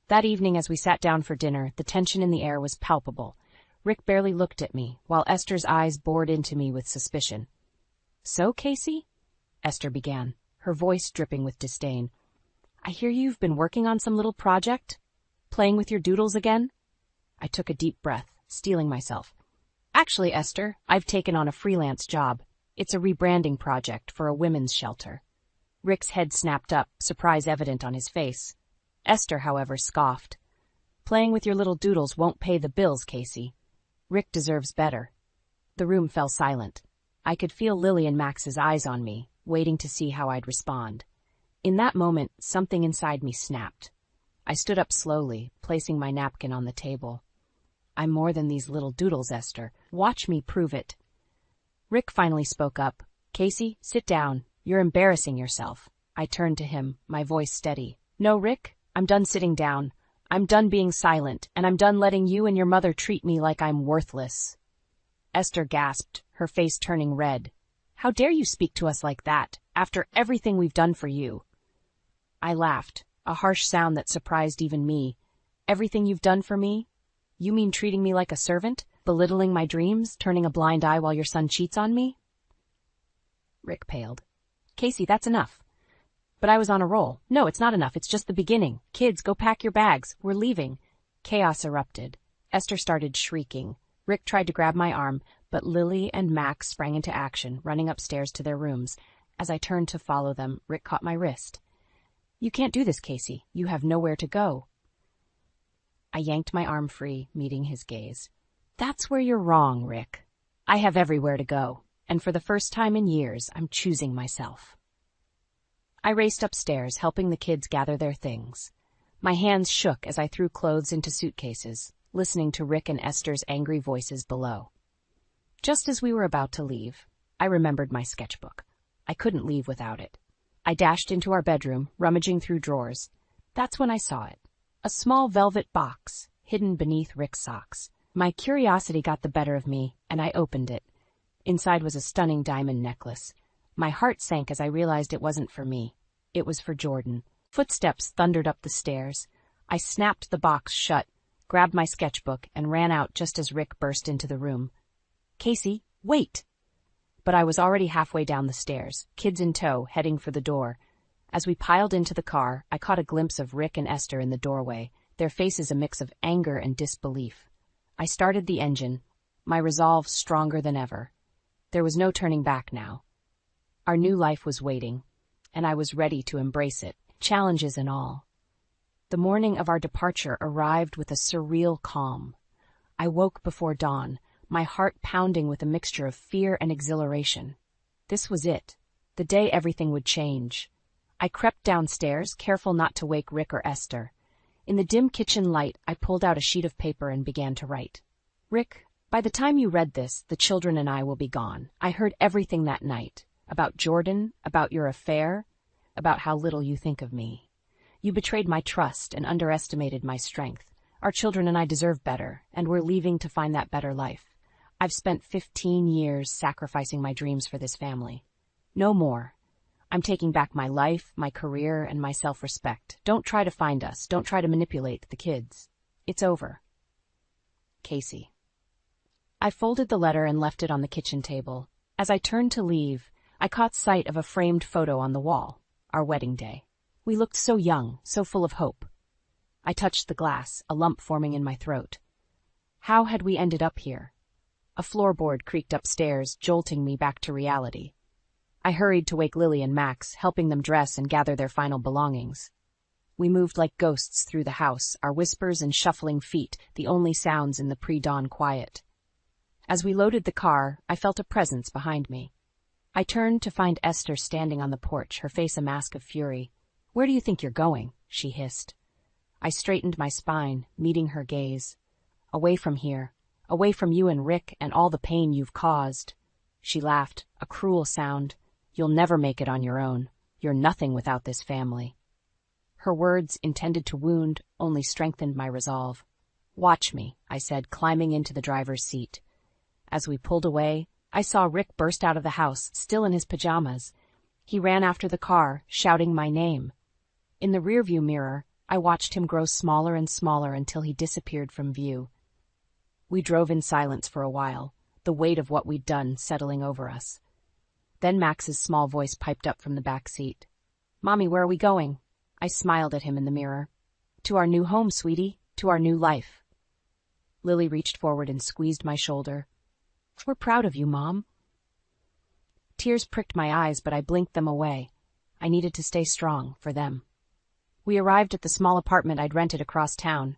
That evening as we sat down for dinner, the tension in the air was palpable. Rick barely looked at me, while Esther's eyes bored into me with suspicion. So, Casey? Esther began, her voice dripping with disdain. I hear you've been working on some little project? Playing with your doodles again? I took a deep breath, steeling myself. Actually, Esther, I've taken on a freelance job. It's a rebranding project for a women's shelter. Rick's head snapped up, surprise evident on his face. Esther, however, scoffed. Playing with your little doodles won't pay the bills, Casey. Rick deserves better. The room fell silent. I could feel Lily and Max's eyes on me, waiting to see how I'd respond. In that moment, something inside me snapped. I stood up slowly, placing my napkin on the table. I'm more than these little doodles, Esther. Watch me prove it. Rick finally spoke up. Casey, sit down. You're embarrassing yourself. I turned to him, my voice steady. No, Rick, I'm done sitting down. I'm done being silent, and I'm done letting you and your mother treat me like I'm worthless. Esther gasped, her face turning red. How dare you speak to us like that, after everything we've done for you? I laughed, a harsh sound that surprised even me. Everything you've done for me? You mean treating me like a servant? Belittling my dreams? Turning a blind eye while your son cheats on me? Rick paled. Casey, that's enough. But I was on a roll. No, it's not enough. It's just the beginning. Kids, go pack your bags. We're leaving. Chaos erupted. Esther started shrieking. Rick tried to grab my arm, but Lily and Max sprang into action, running upstairs to their rooms. As I turned to follow them, Rick caught my wrist. You can't do this, Casey. You have nowhere to go. I yanked my arm free, meeting his gaze. That's where you're wrong, Rick. I have everywhere to go, and for the first time in years, I'm choosing myself. I raced upstairs, helping the kids gather their things. My hands shook as I threw clothes into suitcases, listening to Rick and Esther's angry voices below. Just as we were about to leave, I remembered my sketchbook. I couldn't leave without it. I dashed into our bedroom, rummaging through drawers. That's when I saw it. A small velvet box, hidden beneath Rick's socks. My curiosity got the better of me, and I opened it. Inside was a stunning diamond necklace. My heart sank as I realized it wasn't for me. It was for Jordan. Footsteps thundered up the stairs. I snapped the box shut, grabbed my sketchbook, and ran out just as Rick burst into the room. Casey, wait! But I was already halfway down the stairs, kids in tow, heading for the door. As we piled into the car, I caught a glimpse of Rick and Esther in the doorway, their faces a mix of anger and disbelief. I started the engine, my resolve stronger than ever. There was no turning back now. Our new life was waiting, and I was ready to embrace it, challenges and all. The morning of our departure arrived with a surreal calm. I woke before dawn, my heart pounding with a mixture of fear and exhilaration. This was it, the day everything would change. I crept downstairs, careful not to wake Rick or Esther. In the dim kitchen light, I pulled out a sheet of paper and began to write. Rick, by the time you read this, the children and I will be gone. I heard everything that night. About Jordan, about your affair, about how little you think of me. You betrayed my trust and underestimated my strength. Our children and I deserve better, and we're leaving to find that better life. I've spent 15 years sacrificing my dreams for this family. No more. I'm taking back my life, my career, and my self-respect. Don't try to find us. Don't try to manipulate the kids. It's over. Casey. I folded the letter and left it on the kitchen table. As I turned to leave, I caught sight of a framed photo on the wall, our wedding day. We looked so young, so full of hope. I touched the glass, a lump forming in my throat. How had we ended up here? A floorboard creaked upstairs, jolting me back to reality. I hurried to wake Lily and Max, helping them dress and gather their final belongings. We moved like ghosts through the house, our whispers and shuffling feet the only sounds in the pre-dawn quiet. As we loaded the car, I felt a presence behind me. I turned to find Esther standing on the porch, her face a mask of fury. "Where do you think you're going?" she hissed. I straightened my spine, meeting her gaze. "Away from here. Away from you and Rick and all the pain you've caused." She laughed, a cruel sound. "You'll never make it on your own. You're nothing without this family." Her words, intended to wound, only strengthened my resolve. "Watch me," I said, climbing into the driver's seat. As we pulled away, I saw Rick burst out of the house, still in his pajamas. He ran after the car, shouting my name. In the rearview mirror, I watched him grow smaller and smaller until he disappeared from view. We drove in silence for a while, the weight of what we'd done settling over us. Then Max's small voice piped up from the back seat. "Mommy, where are we going?" I smiled at him in the mirror. "To our new home, sweetie, to our new life." Lily reached forward and squeezed my shoulder. "We're proud of you, Mom." Tears pricked my eyes, but I blinked them away. I needed to stay strong for them. We arrived at the small apartment I'd rented across town.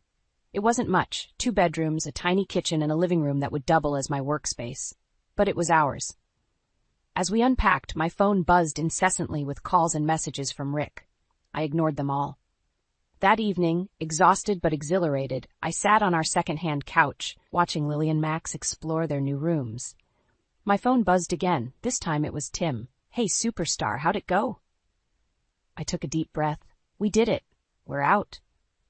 It wasn't much, 2 bedrooms, a tiny kitchen, and a living room that would double as my workspace. But it was ours. As we unpacked, my phone buzzed incessantly with calls and messages from Rick. I ignored them all. That evening, exhausted but exhilarated, I sat on our second-hand couch, watching Lily and Max explore their new rooms. My phone buzzed again. This time it was Tim. "Hey, superstar, how'd it go?" I took a deep breath. "We did it. We're out."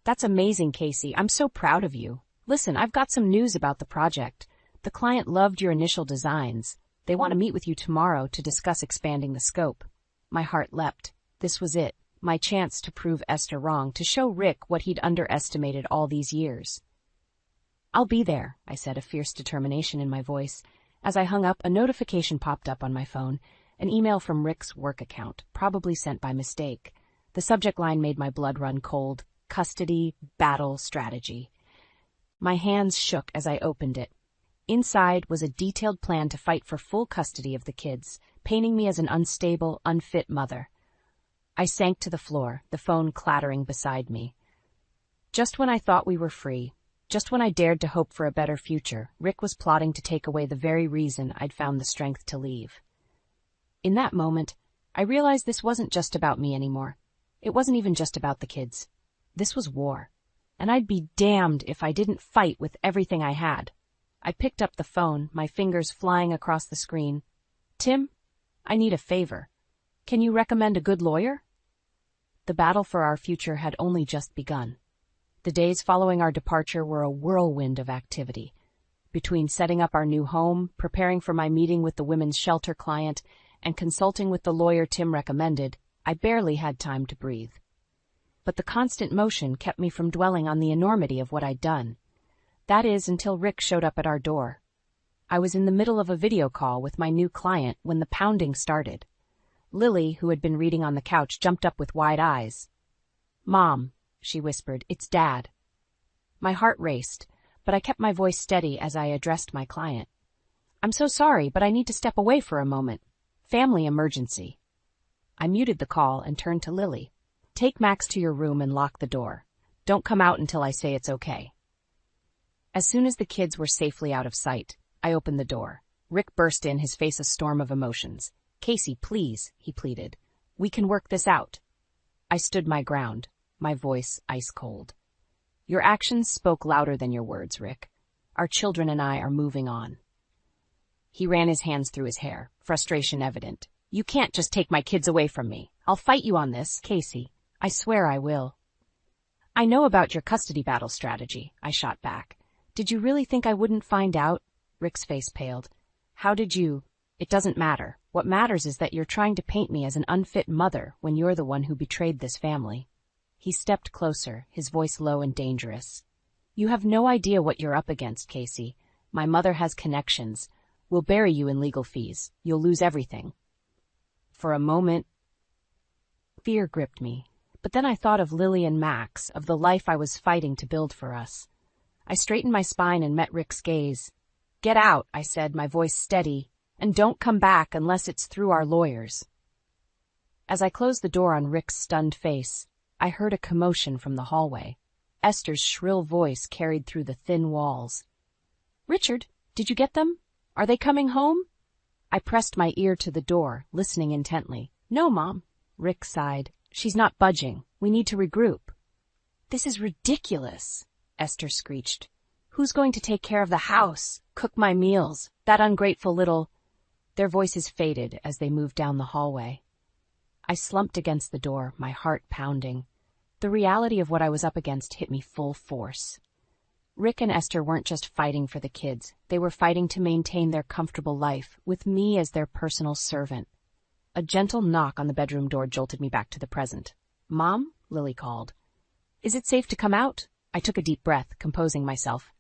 "That's amazing, Casey. I'm so proud of you. Listen, I've got some news about the project. The client loved your initial designs. They want to meet with you tomorrow to discuss expanding the scope." My heart leapt. This was it. My chance to prove Esther wrong, to show Rick what he'd underestimated all these years. "I'll be there," I said, a fierce determination in my voice. As I hung up, a notification popped up on my phone, an email from Rick's work account, probably sent by mistake. The subject line made my blood run cold. Custody, battle, strategy. My hands shook as I opened it. Inside was a detailed plan to fight for full custody of the kids, painting me as an unstable, unfit mother. I sank to the floor, the phone clattering beside me. Just when I thought we were free, just when I dared to hope for a better future, Rick was plotting to take away the very reason I'd found the strength to leave. In that moment, I realized this wasn't just about me anymore. It wasn't even just about the kids. This was war, and I'd be damned if I didn't fight with everything I had. I picked up the phone, my fingers flying across the screen. "Tim, I need a favor. Can you recommend a good lawyer?" The battle for our future had only just begun. The days following our departure were a whirlwind of activity. Between setting up our new home, preparing for my meeting with the women's shelter client, and consulting with the lawyer Tim recommended, I barely had time to breathe. But the constant motion kept me from dwelling on the enormity of what I'd done. That is, until Rick showed up at our door. I was in the middle of a video call with my new client when the pounding started. Lily, who had been reading on the couch, jumped up with wide eyes. "Mom," she whispered, "it's Dad." My heart raced, but I kept my voice steady as I addressed my client. "I'm so sorry, but I need to step away for a moment. Family emergency." I muted the call and turned to Lily. "Take Max to your room and lock the door. Don't come out until I say it's okay." As soon as the kids were safely out of sight, I opened the door. Rick burst in, his face a storm of emotions. "Casey, please," he pleaded. "We can work this out." I stood my ground, my voice ice cold. "Your actions spoke louder than your words, Rick. Our children and I are moving on." He ran his hands through his hair, frustration evident. "You can't just take my kids away from me. I'll fight you on this, Casey. I swear I will." "I know about your custody battle strategy," I shot back. "Did you really think I wouldn't find out?" Rick's face paled. "How did you? It doesn't matter. What matters is that you're trying to paint me as an unfit mother when you're the one who betrayed this family." He stepped closer, his voice low and dangerous. "You have no idea what you're up against, Casey. My mother has connections. We'll bury you in legal fees. You'll lose everything." For a moment, fear gripped me. But then I thought of Lily and Max, of the life I was fighting to build for us. I straightened my spine and met Rick's gaze. "Get out," I said, my voice steady, "and don't come back unless it's through our lawyers." As I closed the door on Rick's stunned face, I heard a commotion from the hallway. Esther's shrill voice carried through the thin walls. "Richard, did you get them? Are they coming home? I pressed my ear to the door, listening intently. No, Mom. Rick sighed. She's not budging. We need to regroup. This is ridiculous, Esther screeched. Who's going to take care of the house, cook my meals? That ungrateful little... Their voices faded as they moved down the hallway. I slumped against the door, my heart pounding. The reality of what I was up against hit me full force. Rick and Esther weren't just fighting for the kids. They were fighting to maintain their comfortable life, with me as their personal servant. A gentle knock on the bedroom door jolted me back to the present. Mom? Lily called. Is it safe to come out? I took a deep breath, composing myself.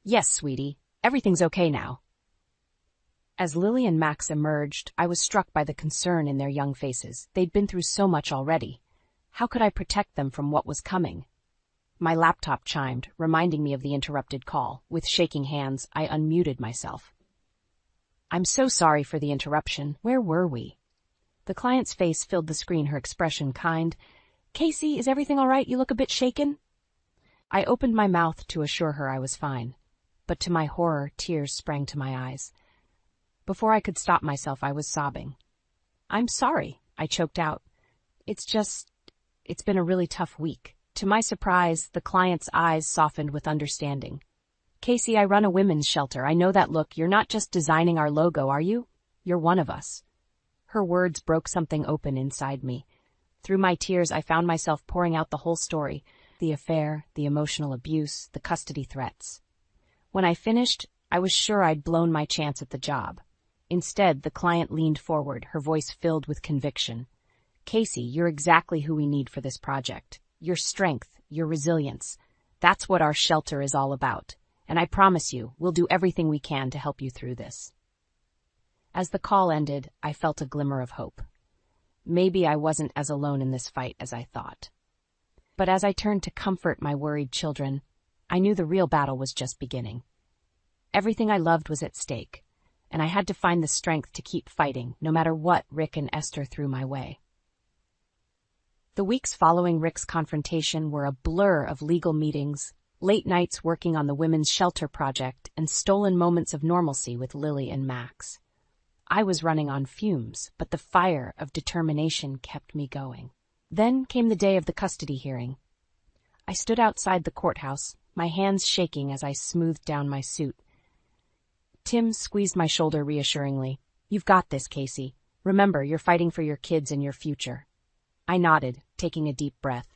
Yes, sweetie. Everything's okay now. As Lily and Max emerged, I was struck by the concern in their young faces. They'd been through so much already. How could I protect them from what was coming? My laptop chimed, reminding me of the interrupted call. With shaking hands, I unmuted myself. I'm so sorry for the interruption. Where were we? The client's face filled the screen, her expression kind. Casey, is everything all right? You look a bit shaken. I opened my mouth to assure her I was fine, but to my horror, tears sprang to my eyes. Before I could stop myself, I was sobbing. I'm sorry, I choked out. It's been a really tough week. To my surprise, the client's eyes softened with understanding. Casey, I run a women's shelter. I know that look. You're not just designing our logo, are you? You're one of us. Her words broke something open inside me. Through my tears, I found myself pouring out the whole story. The affair, the emotional abuse, the custody threats. When I finished, I was sure I'd blown my chance at the job. Instead, the client leaned forward, her voice filled with conviction. Casey, you're exactly who we need for this project. Your strength, your resilience. That's what our shelter is all about. And I promise you, we'll do everything we can to help you through this. As the call ended, I felt a glimmer of hope. Maybe I wasn't as alone in this fight as I thought. But as I turned to comfort my worried children, I knew the real battle was just beginning. Everything I loved was at stake, and I had to find the strength to keep fighting, no matter what Rick and Esther threw my way. The weeks following Rick's confrontation were a blur of legal meetings, late nights working on the women's shelter project, and stolen moments of normalcy with Lily and Max. I was running on fumes, but the fire of determination kept me going. Then came the day of the custody hearing. I stood outside the courthouse, my hands shaking as I smoothed down my suit. Tim squeezed my shoulder reassuringly. You've got this, Casey. Remember, you're fighting for your kids and your future. I nodded, taking a deep breath.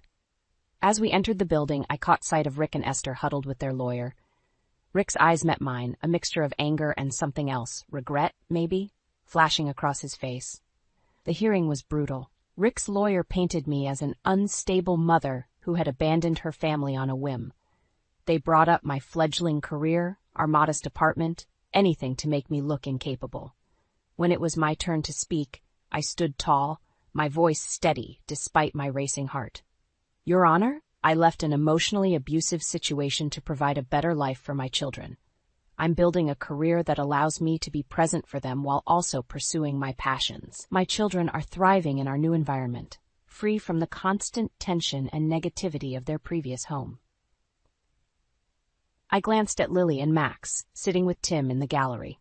As we entered the building, I caught sight of Rick and Esther huddled with their lawyer. Rick's eyes met mine, a mixture of anger and something else, regret, maybe, flashing across his face. The hearing was brutal. Rick's lawyer painted me as an unstable mother who had abandoned her family on a whim. They brought up my fledgling career, our modest apartment, anything to make me look incapable. When it was my turn to speak, I stood tall, my voice steady despite my racing heart. Your Honor, I left an emotionally abusive situation to provide a better life for my children. I'm building a career that allows me to be present for them while also pursuing my passions. My children are thriving in our new environment, free from the constant tension and negativity of their previous home. I glanced at Lily and Max, sitting with Tim in the gallery.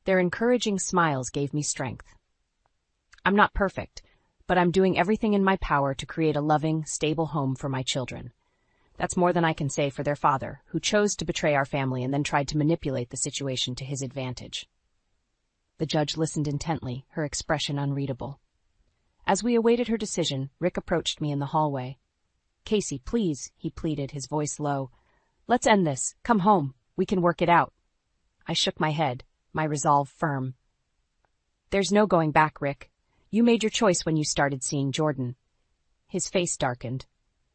Their encouraging smiles gave me strength. I'm not perfect, but I'm doing everything in my power to create a loving, stable home for my children. That's more than I can say for their father, who chose to betray our family and then tried to manipulate the situation to his advantage. The judge listened intently, her expression unreadable. As we awaited her decision, Rick approached me in the hallway. Casey, please, he pleaded, his voice low. Let's end this. Come home. We can work it out. I shook my head, my resolve firm. There's no going back, Rick. You made your choice when you started seeing Jordan. His face darkened.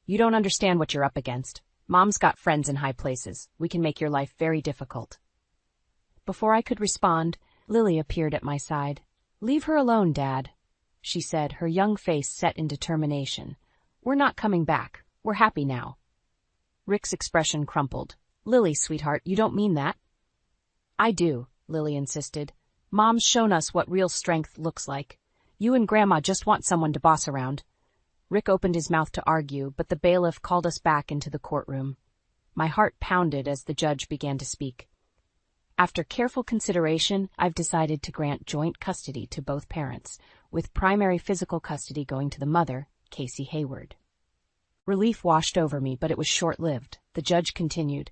You don't understand what you're up against. Mom's got friends in high places. We can make your life very difficult. Before I could respond, Lily appeared at my side. Leave her alone, Dad, she said, her young face set in determination. We're not coming back. We're happy now. Rick's expression crumpled. Lily, sweetheart, you don't mean that. I do, Lily insisted. Mom's shown us what real strength looks like. You and Grandma just want someone to boss around. Rick opened his mouth to argue, but the bailiff called us back into the courtroom. My heart pounded as the judge began to speak. After careful consideration, I've decided to grant joint custody to both parents, with primary physical custody going to the mother, Casey Hayward. Relief washed over me, but it was short-lived. The judge continued,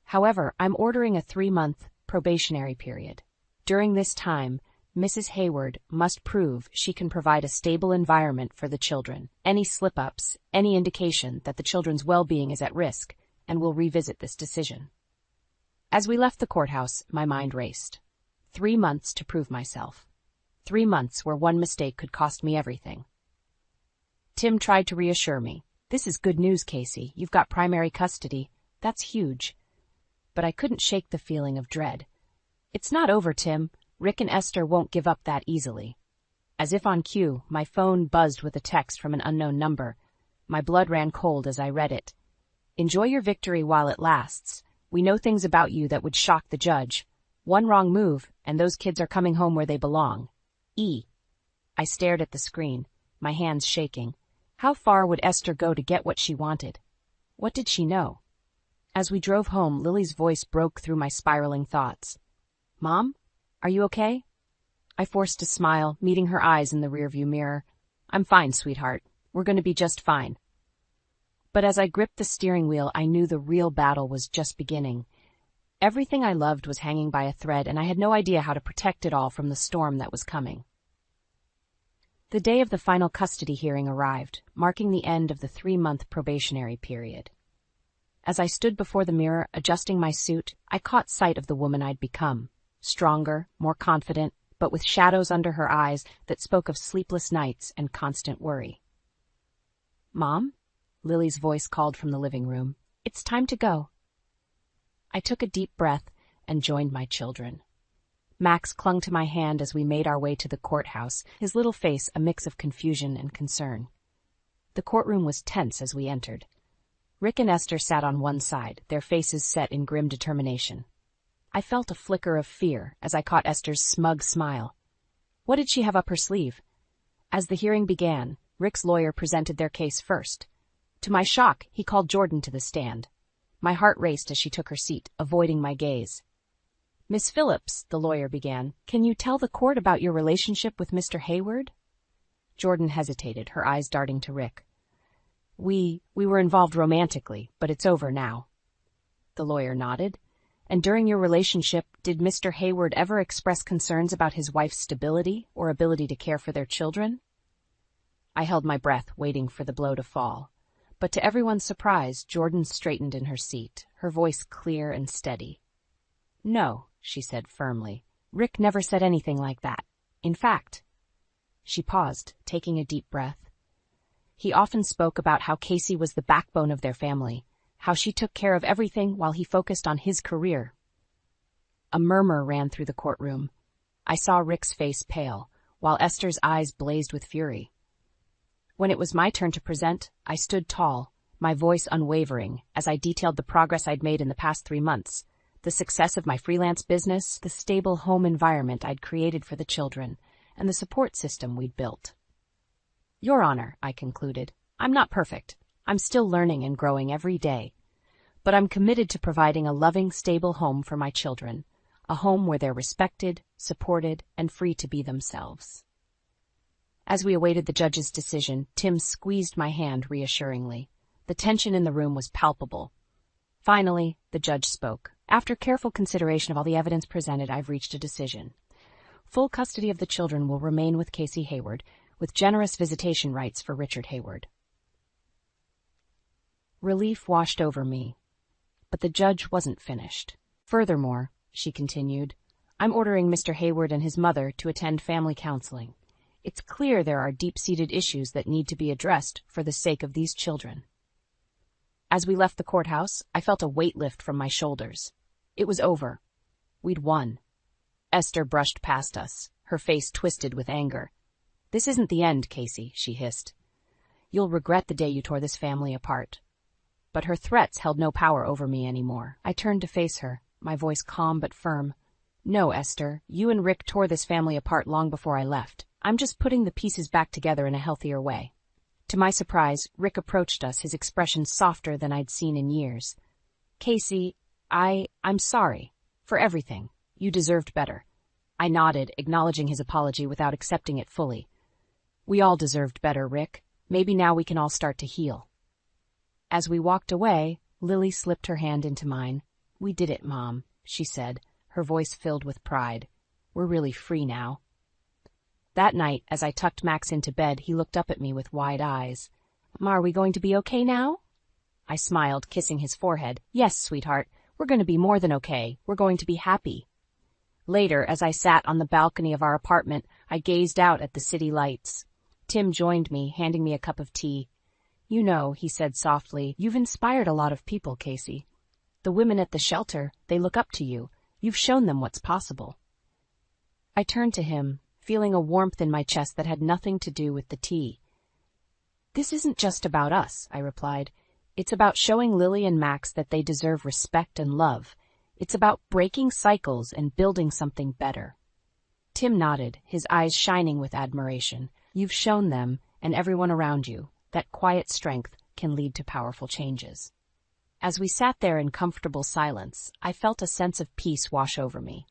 "However, I'm ordering a 3-month probationary period. During this time, Mrs. Hayward must prove she can provide a stable environment for the children. Any slip-ups, any indication that the children's well-being is at risk, and we'll revisit this decision." As we left the courthouse, my mind raced. 3 months to prove myself. 3 months where one mistake could cost me everything. Tim tried to reassure me. "This is good news, Casey. You've got primary custody. That's huge." But I couldn't shake the feeling of dread. "It's not over, Tim. Rick and Esther won't give up that easily." As if on cue, my phone buzzed with a text from an unknown number. My blood ran cold as I read it. "Enjoy your victory while it lasts. We know things about you that would shock the judge. One wrong move, and those kids are coming home where they belong. E." I stared at the screen, my hands shaking. How far would Esther go to get what she wanted? What did she know? As we drove home, Lily's voice broke through my spiraling thoughts. "Mom, are you okay?" I forced a smile, meeting her eyes in the rearview mirror. "I'm fine, sweetheart. We're going to be just fine." But as I gripped the steering wheel, I knew the real battle was just beginning. Everything I loved was hanging by a thread, and I had no idea how to protect it all from the storm that was coming. The day of the final custody hearing arrived, marking the end of the 3-month probationary period. As I stood before the mirror, adjusting my suit, I caught sight of the woman I'd become. Stronger, more confident, but with shadows under her eyes that spoke of sleepless nights and constant worry. "Mom?" Lily's voice called from the living room. "It's time to go." I took a deep breath and joined my children. Max clung to my hand as we made our way to the courthouse, his little face a mix of confusion and concern. The courtroom was tense as we entered. Rick and Esther sat on one side, their faces set in grim determination. I felt a flicker of fear as I caught Esther's smug smile. What did she have up her sleeve? As the hearing began, Rick's lawyer presented their case first. To my shock, he called Jordan to the stand. My heart raced as she took her seat, avoiding my gaze. "Miss Phillips," the lawyer began, "can you tell the court about your relationship with Mr. Hayward?" Jordan hesitated, her eyes darting to Rick. We were involved romantically, but it's over now." The lawyer nodded. "And during your relationship, did Mr. Hayward ever express concerns about his wife's stability or ability to care for their children?" I held my breath, waiting for the blow to fall. But to everyone's surprise, Jordan straightened in her seat, her voice clear and steady. "No," she said firmly. "Rick never said anything like that. In fact—" She paused, taking a deep breath. "He often spoke about how Casey was the backbone of their family, how she took care of everything while he focused on his career." A murmur ran through the courtroom. I saw Rick's face pale, while Esther's eyes blazed with fury. When it was my turn to present, I stood tall, my voice unwavering, as I detailed the progress I'd made in the past 3 months, the success of my freelance business, the stable home environment I'd created for the children, and the support system we'd built. "Your Honor," I concluded, "I'm not perfect. I'm still learning and growing every day. But I'm committed to providing a loving, stable home for my children, a home where they're respected, supported, and free to be themselves." As we awaited the judge's decision, Tim squeezed my hand reassuringly. The tension in the room was palpable. Finally, the judge spoke. "After careful consideration of all the evidence presented, I've reached a decision. Full custody of the children will remain with Casey Hayward, with generous visitation rights for Richard Hayward." Relief washed over me. But the judge wasn't finished. "Furthermore," she continued, "I'm ordering Mr. Hayward and his mother to attend family counseling. It's clear there are deep-seated issues that need to be addressed for the sake of these children." As we left the courthouse, I felt a weight lift from my shoulders. It was over. We'd won. Esther brushed past us, her face twisted with anger. "This isn't the end, Casey," she hissed. "You'll regret the day you tore this family apart." But her threats held no power over me anymore. I turned to face her, my voice calm but firm. "No, Esther, you and Rick tore this family apart long before I left. I'm just putting the pieces back together in a healthier way." To my surprise, Rick approached us, his expression softer than I'd seen in years. "Casey, I'm sorry. For everything. You deserved better. I nodded, acknowledging his apology without accepting it fully. We all deserved better, Rick. Maybe now we can all start to heal. As we walked away, Lily slipped her hand into mine. We did it, Mom, she said, her voice filled with pride. We're really free now. That night, as I tucked Max into bed, he looked up at me with wide eyes. Ma, are we going to be okay now? I smiled, kissing his forehead. Yes, sweetheart, we're going to be more than okay. We're going to be happy. Later, as I sat on the balcony of our apartment, I gazed out at the city lights. Tim joined me, handing me a cup of tea. You know, he said softly, you've inspired a lot of people, Casey. The women at the shelter, they look up to you. You've shown them what's possible. I turned to him, feeling a warmth in my chest that had nothing to do with the tea. This isn't just about us, I replied. It's about showing Lily and Max that they deserve respect and love. It's about breaking cycles and building something better. Tim nodded, his eyes shining with admiration. You've shown them, and everyone around you, that quiet strength can lead to powerful changes. As we sat there in comfortable silence, I felt a sense of peace wash over me.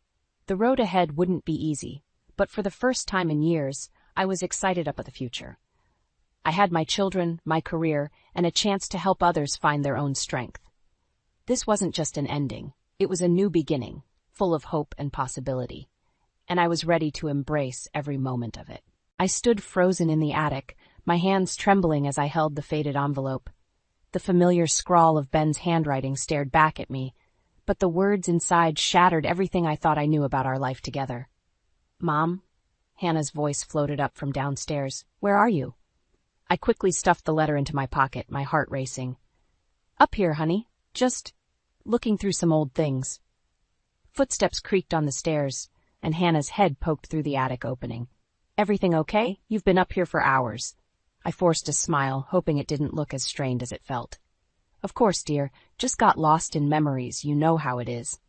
The road ahead wouldn't be easy, but for the first time in years, I was excited about the future. I had my children, my career, and a chance to help others find their own strength. This wasn't just an ending. It was a new beginning, full of hope and possibility, and I was ready to embrace every moment of it. I stood frozen in the attic, my hands trembling as I held the faded envelope. The familiar scrawl of Ben's handwriting stared back at me, but the words inside shattered everything I thought I knew about our life together. Mom? Hannah's voice floated up from downstairs. Where are you? I quickly stuffed the letter into my pocket, my heart racing. Up here, honey. Just looking through some old things. Footsteps creaked on the stairs, and Hannah's head poked through the attic opening. Everything okay? You've been up here for hours. I forced a smile, hoping it didn't look as strained as it felt. Of course, dear. Just got lost in memories. You know how it is.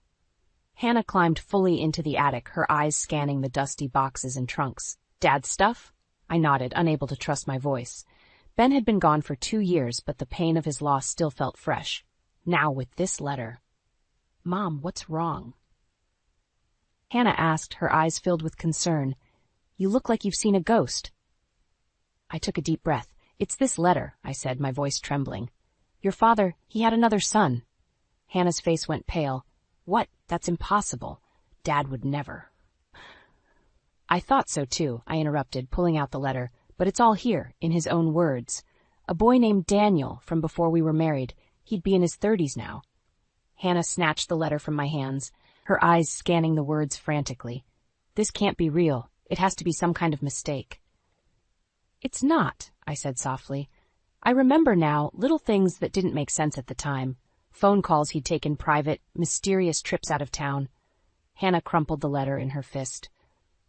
Hannah climbed fully into the attic, her eyes scanning the dusty boxes and trunks. Dad's stuff? I nodded, unable to trust my voice. Ben had been gone for 2 years, but the pain of his loss still felt fresh. Now with this letter. Mom, what's wrong? Hannah asked, her eyes filled with concern. You look like you've seen a ghost. I took a deep breath. It's this letter, I said, my voice trembling. Your father, he had another son. Hannah's face went pale. What? That's impossible. Dad would never. I thought so too, I interrupted, pulling out the letter, but it's all here, in his own words. A boy named Daniel, from before we were married. He'd be in his 30s now. Hannah snatched the letter from my hands, her eyes scanning the words frantically. This can't be real. It has to be some kind of mistake. It's not, I said softly. I remember now little things that didn't make sense at the time. Phone calls he'd taken private, mysterious trips out of town. Hannah crumpled the letter in her fist.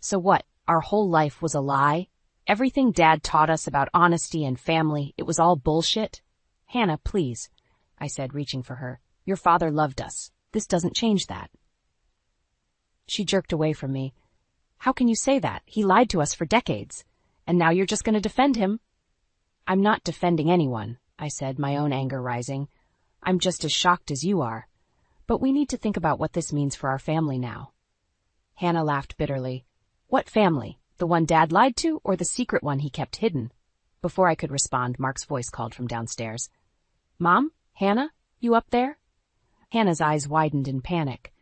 So what, our whole life was a lie? Everything Dad taught us about honesty and family, it was all bullshit? Hannah, please, I said, reaching for her. Your father loved us. This doesn't change that. She jerked away from me. How can you say that? He lied to us for decades. And now you're just going to defend him? I'm not defending anyone, I said, my own anger rising. I'm just as shocked as you are. But we need to think about what this means for our family now. Hannah laughed bitterly. What family? The one Dad lied to, or the secret one he kept hidden? Before I could respond, Mark's voice called from downstairs. Mom? Hannah? You up there? Hannah's eyes widened in panic.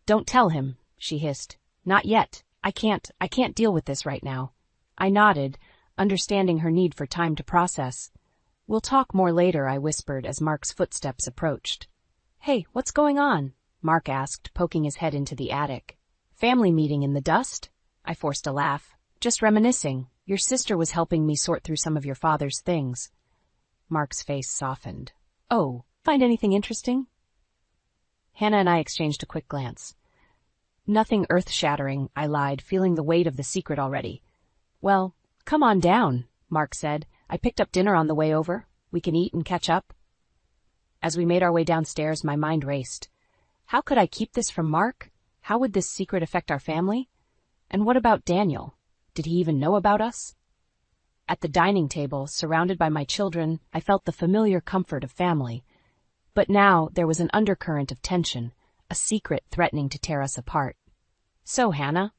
Don't tell him, she hissed. Not yet. I can't deal with this right now. I nodded, understanding her need for time to process. We'll talk more later, I whispered as Mark's footsteps approached. Hey, what's going on? Mark asked, poking his head into the attic. Family meeting in the dust? I forced a laugh. Just reminiscing. Your sister was helping me sort through some of your father's things. Mark's face softened. Oh, find anything interesting? Hannah and I exchanged a quick glance. Nothing earth-shattering, I lied, feeling the weight of the secret already. Well, come on down, Mark said. I picked up dinner on the way over. We can eat and catch up. As we made our way downstairs, my mind raced. How could I keep this from Mark? How would this secret affect our family? And what about Daniel? Did he even know about us? At the dining table, surrounded by my children, I felt the familiar comfort of family. But now there was an undercurrent of tension, a secret threatening to tear us apart. "So, Hannah,"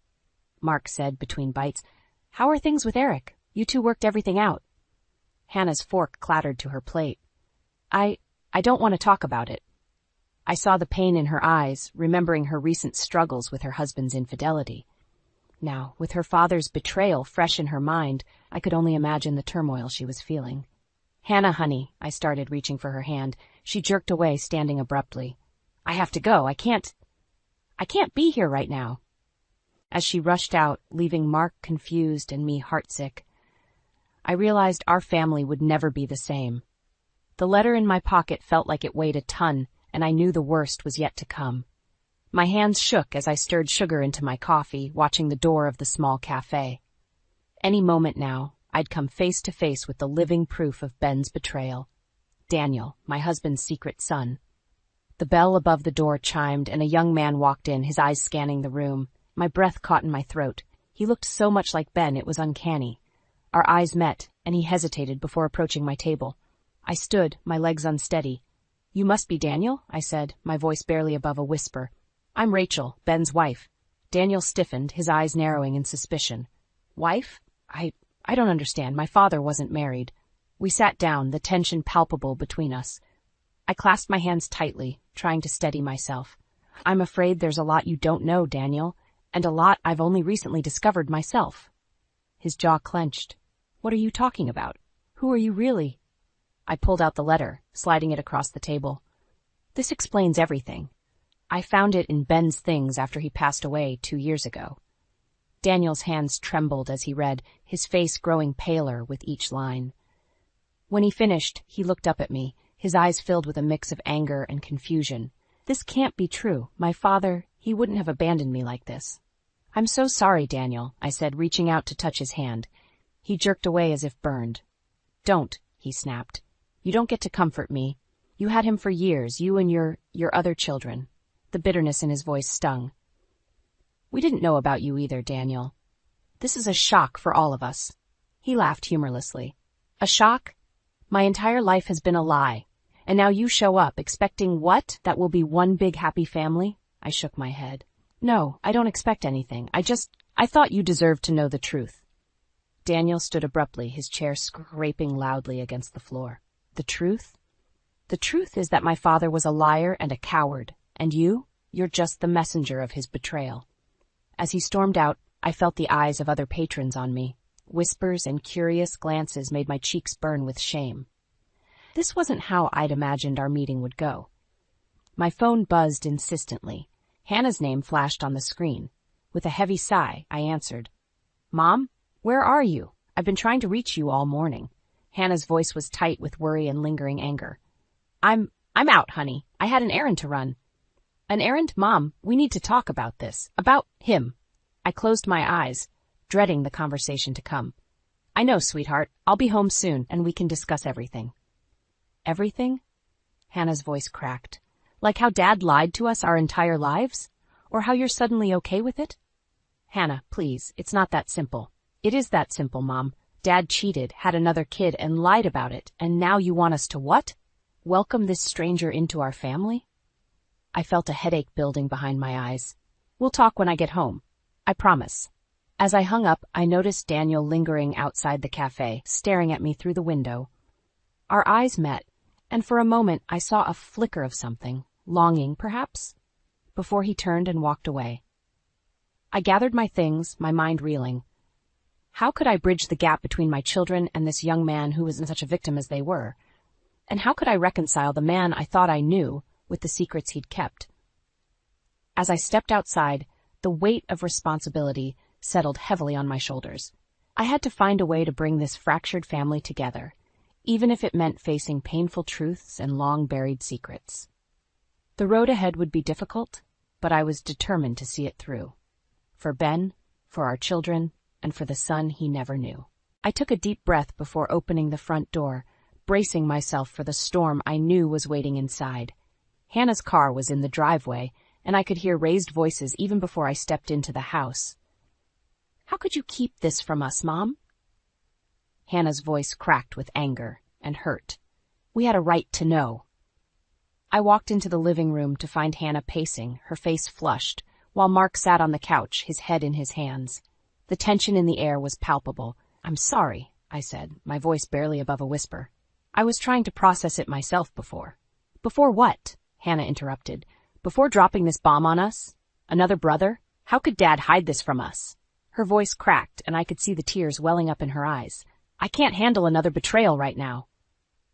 Mark said between bites, "how are things with Eric? You two worked everything out." Hannah's fork clattered to her plate. I don't want to talk about it." I saw the pain in her eyes, remembering her recent struggles with her husband's infidelity. Now, with her father's betrayal fresh in her mind, I could only imagine the turmoil she was feeling. "Hannah, honey," I started, reaching for her hand. She jerked away, standing abruptly. "I have to go. I can't be here right now." As she rushed out, leaving Mark confused and me heartsick, I realized our family would never be the same. The letter in my pocket felt like it weighed a ton, and I knew the worst was yet to come. My hands shook as I stirred sugar into my coffee, watching the door of the small cafe. Any moment now, I'd come face to face with the living proof of Ben's betrayal. Daniel, my husband's secret son. The bell above the door chimed, and a young man walked in, his eyes scanning the room. My breath caught in my throat. He looked so much like Ben, it was uncanny. Our eyes met, and he hesitated before approaching my table. I stood, my legs unsteady. "You must be Daniel," I said, my voice barely above a whisper. "I'm Rachel, Ben's wife." Daniel stiffened, his eyes narrowing in suspicion. "Wife? I don't understand. My father wasn't married." We sat down, the tension palpable between us. I clasped my hands tightly, trying to steady myself. "I'm afraid there's a lot you don't know, Daniel, and a lot I've only recently discovered myself." His jaw clenched. "What are you talking about? Who are you really?" I pulled out the letter, sliding it across the table. "This explains everything. I found it in Ben's things after he passed away 2 years ago." Daniel's hands trembled as he read, his face growing paler with each line. When he finished, he looked up at me, his eyes filled with a mix of anger and confusion. "This can't be true. My father, he wouldn't have abandoned me like this." "I'm so sorry, Daniel," I said, reaching out to touch his hand. He jerked away as if burned. "Don't," he snapped. "You don't get to comfort me. You had him for years, you and your other children." The bitterness in his voice stung. "We didn't know about you either, Daniel. This is a shock for all of us." He laughed humorlessly. "A shock? My entire life has been a lie. And now you show up, expecting what? That will be one big happy family?" I shook my head. "No, I don't expect anything. I thought you deserved to know the truth." Daniel stood abruptly, his chair scraping loudly against the floor. "The truth? The truth is that my father was a liar and a coward, and you're just the messenger of his betrayal." As he stormed out, I felt the eyes of other patrons on me. Whispers and curious glances made my cheeks burn with shame. This wasn't how I'd imagined our meeting would go. My phone buzzed insistently. Hannah's name flashed on the screen. With a heavy sigh, I answered. "Mom, where are you? I've been trying to reach you all morning." Hannah's voice was tight with worry and lingering anger. I'm out, honey. I had an errand to run." "An errand? Mom, we need to talk about this. About him." I closed my eyes, dreading the conversation to come. "I know, sweetheart. I'll be home soon, and we can discuss everything." "Everything?" Hannah's voice cracked. "Like how Dad lied to us our entire lives? Or how you're suddenly okay with it?" "Hannah, please, it's not that simple." "It is that simple, Mom. Dad cheated, had another kid, and lied about it, and now you want us to what? Welcome this stranger into our family?" I felt a headache building behind my eyes. "We'll talk when I get home. I promise." As I hung up, I noticed Daniel lingering outside the cafe, staring at me through the window. Our eyes met, and for a moment I saw a flicker of something, longing perhaps, before he turned and walked away. I gathered my things, my mind reeling. How could I bridge the gap between my children and this young man who was such a victim as they were? And how could I reconcile the man I thought I knew with the secrets he'd kept? As I stepped outside, the weight of responsibility settled heavily on my shoulders. I had to find a way to bring this fractured family together, even if it meant facing painful truths and long-buried secrets. The road ahead would be difficult, but I was determined to see it through. For Ben, for our children, and for the son he never knew. I took a deep breath before opening the front door, bracing myself for the storm I knew was waiting inside. Hannah's car was in the driveway, and I could hear raised voices even before I stepped into the house. "How could you keep this from us, Mom?" Hannah's voice cracked with anger and hurt. "We had a right to know." I walked into the living room to find Hannah pacing, her face flushed, while Mark sat on the couch, his head in his hands. The tension in the air was palpable. "I'm sorry," I said, my voice barely above a whisper. "I was trying to process it myself before." "Before what?" Hannah interrupted. "Before dropping this bomb on us? Another brother? How could Dad hide this from us?" Her voice cracked, and I could see the tears welling up in her eyes. "I can't handle another betrayal right now."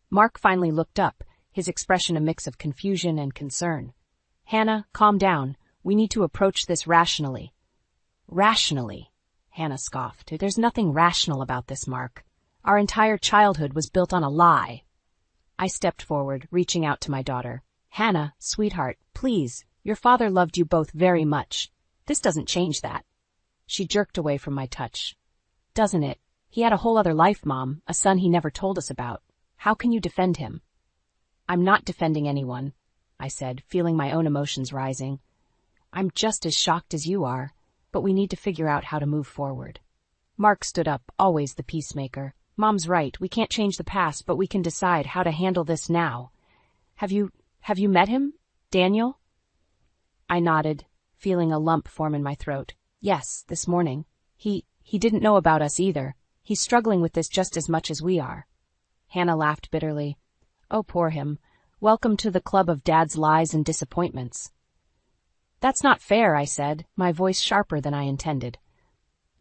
Mark finally looked up, his expression a mix of confusion and concern. "Hannah, calm down. We need to approach this rationally." "Rationally?" Hannah scoffed. "There's nothing rational about this, Mark. Our entire childhood was built on a lie." I stepped forward, reaching out to my daughter. "Hannah, sweetheart, please. Your father loved you both very much. This doesn't change that." She jerked away from my touch. "Doesn't it? He had a whole other life, Mom, a son he never told us about. How can you defend him?" "I'm not defending anyone," I said, feeling my own emotions rising. "I'm just as shocked as you are, but we need to figure out how to move forward." Mark stood up, always the peacemaker. "Mom's right, we can't change the past, but we can decide how to handle this now. Have you met him, Daniel?" I nodded, feeling a lump form in my throat. "Yes, this morning. He didn't know about us either. He's struggling with this just as much as we are." Hannah laughed bitterly. "Oh, poor him. Welcome to the club of Dad's lies and disappointments." "That's not fair," I said, my voice sharper than I intended.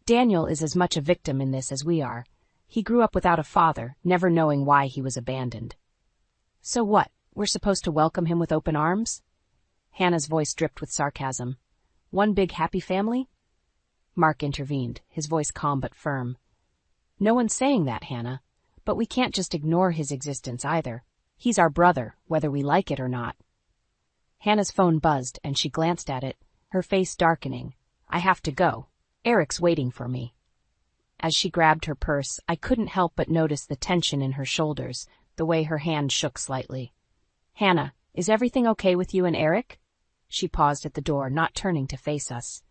"Daniel is as much a victim in this as we are. He grew up without a father, never knowing why he was abandoned." "So what? We're supposed to welcome him with open arms?" Hannah's voice dripped with sarcasm. "One big happy family?" Mark intervened, his voice calm but firm. "No one's saying that, Hannah. But we can't just ignore his existence either. He's our brother, whether we like it or not." Hannah's phone buzzed, and she glanced at it, her face darkening. "I have to go. Eric's waiting for me." As she grabbed her purse, I couldn't help but notice the tension in her shoulders, the way her hand shook slightly. "Hannah, is everything okay with you and Eric?" She paused at the door, not turning to face us.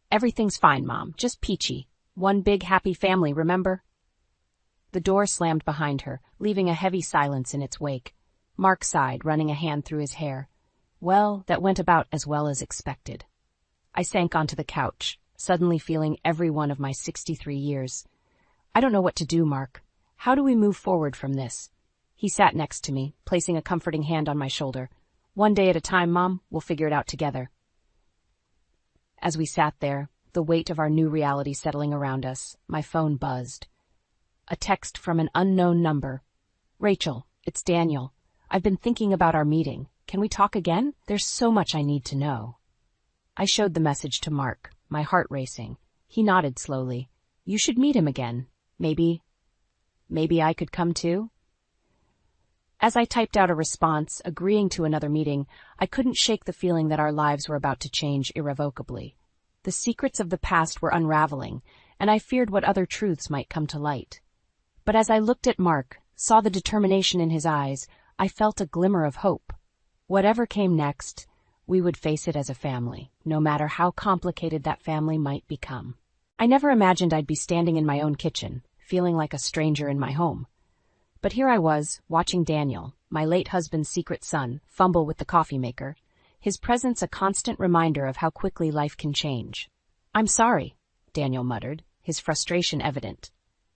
"Everything's fine, Mom, just peachy. One big happy family, remember?" The door slammed behind her, leaving a heavy silence in its wake. Mark sighed, running a hand through his hair. "Well, that went about as well as expected." I sank onto the couch, suddenly feeling every one of my 63 years. "I don't know what to do, Mark. How do we move forward from this?" He sat next to me, placing a comforting hand on my shoulder. "One day at a time, Mom. We'll figure it out together." As we sat there, the weight of our new reality settling around us, my phone buzzed. A text from an unknown number. "Rachel, it's Daniel. I've been thinking about our meeting. Can we talk again? There's so much I need to know." I showed the message to Mark, my heart racing. He nodded slowly. "You should meet him again. Maybe I could come too?" As I typed out a response, agreeing to another meeting, I couldn't shake the feeling that our lives were about to change irrevocably. The secrets of the past were unraveling, and I feared what other truths might come to light. But as I looked at Mark, saw the determination in his eyes, I felt a glimmer of hope. Whatever came next, we would face it as a family, no matter how complicated that family might become. I never imagined I'd be standing in my own kitchen, feeling like a stranger in my home. But here I was, watching Daniel, my late husband's secret son, fumble with the coffee maker, his presence a constant reminder of how quickly life can change. "I'm sorry," Daniel muttered, his frustration evident.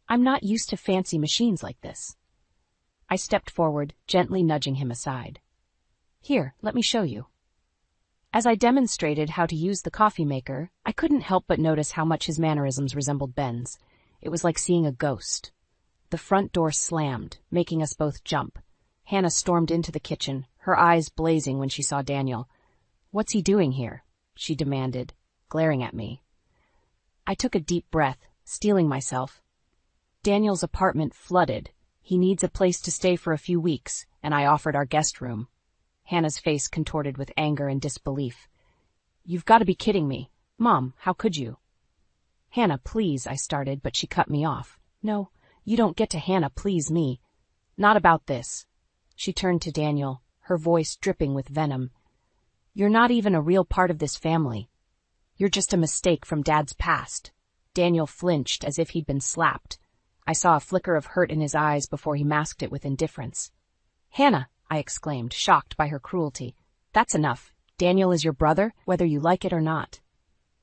"I'm not used to fancy machines like this." I stepped forward, gently nudging him aside. "Here, let me show you." As I demonstrated how to use the coffee maker, I couldn't help but notice how much his mannerisms resembled Ben's. It was like seeing a ghost. The front door slammed, making us both jump. Hannah stormed into the kitchen, her eyes blazing when she saw Daniel. "What's he doing here?" she demanded, glaring at me. I took a deep breath, steeling myself. "Daniel's apartment flooded. He needs a place to stay for a few weeks, and I offered our guest room." Hannah's face contorted with anger and disbelief. "You've got to be kidding me. Mom, how could you?" "Hannah, please," I started, but she cut me off. "No, you don't get to Hannah, please me. Not about this." She turned to Daniel, her voice dripping with venom. "You're not even a real part of this family. You're just a mistake from Dad's past." Daniel flinched as if he'd been slapped. I saw a flicker of hurt in his eyes before he masked it with indifference. "Hannah," I exclaimed, shocked by her cruelty. "That's enough. Daniel is your brother, whether you like it or not."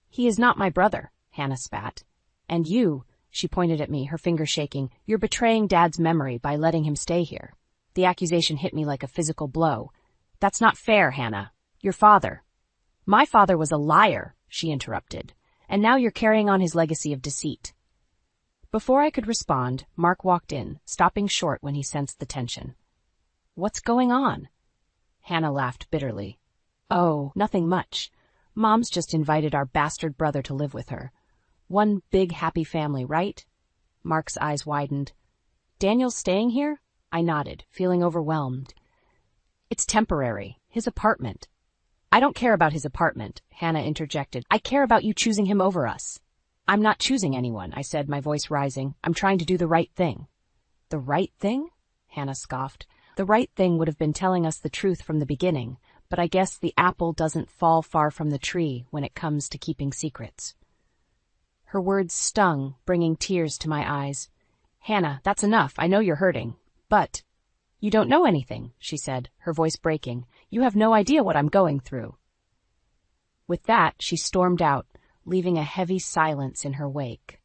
He is not my brother, Hannah spat. And you, she pointed at me, her finger shaking, you're betraying Dad's memory by letting him stay here. The accusation hit me like a physical blow. That's not fair, Hannah. Your father. My father was a liar, she interrupted, and now you're carrying on his legacy of deceit. Before I could respond, Mark walked in, stopping short when he sensed the tension. What's going on? Hannah laughed bitterly. Oh, nothing much. Mom's just invited our bastard brother to live with her. One big happy family, right? Mark's eyes widened. Daniel's staying here? I nodded, feeling overwhelmed. It's temporary. His apartment. I don't care about his apartment, Hannah interjected. I care about you choosing him over us. I'm not choosing anyone, I said, my voice rising. I'm trying to do the right thing. The right thing? Hannah scoffed. The right thing would have been telling us the truth from the beginning, but I guess the apple doesn't fall far from the tree when it comes to keeping secrets. Her words stung, bringing tears to my eyes. Hannah, that's enough. I know you're hurting. But you don't know anything, she said, her voice breaking. You have no idea what I'm going through. With that, she stormed out, leaving a heavy silence in her wake.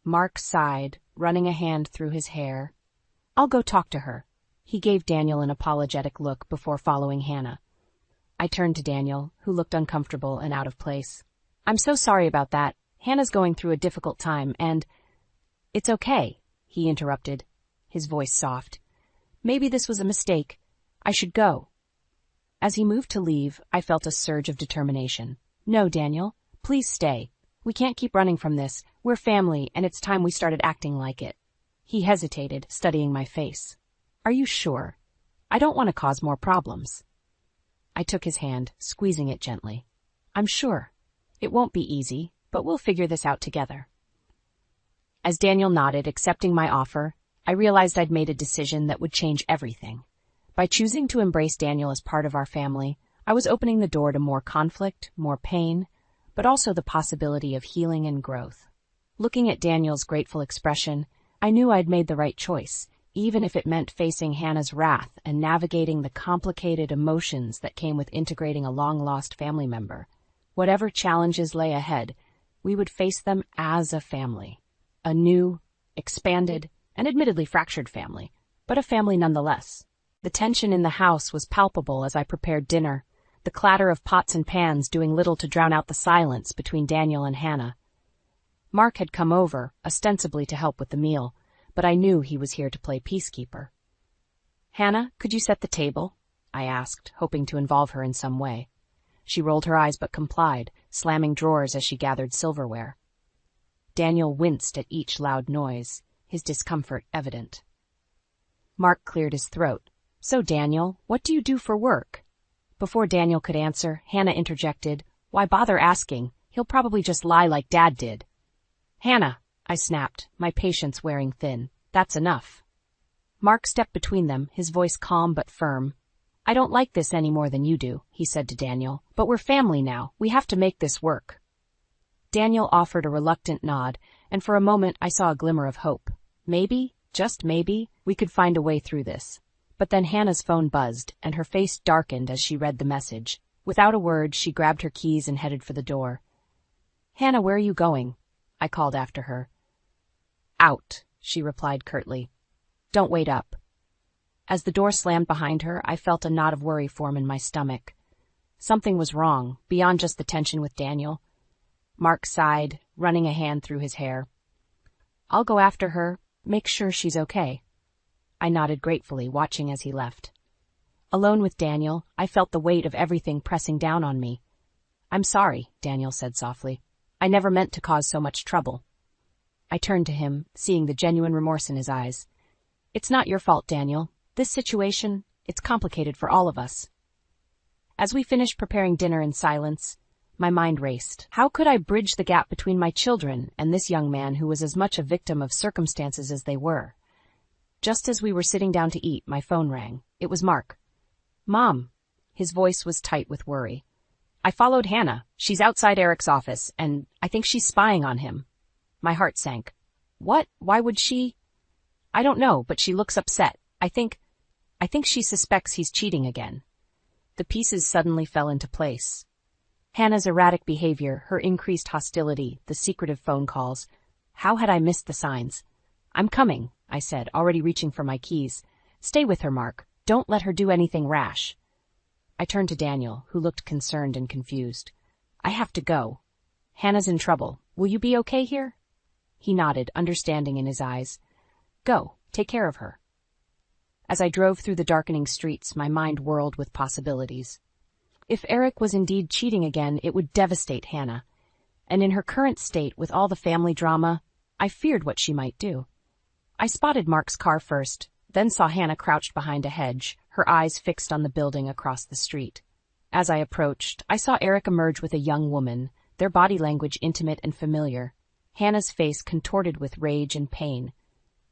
Mark sighed, running a hand through his hair. I'll go talk to her. He gave Daniel an apologetic look before following Hannah. I turned to Daniel, who looked uncomfortable and out of place. I'm so sorry about that. Hannah's going through a difficult time, and... It's okay, he interrupted, his voice soft. Maybe this was a mistake. I should go. As he moved to leave, I felt a surge of determination. No, Daniel, please stay. We can't keep running from this. We're family, and it's time we started acting like it. He hesitated, studying my face. Are you sure? I don't want to cause more problems. I took his hand, squeezing it gently. I'm sure. It won't be easy, but we'll figure this out together. As Daniel nodded, accepting my offer, I realized I'd made a decision that would change everything. By choosing to embrace Daniel as part of our family, I was opening the door to more conflict, more pain, but also the possibility of healing and growth. Looking at Daniel's grateful expression, I knew I'd made the right choice, even if it meant facing Hannah's wrath and navigating the complicated emotions that came with integrating a long-lost family member. Whatever challenges lay ahead, we would face them as a family. A new, expanded, and admittedly fractured family, but a family nonetheless. The tension in the house was palpable as I prepared dinner, the clatter of pots and pans doing little to drown out the silence between Daniel and Hannah. Mark had come over, ostensibly to help with the meal, but I knew he was here to play peacekeeper. Hannah, could you set the table? I asked, hoping to involve her in some way. She rolled her eyes but complied, slamming drawers as she gathered silverware. Daniel winced at each loud noise, his discomfort evident. Mark cleared his throat. So, Daniel, what do you do for work? Before Daniel could answer, Hannah interjected. Why bother asking? He'll probably just lie like Dad did. Hannah, I snapped, my patience wearing thin. That's enough. Mark stepped between them, his voice calm but firm. I don't like this any more than you do, he said to Daniel, but we're family now. We have to make this work. Daniel offered a reluctant nod, and for a moment I saw a glimmer of hope. Maybe, just maybe, we could find a way through this. But then Hannah's phone buzzed, and her face darkened as she read the message. Without a word, she grabbed her keys and headed for the door. Hannah, where are you going? I called after her. Out, she replied curtly. Don't wait up. As the door slammed behind her, I felt a knot of worry form in my stomach. Something was wrong, beyond just the tension with Daniel. Mark sighed, running a hand through his hair. I'll go after her, make sure she's okay. I nodded gratefully, watching as he left. Alone with Daniel, I felt the weight of everything pressing down on me. I'm sorry, Daniel said softly. I never meant to cause so much trouble. I turned to him, seeing the genuine remorse in his eyes. It's not your fault, Daniel. This situation, it's complicated for all of us. As we finished preparing dinner in silence, my mind raced. How could I bridge the gap between my children and this young man who was as much a victim of circumstances as they were? Just as we were sitting down to eat, my phone rang. It was Mark. Mom. His voice was tight with worry. I followed Hannah. She's outside Eric's office, and I think she's spying on him. My heart sank. What? Why would she? I don't know, but she looks upset. I think she suspects he's cheating again. The pieces suddenly fell into place. Hannah's erratic behavior, her increased hostility, the secretive phone calls. How had I missed the signs? I'm coming, I said, already reaching for my keys. Stay with her, Mark. Don't let her do anything rash. I turned to Daniel, who looked concerned and confused. I have to go. Hannah's in trouble. Will you be okay here? He nodded, understanding in his eyes. Go, take care of her. As I drove through the darkening streets, my mind whirled with possibilities. If Eric was indeed cheating again, it would devastate Hannah. And in her current state, with all the family drama, I feared what she might do. I spotted Mark's car first, then saw Hannah crouched behind a hedge, her eyes fixed on the building across the street. As I approached, I saw Eric emerge with a young woman, their body language intimate and familiar, Hannah's face contorted with rage and pain.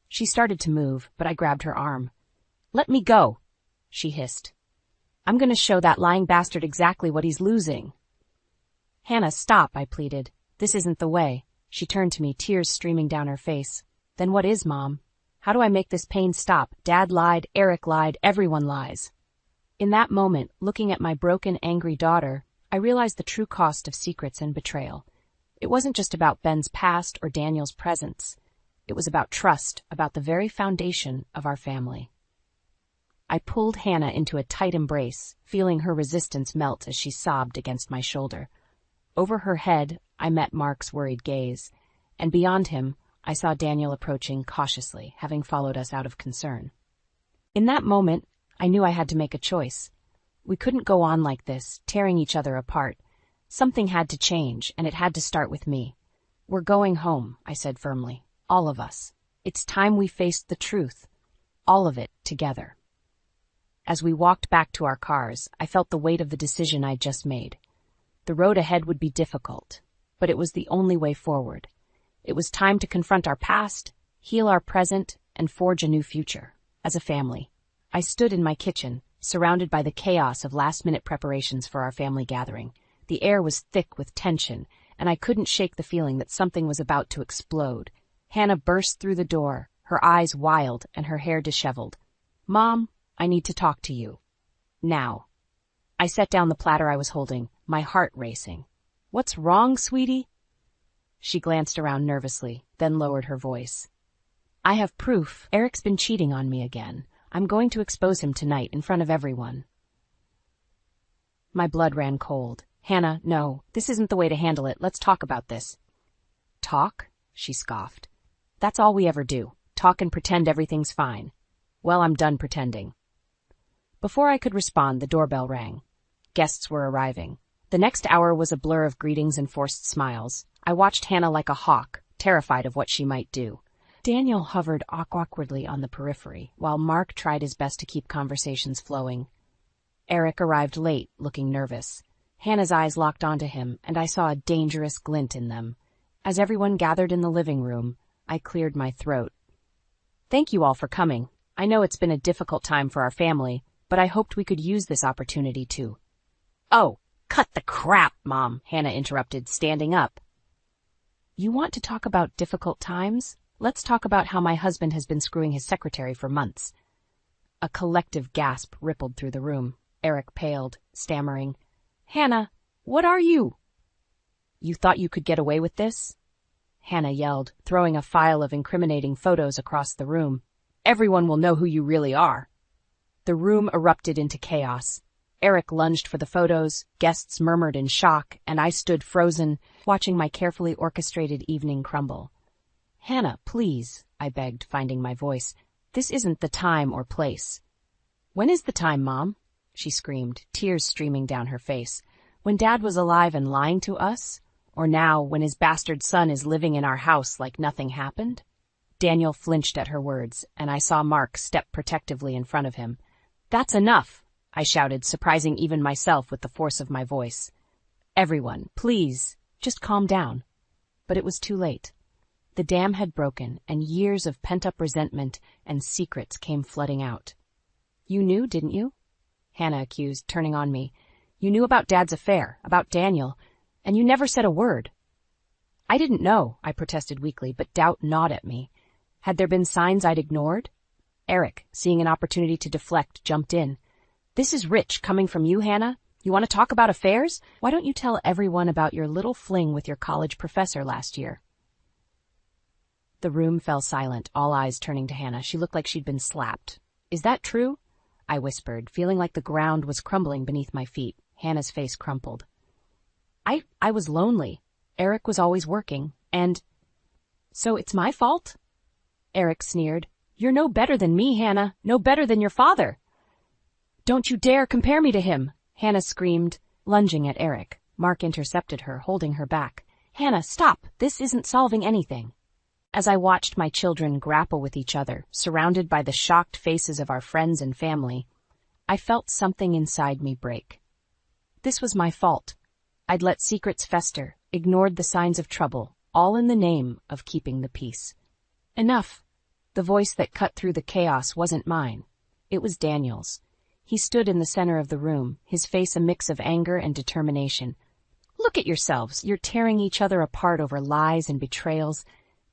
She started to move, but I grabbed her arm. Let me go, she hissed. I'm going to show that lying bastard exactly what he's losing. Hannah, stop, I pleaded. This isn't the way. She turned to me, tears streaming down her face. Then what is, Mom? How do I make this pain stop? Dad lied, Eric lied, everyone lies. In that moment, looking at my broken, angry daughter, I realized the true cost of secrets and betrayal. It wasn't just about Ben's past or Daniel's presence. It was about trust, about the very foundation of our family. I pulled Hannah into a tight embrace, feeling her resistance melt as she sobbed against my shoulder. Over her head, I met Mark's worried gaze, and beyond him, I saw Daniel approaching cautiously, having followed us out of concern. In that moment, I knew I had to make a choice. We couldn't go on like this, tearing each other apart. Something had to change, and it had to start with me. We're going home, I said firmly. All of us. It's time we faced the truth. All of it together. As we walked back to our cars, I felt the weight of the decision I'd just made. The road ahead would be difficult, but it was the only way forward. It was time to confront our past, heal our present, and forge a new future. As a family, I stood in my kitchen, surrounded by the chaos of last-minute preparations for our family gathering. The air was thick with tension, and I couldn't shake the feeling that something was about to explode. Hannah burst through the door, her eyes wild and her hair disheveled. Mom, I need to talk to you. Now. I set down the platter I was holding, my heart racing. What's wrong, sweetie? She glanced around nervously, then lowered her voice. I have proof. Eric's been cheating on me again. I'm going to expose him tonight in front of everyone. My blood ran cold. Hannah, no, this isn't the way to handle it. Let's talk about this. Talk? She scoffed. That's all we ever do. Talk and pretend everything's fine. Well, I'm done pretending. Before I could respond, the doorbell rang. Guests were arriving. The next hour was a blur of greetings and forced smiles. I watched Hannah like a hawk, terrified of what she might do. Daniel hovered awkwardly on the periphery, while Mark tried his best to keep conversations flowing. Eric arrived late, looking nervous. Hannah's eyes locked onto him, and I saw a dangerous glint in them. As everyone gathered in the living room, I cleared my throat. Thank you all for coming. I know it's been a difficult time for our family, but I hoped we could use this opportunity to... Oh, cut the crap, Mom, Hannah interrupted, standing up. You want to talk about difficult times? Let's talk about how my husband has been screwing his secretary for months. A collective gasp rippled through the room. Eric paled, stammering. Hannah, what are you? You thought you could get away with this? Hannah yelled, throwing a file of incriminating photos across the room. Everyone will know who you really are. The room erupted into chaos. Eric lunged for the photos, guests murmured in shock, and I stood frozen, watching my carefully orchestrated evening crumble. Hannah, please, I begged, finding my voice. This isn't the time or place. When is the time, Mom? She screamed, tears streaming down her face. When Dad was alive and lying to us? Or now, when his bastard son is living in our house like nothing happened? Daniel flinched at her words, and I saw Mark step protectively in front of him. That's enough, I shouted, surprising even myself with the force of my voice. Everyone, please, just calm down. But it was too late. The dam had broken, and years of pent-up resentment and secrets came flooding out. You knew, didn't you? Hannah accused, turning on me. You knew about Dad's affair, about Daniel, and you never said a word. I didn't know, I protested weakly, but doubt gnawed at me. Had there been signs I'd ignored? Eric, seeing an opportunity to deflect, jumped in. This is rich coming from you, Hannah. You want to talk about affairs? Why don't you tell everyone about your little fling with your college professor last year? The room fell silent, all eyes turning to Hannah. She looked like she'd been slapped. Is that true? I whispered, feeling like the ground was crumbling beneath my feet. Hannah's face crumpled. I was lonely. Eric was always working, and... So it's my fault? Eric sneered. You're no better than me, Hannah. No better than your father. Don't you dare compare me to him, Hannah screamed, lunging at Eric. Mark intercepted her, holding her back. Hannah, stop. This isn't solving anything. As I watched my children grapple with each other, surrounded by the shocked faces of our friends and family, I felt something inside me break. This was my fault. I'd let secrets fester, ignored the signs of trouble, all in the name of keeping the peace. Enough. The voice that cut through the chaos wasn't mine. It was Daniel's. He stood in the center of the room, his face a mix of anger and determination. Look at yourselves. You're tearing each other apart over lies and betrayals.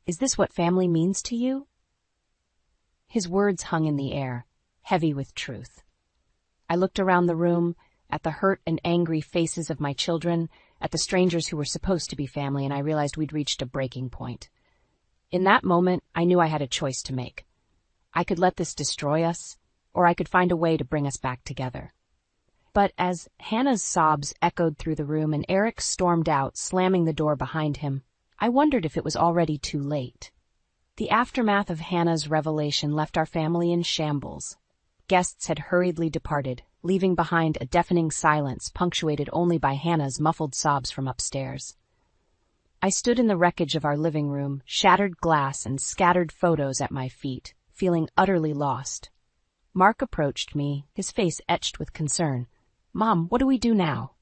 Is this what family means to you? His words hung in the air, heavy with truth. I looked around the room, at the hurt and angry faces of my children, at the strangers who were supposed to be family, and I realized we'd reached a breaking point. In that moment, I knew I had a choice to make. I could let this destroy us, or I could find a way to bring us back together. But as Hannah's sobs echoed through the room and Eric stormed out, slamming the door behind him, I wondered if it was already too late. The aftermath of Hannah's revelation left our family in shambles. Guests had hurriedly departed, leaving behind a deafening silence punctuated only by Hannah's muffled sobs from upstairs. I stood in the wreckage of our living room, shattered glass and scattered photos at my feet, feeling utterly lost. Mark approached me, his face etched with concern. Mom, what do we do now?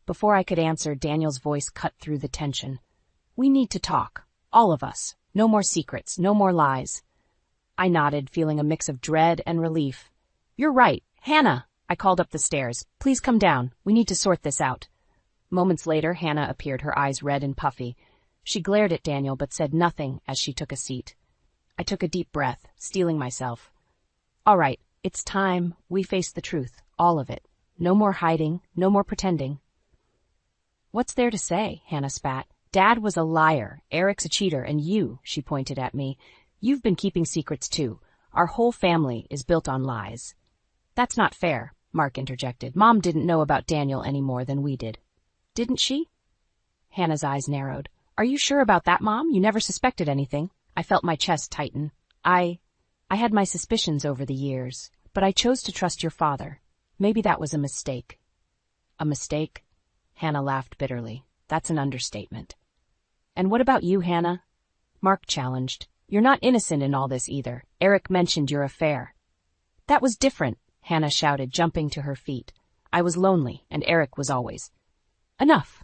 Before I could answer, Daniel's voice cut through the tension. We need to talk. All of us. No more secrets, no more lies. I nodded, feeling a mix of dread and relief. You're right. Hannah! I called up the stairs. Please come down. We need to sort this out. Moments later, Hannah appeared, her eyes red and puffy. She glared at Daniel but said nothing as she took a seat. I took a deep breath, steeling myself. All right, it's time we face the truth, all of it. No more hiding, no more pretending. What's there to say? Hannah spat. Dad was a liar, Eric's a cheater, and you, she pointed at me, you've been keeping secrets too. Our whole family is built on lies. That's not fair, Mark interjected. Mom didn't know about Daniel any more than we did. Didn't she? Hannah's eyes narrowed. Are you sure about that, Mom? You never suspected anything. I felt my chest tighten. I had my suspicions over the years, but I chose to trust your father. Maybe that was a mistake. A mistake? Hannah laughed bitterly. That's an understatement. And what about you, Hannah? Mark challenged. You're not innocent in all this either. Eric mentioned your affair. That was different, Hannah shouted, jumping to her feet. I was lonely, and Eric was always. Enough!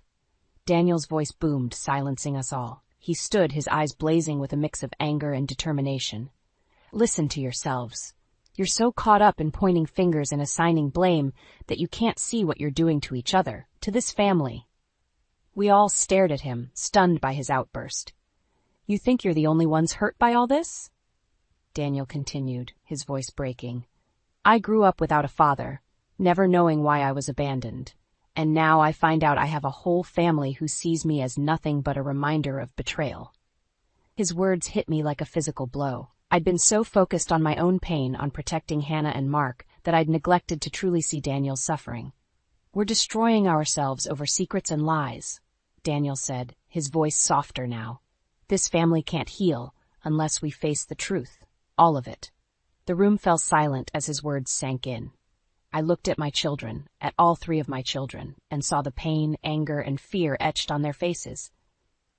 Daniel's voice boomed, silencing us all. He stood, his eyes blazing with a mix of anger and determination. Listen to yourselves. You're so caught up in pointing fingers and assigning blame that you can't see what you're doing to each other, to this family. We all stared at him, stunned by his outburst. You think you're the only ones hurt by all this? Daniel continued, his voice breaking. I grew up without a father, never knowing why I was abandoned. And now I find out I have a whole family who sees me as nothing but a reminder of betrayal. His words hit me like a physical blow. I'd been so focused on my own pain, on protecting Hannah and Mark, that I'd neglected to truly see Daniel's suffering. We're destroying ourselves over secrets and lies, Daniel said, his voice softer now. This family can't heal unless we face the truth, all of it. The room fell silent as his words sank in. I looked at my children, at all three of my children, and saw the pain, anger, and fear etched on their faces.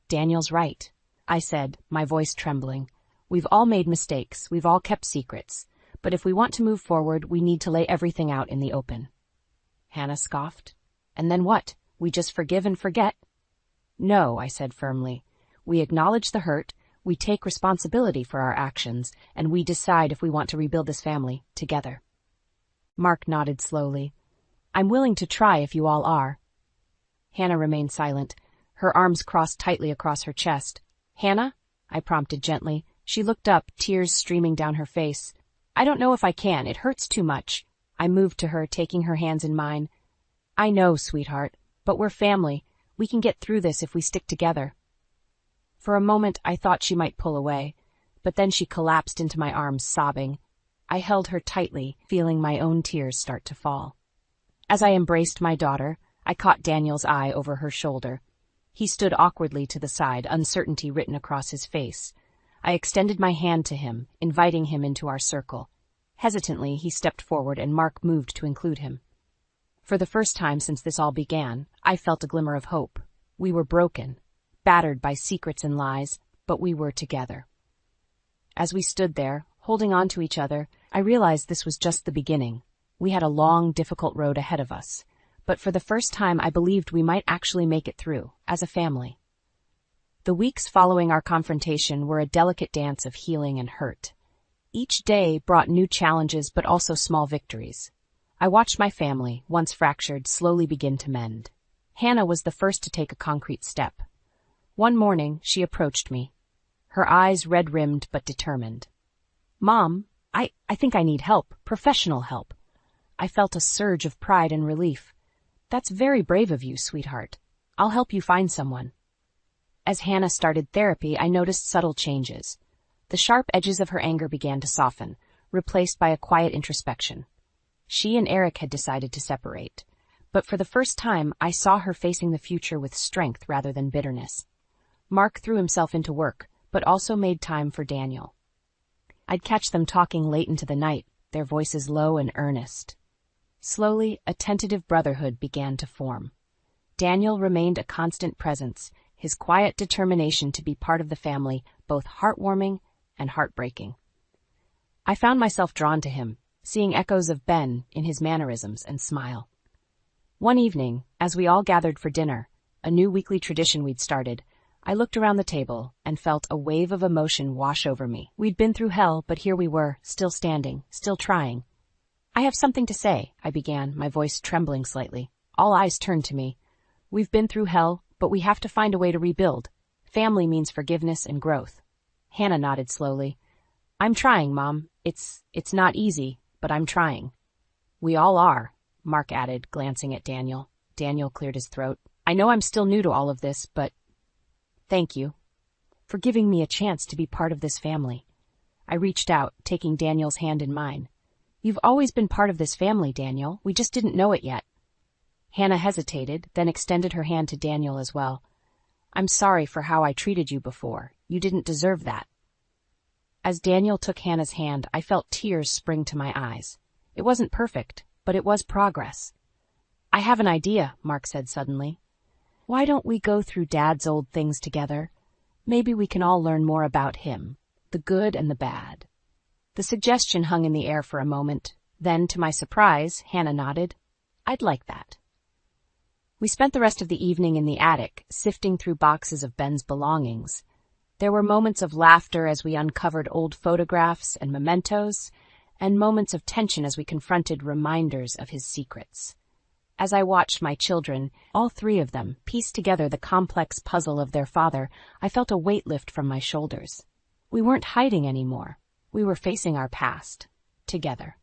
Daniel's right, I said, my voice trembling. We've all made mistakes, we've all kept secrets, but if we want to move forward, we need to lay everything out in the open. Hannah scoffed. And then what? We just forgive and forget? No, I said firmly. We acknowledge the hurt, we take responsibility for our actions, and we decide if we want to rebuild this family together. Mark nodded slowly. I'm willing to try if you all are. Hannah remained silent, her arms crossed tightly across her chest. Hannah? I prompted gently. She looked up, tears streaming down her face. I don't know if I can. It hurts too much. I moved to her, taking her hands in mine. I know, sweetheart, but we're family. We can get through this if we stick together. For a moment, I thought she might pull away, but then she collapsed into my arms, sobbing. I held her tightly, feeling my own tears start to fall. As I embraced my daughter, I caught Daniel's eye over her shoulder. He stood awkwardly to the side, uncertainty written across his face. I extended my hand to him, inviting him into our circle. Hesitantly, he stepped forward and Mark moved to include him. For the first time since this all began, I felt a glimmer of hope. We were broken, battered by secrets and lies, but we were together. As we stood there, holding on to each other, I realized this was just the beginning. We had a long, difficult road ahead of us, but for the first time I believed we might actually make it through, as a family. The weeks following our confrontation were a delicate dance of healing and hurt. Each day brought new challenges but also small victories. I watched my family, once fractured, slowly begin to mend. Hannah was the first to take a concrete step. One morning, she approached me, her eyes red-rimmed but determined. "Mom, I think I need help, professional help." I felt a surge of pride and relief. "That's very brave of you, sweetheart. I'll help you find someone." As Hannah started therapy, I noticed subtle changes. The sharp edges of her anger began to soften, replaced by a quiet introspection. She and Eric had decided to separate, but for the first time I saw her facing the future with strength rather than bitterness. Mark threw himself into work, but also made time for Daniel. I'd catch them talking late into the night, their voices low and earnest. Slowly, a tentative brotherhood began to form. Daniel remained a constant presence, his quiet determination to be part of the family, both heartwarming and heartbreaking. I found myself drawn to him, seeing echoes of Ben in his mannerisms and smile. One evening, as we all gathered for dinner, a new weekly tradition we'd started, I looked around the table and felt a wave of emotion wash over me. We'd been through hell, but here we were, still standing, still trying. "I have something to say," I began, my voice trembling slightly. All eyes turned to me. "We've been through hell, but we have to find a way to rebuild. Family means forgiveness and growth." Hannah nodded slowly. "I'm trying, Mom. It's not easy, but I'm trying." "We all are," Mark added, glancing at Daniel. Daniel cleared his throat. "I know I'm still new to all of this, but thank you for giving me a chance to be part of this family." I reached out, taking Daniel's hand in mine. "You've always been part of this family, Daniel. We just didn't know it yet." Hannah hesitated, then extended her hand to Daniel as well. "I'm sorry for how I treated you before. You didn't deserve that." As Daniel took Hannah's hand, I felt tears spring to my eyes. It wasn't perfect, but it was progress. "I have an idea," Mark said suddenly. "Why don't we go through Dad's old things together? Maybe we can all learn more about him, the good and the bad." The suggestion hung in the air for a moment. Then, to my surprise, Hannah nodded. "I'd like that." We spent the rest of the evening in the attic, sifting through boxes of Ben's belongings. There were moments of laughter as we uncovered old photographs and mementos, and moments of tension as we confronted reminders of his secrets. As I watched my children, all three of them, piece together the complex puzzle of their father, I felt a weight lift from my shoulders. We weren't hiding anymore. We were facing our past, together.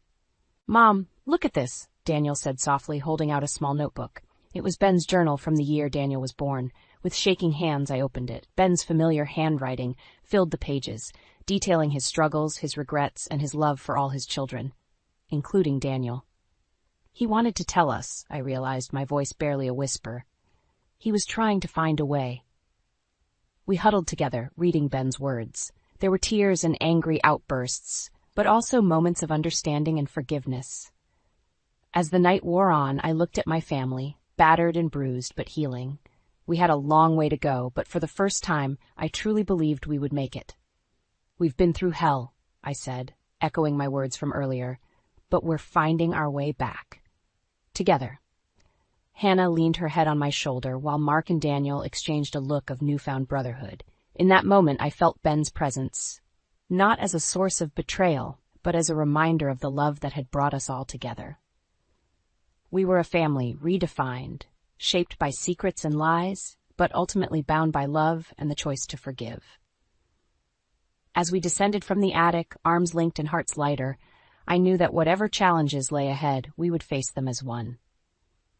"Mom, look at this," Daniel said softly, holding out a small notebook. It was Ben's journal from the year Daniel was born. With shaking hands, I opened it. Ben's familiar handwriting filled the pages, detailing his struggles, his regrets, and his love for all his children, including Daniel. He wanted to tell us, I realized, my voice barely a whisper. He was trying to find a way. We huddled together, reading Ben's words. There were tears and angry outbursts, but also moments of understanding and forgiveness. As the night wore on, I looked at my family, battered and bruised, but healing. We had a long way to go, but for the first time, I truly believed we would make it. "We've been through hell," I said, echoing my words from earlier, "but we're finding our way back. Together." Hannah leaned her head on my shoulder while Mark and Daniel exchanged a look of newfound brotherhood. In that moment, I felt Ben's presence, not as a source of betrayal, but as a reminder of the love that had brought us all together. We were a family redefined, shaped by secrets and lies, but ultimately bound by love and the choice to forgive. As we descended from the attic, arms linked and hearts lighter, I knew that whatever challenges lay ahead, we would face them as one.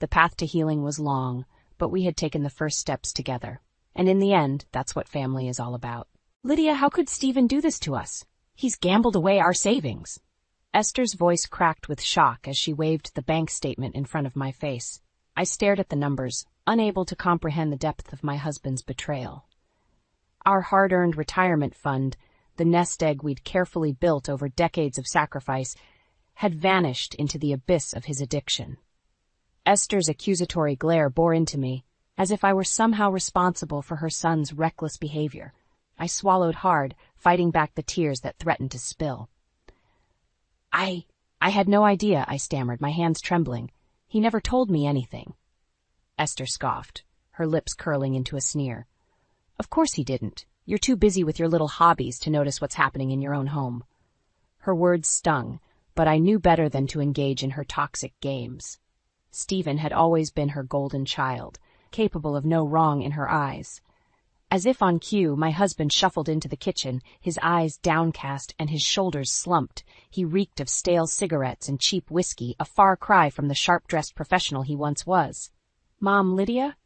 The path to healing was long, but we had taken the first steps together. And in the end, that's what family is all about. Lydia, how could Stephen do this to us? He's gambled away our savings. Esther's voice cracked with shock as she waved the bank statement in front of my face. I stared at the numbers, unable to comprehend the depth of my husband's betrayal. Our hard-earned retirement fund, the nest egg we'd carefully built over decades of sacrifice, had vanished into the abyss of his addiction. Esther's accusatory glare bore into me, as if I were somehow responsible for her son's reckless behavior. I swallowed hard, fighting back the tears that threatened to spill. I had no idea, I stammered, my hands trembling. He never told me anything. Esther scoffed, her lips curling into a sneer. Of course he didn't. You're too busy with your little hobbies to notice what's happening in your own home. Her words stung, but I knew better than to engage in her toxic games. Stephen had always been her golden child, capable of no wrong in her eyes. As if on cue, my husband shuffled into the kitchen, his eyes downcast and his shoulders slumped. He reeked of stale cigarettes and cheap whiskey, a far cry from the sharp-dressed professional he once was. Mom, Lydia?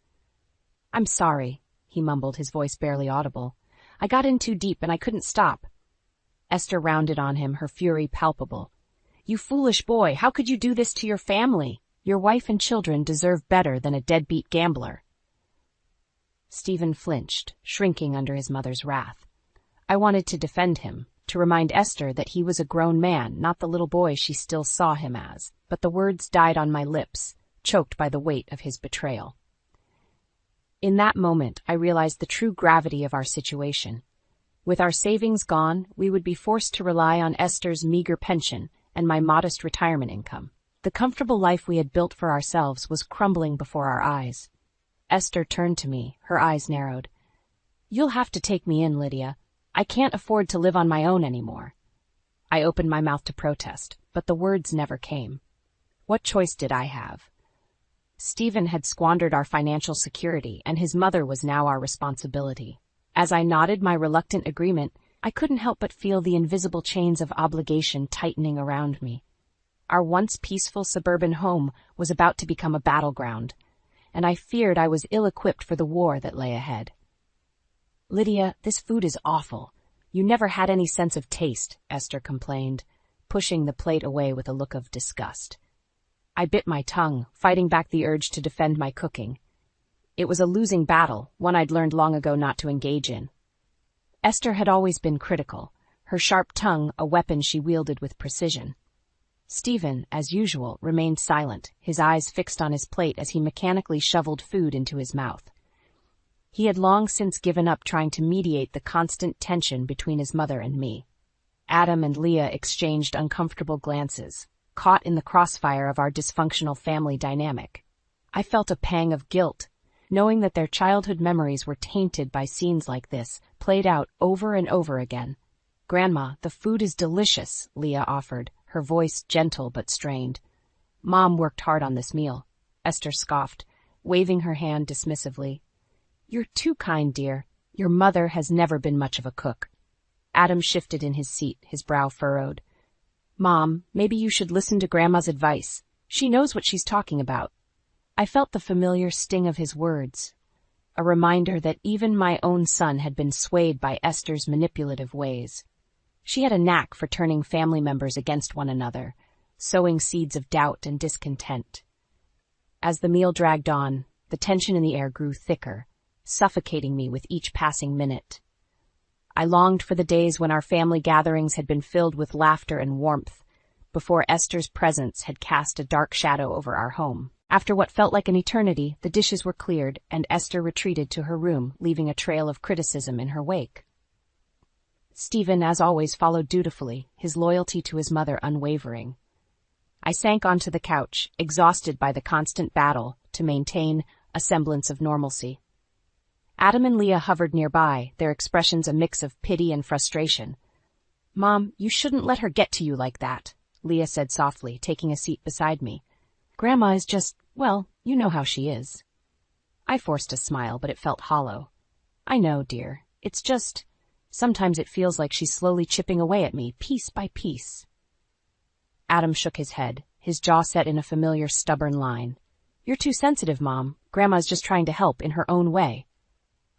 I'm sorry, he mumbled, his voice barely audible. I got in too deep and I couldn't stop. Esther rounded on him, her fury palpable. You foolish boy, how could you do this to your family? Your wife and children deserve better than a deadbeat gambler. Stephen flinched, shrinking under his mother's wrath. I wanted to defend him, to remind Esther that he was a grown man, not the little boy she still saw him as, but the words died on my lips, choked by the weight of his betrayal. In that moment, I realized the true gravity of our situation. With our savings gone, we would be forced to rely on Esther's meager pension and my modest retirement income. The comfortable life we had built for ourselves was crumbling before our eyes. Esther turned to me, her eyes narrowed. You'll have to take me in, Lydia. I can't afford to live on my own anymore. I opened my mouth to protest, but the words never came. What choice did I have? Stephen had squandered our financial security, and his mother was now our responsibility. As I nodded my reluctant agreement, I couldn't help but feel the invisible chains of obligation tightening around me. Our once peaceful suburban home was about to become a battleground, and I feared I was ill-equipped for the war that lay ahead. Lydia, this food is awful. You never had any sense of taste, Esther complained, pushing the plate away with a look of disgust. I bit my tongue, fighting back the urge to defend my cooking. It was a losing battle, one I'd learned long ago not to engage in. Esther had always been critical, her sharp tongue a weapon she wielded with precision. Stephen, as usual, remained silent, his eyes fixed on his plate as he mechanically shoveled food into his mouth. He had long since given up trying to mediate the constant tension between his mother and me. Adam and Leah exchanged uncomfortable glances, caught in the crossfire of our dysfunctional family dynamic. I felt a pang of guilt, knowing that their childhood memories were tainted by scenes like this, played out over and over again. Grandma, the food is delicious, Leah offered, her voice gentle but strained. Mom worked hard on this meal, Esther scoffed, waving her hand dismissively. You're too kind, dear. Your mother has never been much of a cook. Adam shifted in his seat, his brow furrowed. Mom, maybe you should listen to Grandma's advice. She knows what she's talking about. I felt the familiar sting of his words, a reminder that even my own son had been swayed by Esther's manipulative ways. She had a knack for turning family members against one another, sowing seeds of doubt and discontent. As the meal dragged on, the tension in the air grew thicker, suffocating me with each passing minute. I longed for the days when our family gatherings had been filled with laughter and warmth, before Esther's presence had cast a dark shadow over our home. After what felt like an eternity, the dishes were cleared, and Esther retreated to her room, leaving a trail of criticism in her wake. Stephen, as always, followed dutifully, his loyalty to his mother unwavering. I sank onto the couch, exhausted by the constant battle to maintain a semblance of normalcy. Adam and Leah hovered nearby, their expressions a mix of pity and frustration. Mom, you shouldn't let her get to you like that, Leah said softly, taking a seat beside me. Grandma is just, well, you know how she is. I forced a smile, but it felt hollow. I know, dear. It's just, sometimes it feels like she's slowly chipping away at me, piece by piece. Adam shook his head, his jaw set in a familiar stubborn line. You're too sensitive, Mom. Grandma's just trying to help in her own way.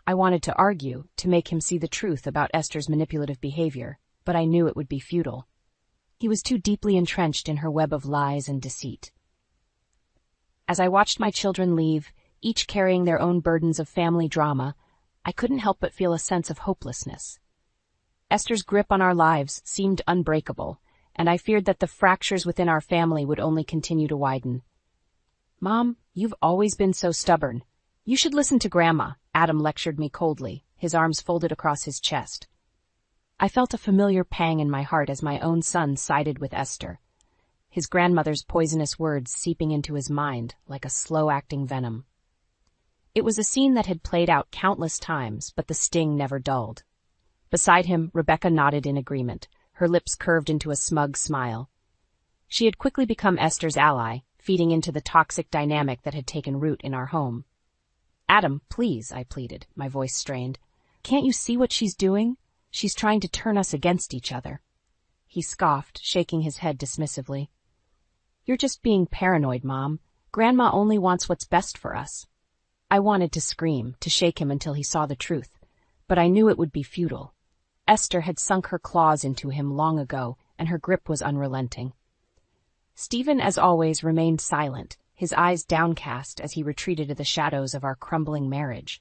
I wanted to argue, to make him see the truth about Esther's manipulative behavior, but I knew it would be futile. He was too deeply entrenched in her web of lies and deceit. As I watched my children leave, each carrying their own burdens of family drama, I couldn't help but feel a sense of hopelessness. Esther's grip on our lives seemed unbreakable, and I feared that the fractures within our family would only continue to widen. Mom, you've always been so stubborn. You should listen to Grandma, Adam lectured me coldly, his arms folded across his chest. I felt a familiar pang in my heart as my own son sided with Esther, his grandmother's poisonous words seeping into his mind like a slow-acting venom. It was a scene that had played out countless times, but the sting never dulled. Beside him, Rebecca nodded in agreement, her lips curved into a smug smile. She had quickly become Esther's ally, feeding into the toxic dynamic that had taken root in our home. Adam, please, I pleaded, my voice strained. Can't you see what she's doing? She's trying to turn us against each other. He scoffed, shaking his head dismissively. You're just being paranoid, Mom. Grandma only wants what's best for us. I wanted to scream, to shake him until he saw the truth, but I knew it would be futile. Esther had sunk her claws into him long ago, and her grip was unrelenting. Stephen, as always, remained silent, his eyes downcast as he retreated to the shadows of our crumbling marriage.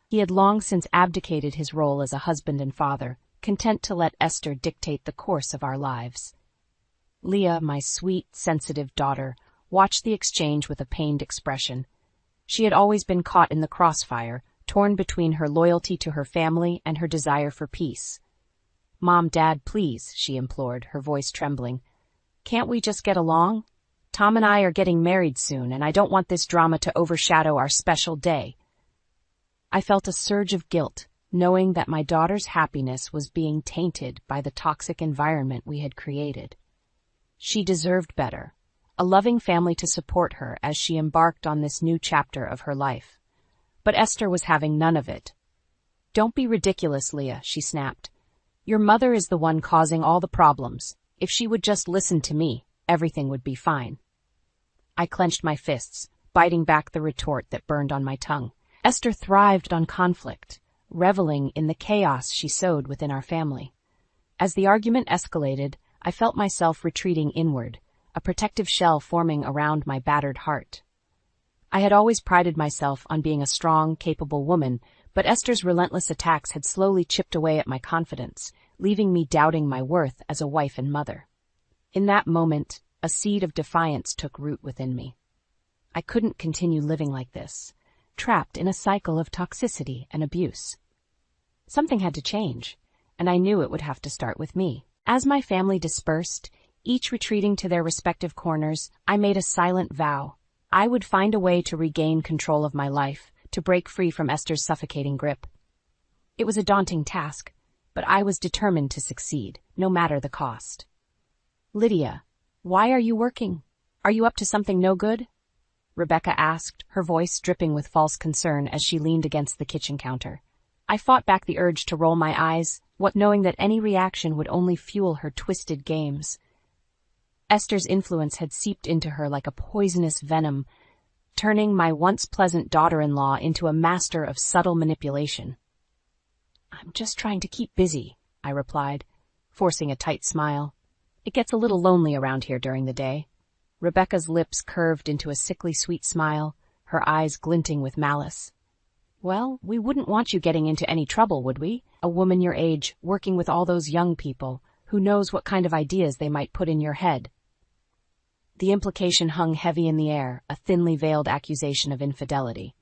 He had long since abdicated his role as a husband and father, content to let Esther dictate the course of our lives. Leah, my sweet, sensitive daughter, watched the exchange with a pained expression. She had always been caught in the crossfire, torn between her loyalty to her family and her desire for peace. Mom, Dad, please, she implored, her voice trembling. Can't we just get along? Tom and I are getting married soon, and I don't want this drama to overshadow our special day. I felt a surge of guilt, knowing that my daughter's happiness was being tainted by the toxic environment we had created. She deserved better, a loving family to support her as she embarked on this new chapter of her life. But Esther was having none of it. Don't be ridiculous, Leah, she snapped. Your mother is the one causing all the problems. If she would just listen to me, everything would be fine. I clenched my fists, biting back the retort that burned on my tongue. Esther thrived on conflict, reveling in the chaos she sowed within our family. As the argument escalated, I felt myself retreating inward, a protective shell forming around my battered heart. I had always prided myself on being a strong, capable woman, but Esther's relentless attacks had slowly chipped away at my confidence, leaving me doubting my worth as a wife and mother. In that moment, a seed of defiance took root within me. I couldn't continue living like this, trapped in a cycle of toxicity and abuse. Something had to change, and I knew it would have to start with me. As my family dispersed, each retreating to their respective corners, I made a silent vow. I would find a way to regain control of my life, to break free from Esther's suffocating grip. It was a daunting task, but I was determined to succeed, no matter the cost. Lydia, why are you working? Are you up to something no good? Rebecca asked, her voice dripping with false concern as she leaned against the kitchen counter. I fought back the urge to roll my eyes, what knowing that any reaction would only fuel her twisted games. Esther's influence had seeped into her like a poisonous venom, turning my once pleasant daughter-in-law into a master of subtle manipulation. I'm just trying to keep busy, I replied, forcing a tight smile. It gets a little lonely around here during the day. Rebecca's lips curved into a sickly sweet smile, her eyes glinting with malice. Well, we wouldn't want you getting into any trouble, would we? A woman your age, working with all those young people, who knows what kind of ideas they might put in your head. The implication hung heavy in the air, a thinly veiled accusation of infidelity.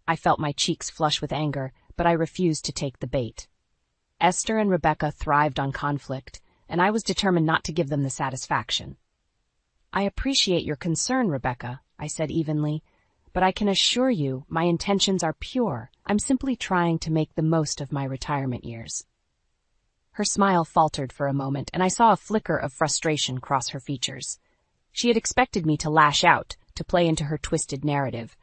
I felt my cheeks flush with anger, but I refused to take the bait. Esther and Rebecca thrived on conflict, and I was determined not to give them the satisfaction. I appreciate your concern, Rebecca, I said evenly, but I can assure you my intentions are pure. I'm simply trying to make the most of my retirement years. Her smile faltered for a moment, and I saw a flicker of frustration cross her features. She had expected me to lash out, to play into her twisted narrative,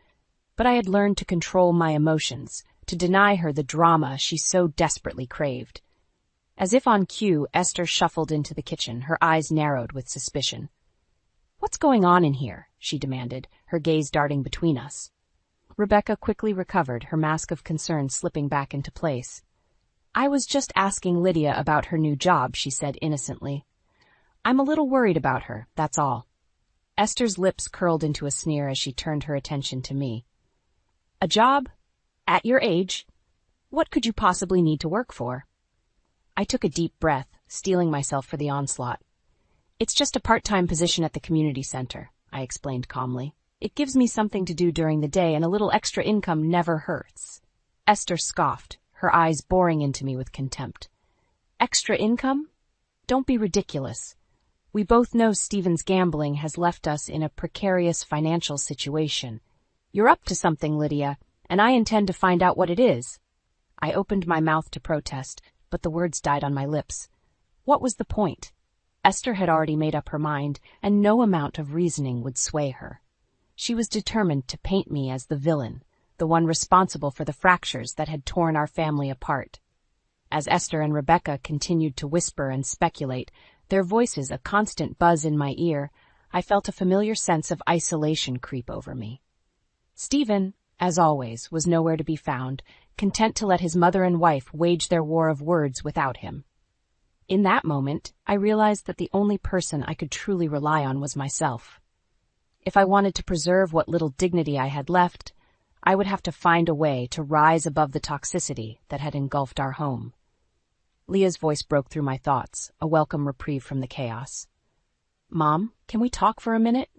but I had learned to control my emotions, to deny her the drama she so desperately craved. As if on cue, Esther shuffled into the kitchen, her eyes narrowed with suspicion. "What's going on in here?" she demanded, her gaze darting between us. Rebecca quickly recovered, her mask of concern slipping back into place. "I was just asking Lydia about her new job," she said innocently. "I'm a little worried about her, that's all." Esther's lips curled into a sneer as she turned her attention to me. "A job? At your age? What could you possibly need to work for?" I took a deep breath, steeling myself for the onslaught. "It's just a part-time position at the community center," I explained calmly. "It gives me something to do during the day, and a little extra income never hurts." Esther scoffed, her eyes boring into me with contempt. "Extra income? Don't be ridiculous. We both know Stephen's gambling has left us in a precarious financial situation. You're up to something, Lydia, and I intend to find out what it is." I opened my mouth to protest, but the words died on my lips. What was the point? Esther had already made up her mind, and no amount of reasoning would sway her. She was determined to paint me as the villain, the one responsible for the fractures that had torn our family apart. As Esther and Rebecca continued to whisper and speculate, their voices a constant buzz in my ear, I felt a familiar sense of isolation creep over me. Stephen, as always, was nowhere to be found, content to let his mother and wife wage their war of words without him. In that moment, I realized that the only person I could truly rely on was myself. If I wanted to preserve what little dignity I had left, I would have to find a way to rise above the toxicity that had engulfed our home. Leah's voice broke through my thoughts, a welcome reprieve from the chaos. "Mom, can we talk for a minute?"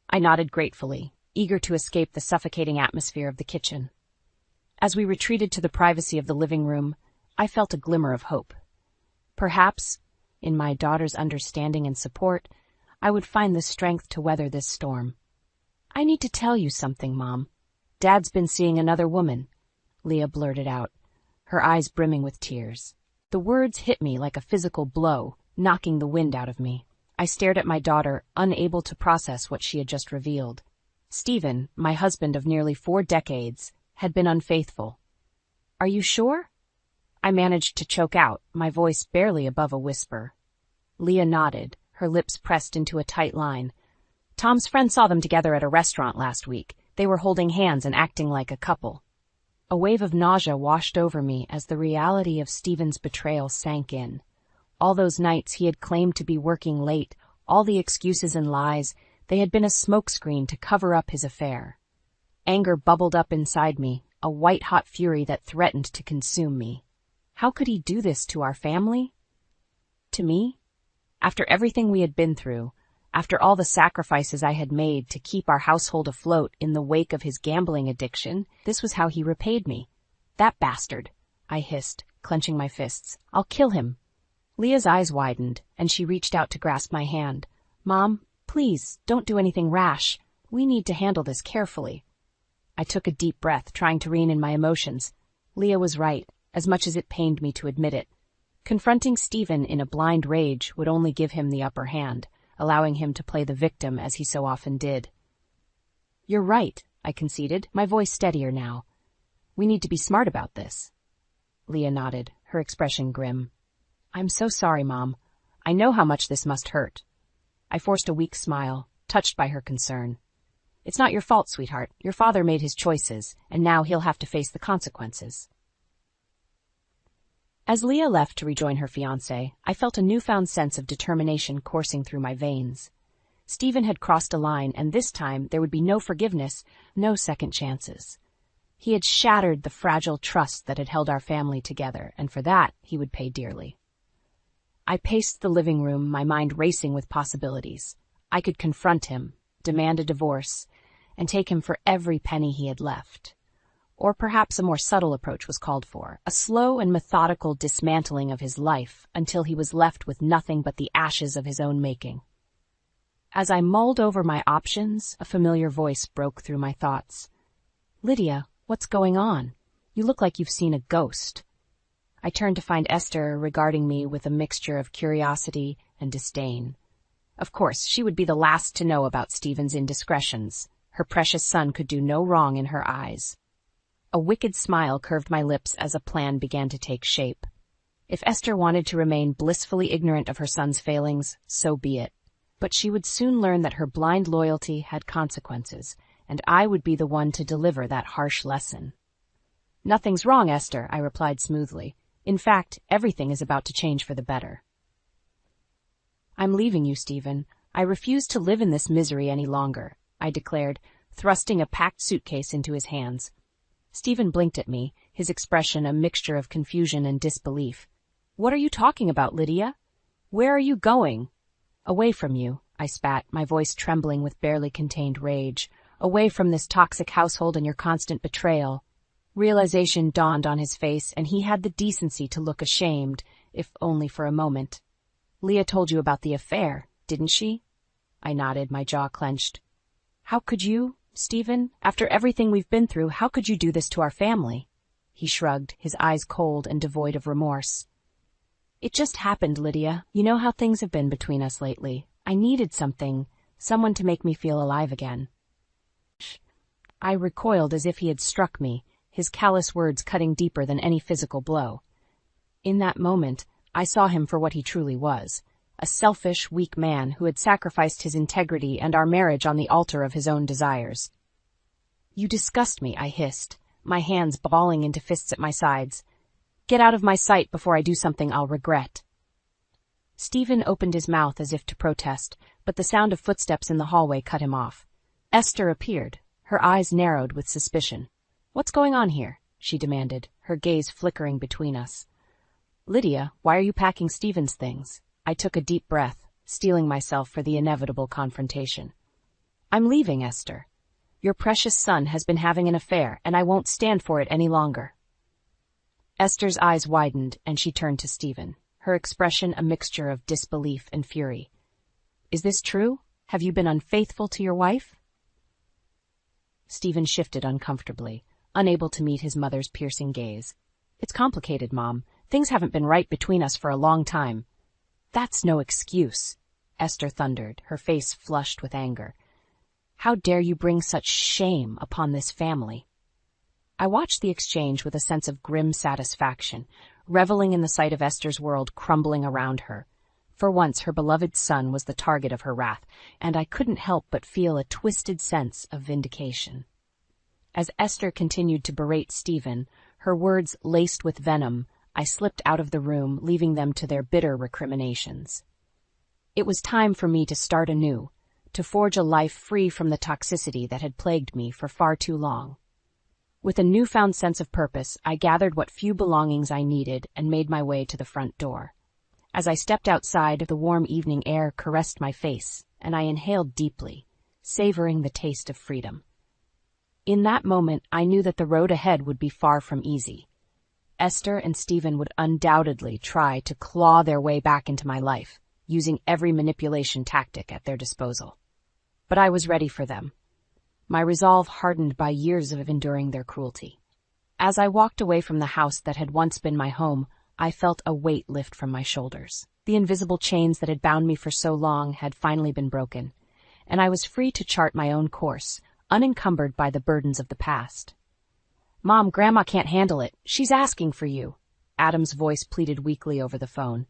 I nodded gratefully, eager to escape the suffocating atmosphere of the kitchen. As we retreated to the privacy of the living room, I felt a glimmer of hope. Perhaps, in my daughter's understanding and support, I would find the strength to weather this storm. "I need to tell you something, Mom. Dad's been seeing another woman," Leah blurted out, her eyes brimming with tears. The words hit me like a physical blow, knocking the wind out of me. I stared at my daughter, unable to process what she had just revealed. Stephen, my husband of nearly 4 decades, had been unfaithful. "Are you sure?" I managed to choke out, my voice barely above a whisper. Leah nodded, her lips pressed into a tight line. "Tom's friend saw them together at a restaurant last week. They were holding hands and acting like a couple." A wave of nausea washed over me as the reality of Stephen's betrayal sank in. All those nights he had claimed to be working late, all the excuses and lies, they had been a smokescreen to cover up his affair. Anger bubbled up inside me, a white-hot fury that threatened to consume me. How could he do this to our family? To me? After everything we had been through, after all the sacrifices I had made to keep our household afloat in the wake of his gambling addiction, this was how he repaid me. "That bastard," I hissed, clenching my fists. "I'll kill him." Leah's eyes widened, and she reached out to grasp my hand. "Mom, please, don't do anything rash. We need to handle this carefully." I took a deep breath, trying to rein in my emotions. Leah was right, as much as it pained me to admit it. Confronting Stephen in a blind rage would only give him the upper hand, allowing him to play the victim as he so often did. "You're right," I conceded, my voice steadier now. "We need to be smart about this." Leah nodded, her expression grim. "I'm so sorry, Mom. I know how much this must hurt." I forced a weak smile, touched by her concern. "It's not your fault, sweetheart. Your father made his choices, and now he'll have to face the consequences." As Leah left to rejoin her fiancé, I felt a newfound sense of determination coursing through my veins. Stephen had crossed a line, and this time there would be no forgiveness, no second chances. He had shattered the fragile trust that had held our family together, and for that he would pay dearly. I paced the living room, my mind racing with possibilities. I could confront him, demand a divorce, and take him for every penny he had left. Or perhaps a more subtle approach was called for, a slow and methodical dismantling of his life until he was left with nothing but the ashes of his own making. As I mulled over my options, a familiar voice broke through my thoughts. "Lydia, what's going on? You look like you've seen a ghost." I turned to find Esther regarding me with a mixture of curiosity and disdain. Of course, she would be the last to know about Stephen's indiscretions. Her precious son could do no wrong in her eyes. A wicked smile curved my lips as a plan began to take shape. If Esther wanted to remain blissfully ignorant of her son's failings, so be it. But she would soon learn that her blind loyalty had consequences, and I would be the one to deliver that harsh lesson. "Nothing's wrong, Esther," I replied smoothly. "In fact, everything is about to change for the better." "I'm leaving you, Stephen. I refuse to live in this misery any longer," I declared, thrusting a packed suitcase into his hands. Stephen blinked at me, his expression a mixture of confusion and disbelief. "What are you talking about, Lydia? Where are you going?" "Away from you," I spat, my voice trembling with barely contained rage. "Away from this toxic household and your constant betrayal." Realization dawned on his face, and he had the decency to look ashamed, if only for a moment. "Leah told you about the affair, didn't she?" I nodded, my jaw clenched. "How could you, Stephen? After everything we've been through, how could you do this to our family?" He shrugged, his eyes cold and devoid of remorse. "It just happened, Lydia. You know how things have been between us lately. I needed someone to make me feel alive again." I recoiled as if he had struck me, his callous words cutting deeper than any physical blow. In that moment, I saw him for what he truly was, a selfish, weak man who had sacrificed his integrity and our marriage on the altar of his own desires. "You disgust me," I hissed, my hands balling into fists at my sides. "Get out of my sight before I do something I'll regret." Stephen opened his mouth as if to protest, but the sound of footsteps in the hallway cut him off. Esther appeared, her eyes narrowed with suspicion. "What's going on here?" she demanded, her gaze flickering between us. "Lydia, why are you packing Stephen's things?" I took a deep breath, steeling myself for the inevitable confrontation. "I'm leaving, Esther. Your precious son has been having an affair, and I won't stand for it any longer." Esther's eyes widened, and she turned to Stephen, her expression a mixture of disbelief and fury. "Is this true? Have you been unfaithful to your wife?" Stephen shifted uncomfortably, unable to meet his mother's piercing gaze. "It's complicated, Mom. Things haven't been right between us for a long time." "That's no excuse," Esther thundered, her face flushed with anger. "How dare you bring such shame upon this family?" I watched the exchange with a sense of grim satisfaction, reveling in the sight of Esther's world crumbling around her. For once, her beloved son was the target of her wrath, and I couldn't help but feel a twisted sense of vindication. As Esther continued to berate Stephen, her words laced with venom, I slipped out of the room, leaving them to their bitter recriminations. It was time for me to start anew, to forge a life free from the toxicity that had plagued me for far too long. With a newfound sense of purpose, I gathered what few belongings I needed and made my way to the front door. As I stepped outside, the warm evening air caressed my face, and I inhaled deeply, savoring the taste of freedom. In that moment, I knew that the road ahead would be far from easy. Esther and Stephen would undoubtedly try to claw their way back into my life, using every manipulation tactic at their disposal. But I was ready for them, my resolve hardened by years of enduring their cruelty. As I walked away from the house that had once been my home, I felt a weight lift from my shoulders. The invisible chains that had bound me for so long had finally been broken, and I was free to chart my own course, unencumbered by the burdens of the past. "Mom, Grandma can't handle it. She's asking for you," Adam's voice pleaded weakly over the phone.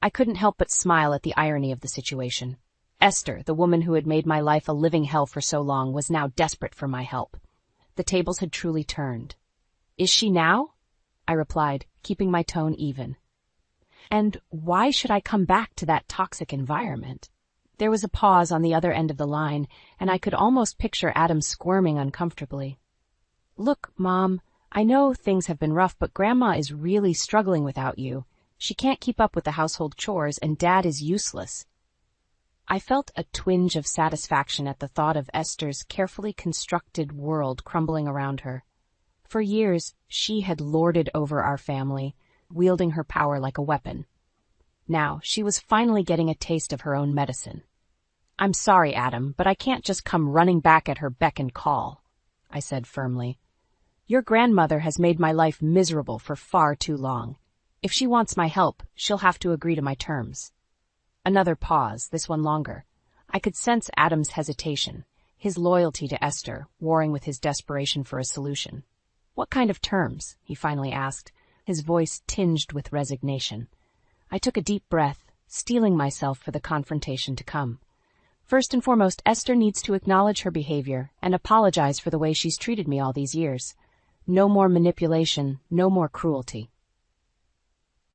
I couldn't help but smile at the irony of the situation. Esther, the woman who had made my life a living hell for so long, was now desperate for my help. The tables had truly turned. "Is she now?" I replied, keeping my tone even. "And why should I come back to that toxic environment?" There was a pause on the other end of the line, and I could almost picture Adam squirming uncomfortably. "Look, Mom, I know things have been rough, but Grandma is really struggling without you. She can't keep up with the household chores, and Dad is useless." I felt a twinge of satisfaction at the thought of Esther's carefully constructed world crumbling around her. For years, she had lorded over our family, wielding her power like a weapon. Now, she was finally getting a taste of her own medicine. "I'm sorry, Adam, but I can't just come running back at her beck and call," I said firmly. "Your grandmother has made my life miserable for far too long. If she wants my help, she'll have to agree to my terms." Another pause, this one longer. I could sense Adam's hesitation, his loyalty to Esther warring with his desperation for a solution. "What kind of terms?" he finally asked, his voice tinged with resignation. I took a deep breath, steeling myself for the confrontation to come. First and foremost, Esther needs to acknowledge her behavior and apologize for the way she's treated me all these years. No more manipulation, no more cruelty.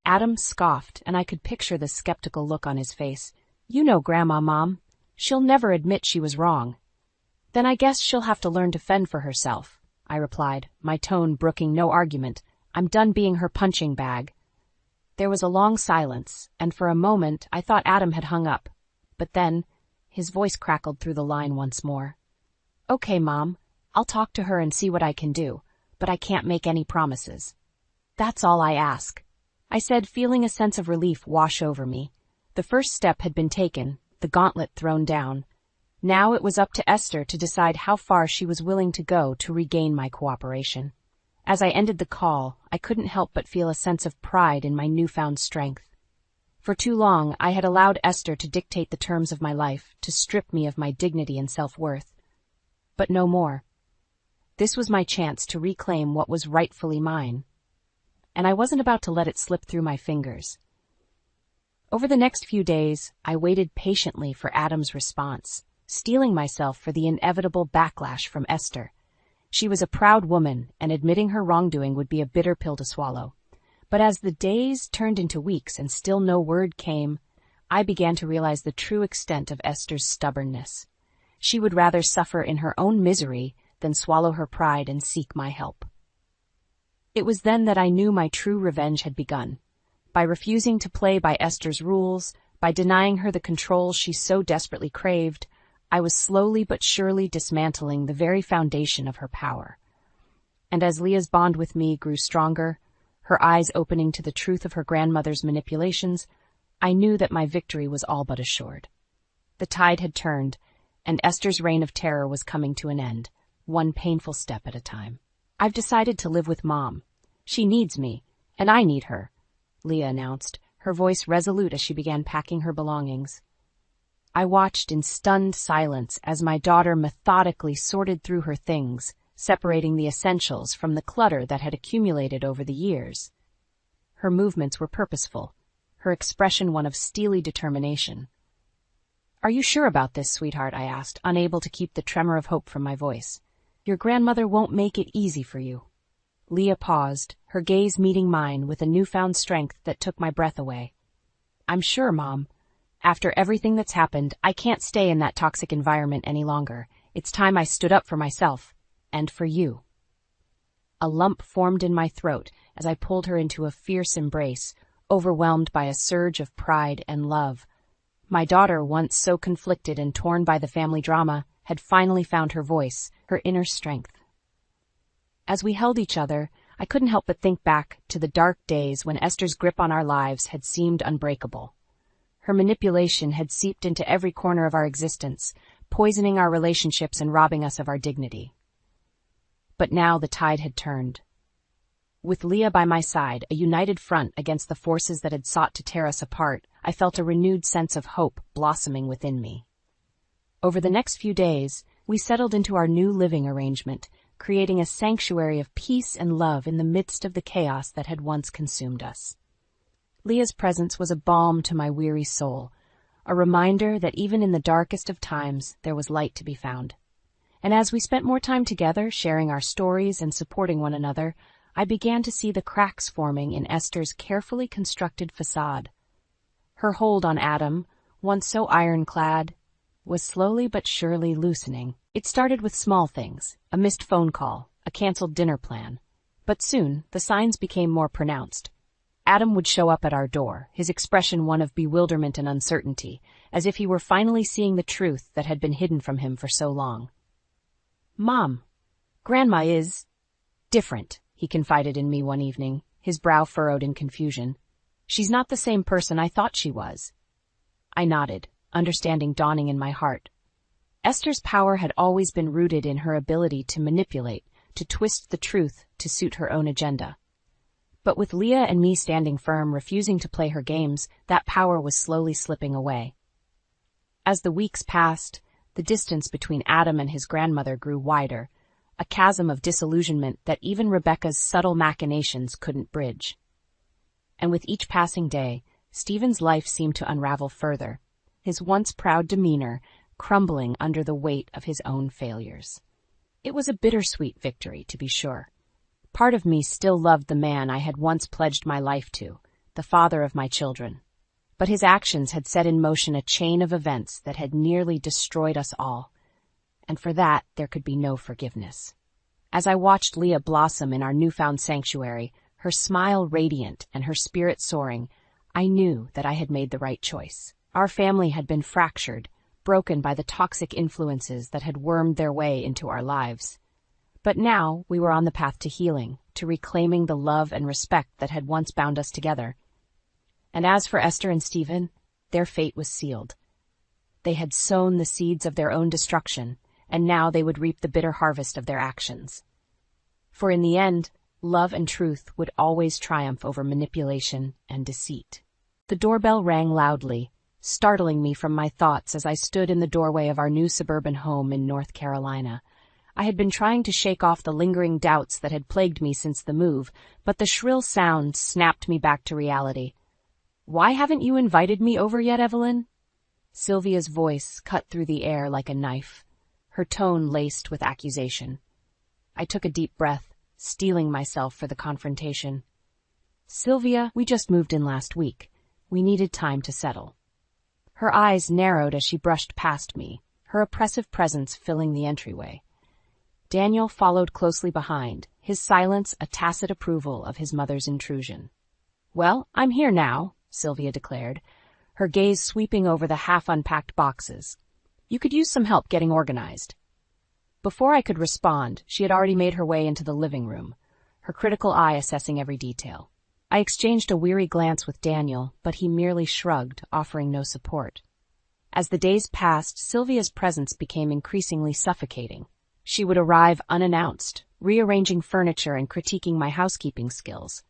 Adam scoffed, and I could picture the skeptical look on his face. You know Grandma, Mom. She'll never admit she was wrong. Then I guess she'll have to learn to fend for herself, I replied, my tone brooking no argument. I'm done being her punching bag. There was a long silence, and for a moment I thought Adam had hung up. But then, his voice crackled through the line once more. Okay, Mom, I'll talk to her and see what I can do, but I can't make any promises. That's all I ask, I said, feeling a sense of relief wash over me. The first step had been taken, the gauntlet thrown down. Now it was up to Esther to decide how far she was willing to go to regain my cooperation. As I ended the call, I couldn't help but feel a sense of pride in my newfound strength. For too long, I had allowed Esther to dictate the terms of my life, to strip me of my dignity and self-worth. But no more. This was my chance to reclaim what was rightfully mine. And I wasn't about to let it slip through my fingers. Over the next few days, I waited patiently for Adam's response, steeling myself for the inevitable backlash from Esther. She was a proud woman, and admitting her wrongdoing would be a bitter pill to swallow. But as the days turned into weeks and still no word came, I began to realize the true extent of Esther's stubbornness. She would rather suffer in her own misery than swallow her pride and seek my help. It was then that I knew my true revenge had begun. By refusing to play by Esther's rules, by denying her the control she so desperately craved, I was slowly but surely dismantling the very foundation of her power. And as Leah's bond with me grew stronger, her eyes opening to the truth of her grandmother's manipulations, I knew that my victory was all but assured. The tide had turned, and Esther's reign of terror was coming to an end, one painful step at a time. I've decided to live with Mom. She needs me, and I need her, Leah announced, her voice resolute as she began packing her belongings. I watched in stunned silence as my daughter methodically sorted through her things, separating the essentials from the clutter that had accumulated over the years. Her movements were purposeful, her expression one of steely determination. Are you sure about this, sweetheart? I asked, unable to keep the tremor of hope from my voice. Your grandmother won't make it easy for you. Leah paused, her gaze meeting mine with a newfound strength that took my breath away. I'm sure, Mom. After everything that's happened, I can't stay in that toxic environment any longer. It's time I stood up for myself. And for you. A lump formed in my throat as I pulled her into a fierce embrace, overwhelmed by a surge of pride and love. My daughter, once so conflicted and torn by the family drama, had finally found her voice, her inner strength. As we held each other, I couldn't help but think back to the dark days when Esther's grip on our lives had seemed unbreakable. Her manipulation had seeped into every corner of our existence, poisoning our relationships and robbing us of our dignity. But now the tide had turned. With Leah by my side, a united front against the forces that had sought to tear us apart, I felt a renewed sense of hope blossoming within me. Over the next few days, we settled into our new living arrangement, creating a sanctuary of peace and love in the midst of the chaos that had once consumed us. Leah's presence was a balm to my weary soul, a reminder that even in the darkest of times there was light to be found. And as we spent more time together, sharing our stories and supporting one another, I began to see the cracks forming in Esther's carefully constructed facade. Her hold on Adam, once so ironclad, was slowly but surely loosening. It started with small things, a missed phone call, a canceled dinner plan. But soon, the signs became more pronounced. Adam would show up at our door, his expression one of bewilderment and uncertainty, as if he were finally seeing the truth that had been hidden from him for so long. Mom, Grandma is different, he confided in me one evening, his brow furrowed in confusion. She's not the same person I thought she was. I nodded, understanding dawning in my heart. Esther's power had always been rooted in her ability to manipulate, to twist the truth to suit her own agenda. But with Leah and me standing firm, refusing to play her games, that power was slowly slipping away. As the weeks passed, the distance between Adam and his grandmother grew wider, a chasm of disillusionment that even Rebecca's subtle machinations couldn't bridge. And with each passing day, Stephen's life seemed to unravel further, his once proud demeanor crumbling under the weight of his own failures. It was a bittersweet victory, to be sure. Part of me still loved the man I had once pledged my life to, the father of my children. But his actions had set in motion a chain of events that had nearly destroyed us all, and for that there could be no forgiveness. As I watched Leah blossom in our newfound sanctuary, her smile radiant and her spirit soaring, I knew that I had made the right choice. Our family had been fractured, broken by the toxic influences that had wormed their way into our lives. But now we were on the path to healing, to reclaiming the love and respect that had once bound us together. And as for Esther and Stephen, their fate was sealed. They had sown the seeds of their own destruction, and now they would reap the bitter harvest of their actions. For in the end, love and truth would always triumph over manipulation and deceit. The doorbell rang loudly, startling me from my thoughts as I stood in the doorway of our new suburban home in North Carolina. I had been trying to shake off the lingering doubts that had plagued me since the move, but the shrill sound snapped me back to reality. "Why haven't you invited me over yet, Evelyn?" Sylvia's voice cut through the air like a knife, her tone laced with accusation. I took a deep breath, steeling myself for the confrontation. "Sylvia, we just moved in last week. We needed time to settle." Her eyes narrowed as she brushed past me, her oppressive presence filling the entryway. Daniel followed closely behind, his silence a tacit approval of his mother's intrusion. "Well, I'm here now," Sylvia declared, her gaze sweeping over the half-unpacked boxes. "You could use some help getting organized." Before I could respond, she had already made her way into the living room, her critical eye assessing every detail. I exchanged a weary glance with Daniel, but he merely shrugged, offering no support. As the days passed, Sylvia's presence became increasingly suffocating. She would arrive unannounced, rearranging furniture and critiquing my housekeeping skills.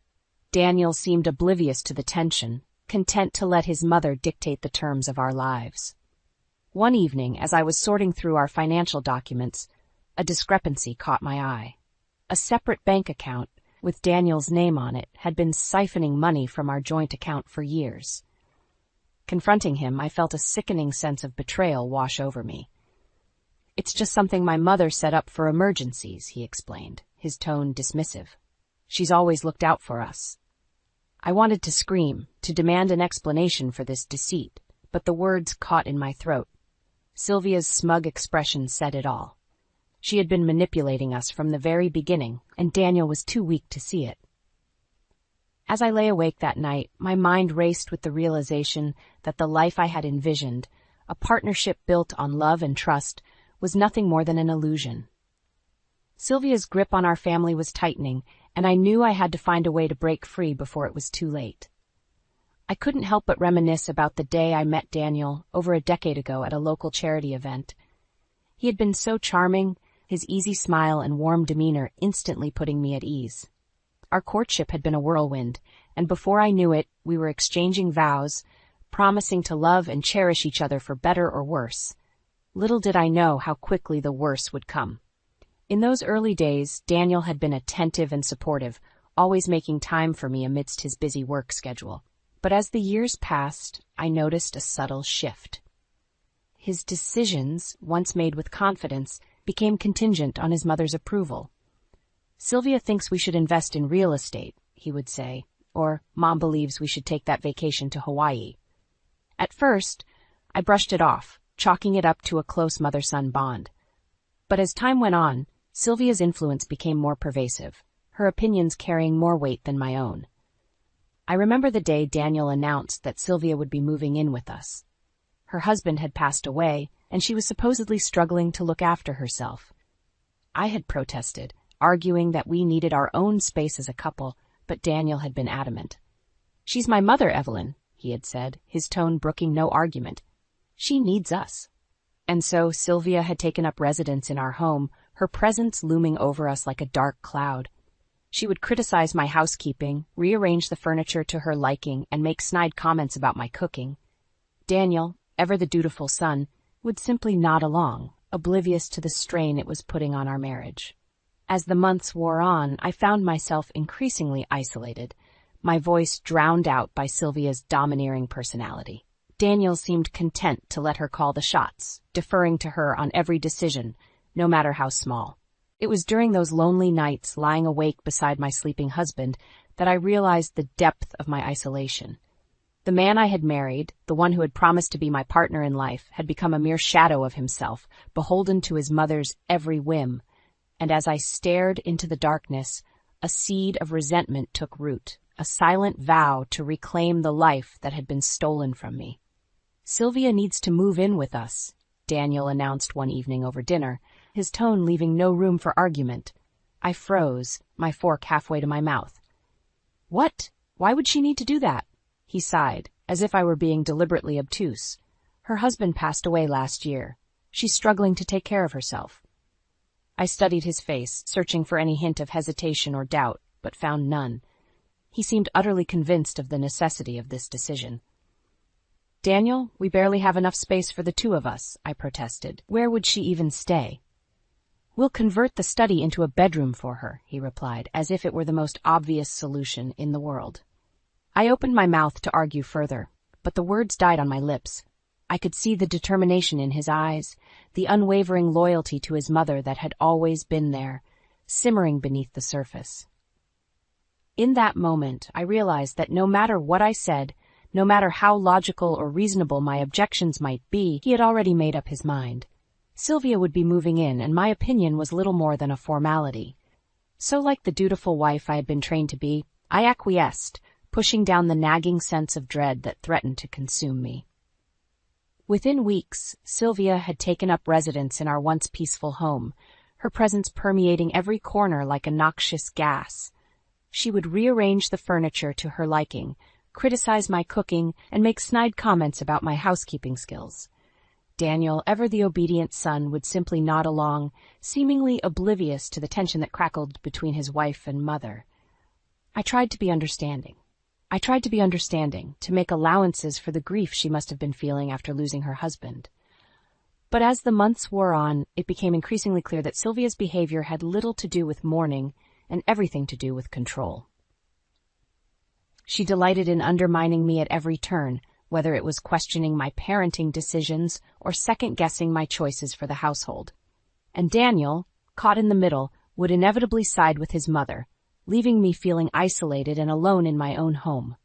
Daniel seemed oblivious to the tension, content to let his mother dictate the terms of our lives. One evening, as I was sorting through our financial documents, a discrepancy caught my eye. A separate bank account, with Daniel's name on it, had been siphoning money from our joint account for years. Confronting him, I felt a sickening sense of betrayal wash over me. "It's just something my mother set up for emergencies," he explained, his tone dismissive. "She's always looked out for us." I wanted to scream, to demand an explanation for this deceit, but the words caught in my throat. Sylvia's smug expression said it all. She had been manipulating us from the very beginning, and Daniel was too weak to see it. As I lay awake that night, my mind raced with the realization that the life I had envisioned, a partnership built on love and trust, was nothing more than an illusion. Sylvia's grip on our family was tightening, and I knew I had to find a way to break free before it was too late. I couldn't help but reminisce about the day I met Daniel over a decade ago at a local charity event. He had been so charming, his easy smile and warm demeanor instantly putting me at ease. Our courtship had been a whirlwind, and before I knew it, we were exchanging vows, promising to love and cherish each other for better or worse. Little did I know how quickly the worse would come. In those early days, Daniel had been attentive and supportive, always making time for me amidst his busy work schedule. But as the years passed, I noticed a subtle shift. His decisions, once made with confidence, became contingent on his mother's approval. "Sylvia thinks we should invest in real estate," he would say, or "Mom believes we should take that vacation to Hawaii." At first, I brushed it off, chalking it up to a close mother-son bond. But as time went on, Sylvia's influence became more pervasive, her opinions carrying more weight than my own. I remember the day Daniel announced that Sylvia would be moving in with us. Her husband had passed away, and she was supposedly struggling to look after herself. I had protested, arguing that we needed our own space as a couple, but Daniel had been adamant. "She's my mother, Evelyn," he had said, his tone brooking no argument. "She needs us." And so Sylvia had taken up residence in our home, her presence looming over us like a dark cloud. She would criticize my housekeeping, rearrange the furniture to her liking, and make snide comments about my cooking. Daniel, ever the dutiful son, would simply nod along, oblivious to the strain it was putting on our marriage. As the months wore on, I found myself increasingly isolated, my voice drowned out by Sylvia's domineering personality. Daniel seemed content to let her call the shots, deferring to her on every decision, no matter how small. It was during those lonely nights lying awake beside my sleeping husband that I realized the depth of my isolation. The man I had married, the one who had promised to be my partner in life, had become a mere shadow of himself, beholden to his mother's every whim. And as I stared into the darkness, a seed of resentment took root, a silent vow to reclaim the life that had been stolen from me. "Sylvia needs to move in with us," Daniel announced one evening over dinner, his tone leaving no room for argument. I froze, my fork halfway to my mouth. "What? Why would she need to do that?" He sighed, as if I were being deliberately obtuse. "Her husband passed away last year. She's struggling to take care of herself." I studied his face, searching for any hint of hesitation or doubt, but found none. He seemed utterly convinced of the necessity of this decision. "Daniel, we barely have enough space for the two of us," I protested. "Where would she even stay?" "We'll convert the study into a bedroom for her," he replied, as if it were the most obvious solution in the world. I opened my mouth to argue further, but the words died on my lips. I could see the determination in his eyes, the unwavering loyalty to his mother that had always been there, simmering beneath the surface. In that moment, I realized that no matter what I said, no matter how logical or reasonable my objections might be, he had already made up his mind. Sylvia would be moving in, and my opinion was little more than a formality. So, like the dutiful wife I had been trained to be, I acquiesced, pushing down the nagging sense of dread that threatened to consume me. Within weeks, Sylvia had taken up residence in our once peaceful home, her presence permeating every corner like a noxious gas. She would rearrange the furniture to her liking, criticize my cooking, and make snide comments about my housekeeping skills. Daniel, ever the obedient son, would simply nod along, seemingly oblivious to the tension that crackled between his wife and mother. I tried to be understanding, to make allowances for the grief she must have been feeling after losing her husband. But as the months wore on, it became increasingly clear that Sylvia's behavior had little to do with mourning and everything to do with control. She delighted in undermining me at every turn, whether it was questioning my parenting decisions or second-guessing my choices for the household. And Daniel, caught in the middle, would inevitably side with his mother, leaving me feeling isolated and alone in my own home.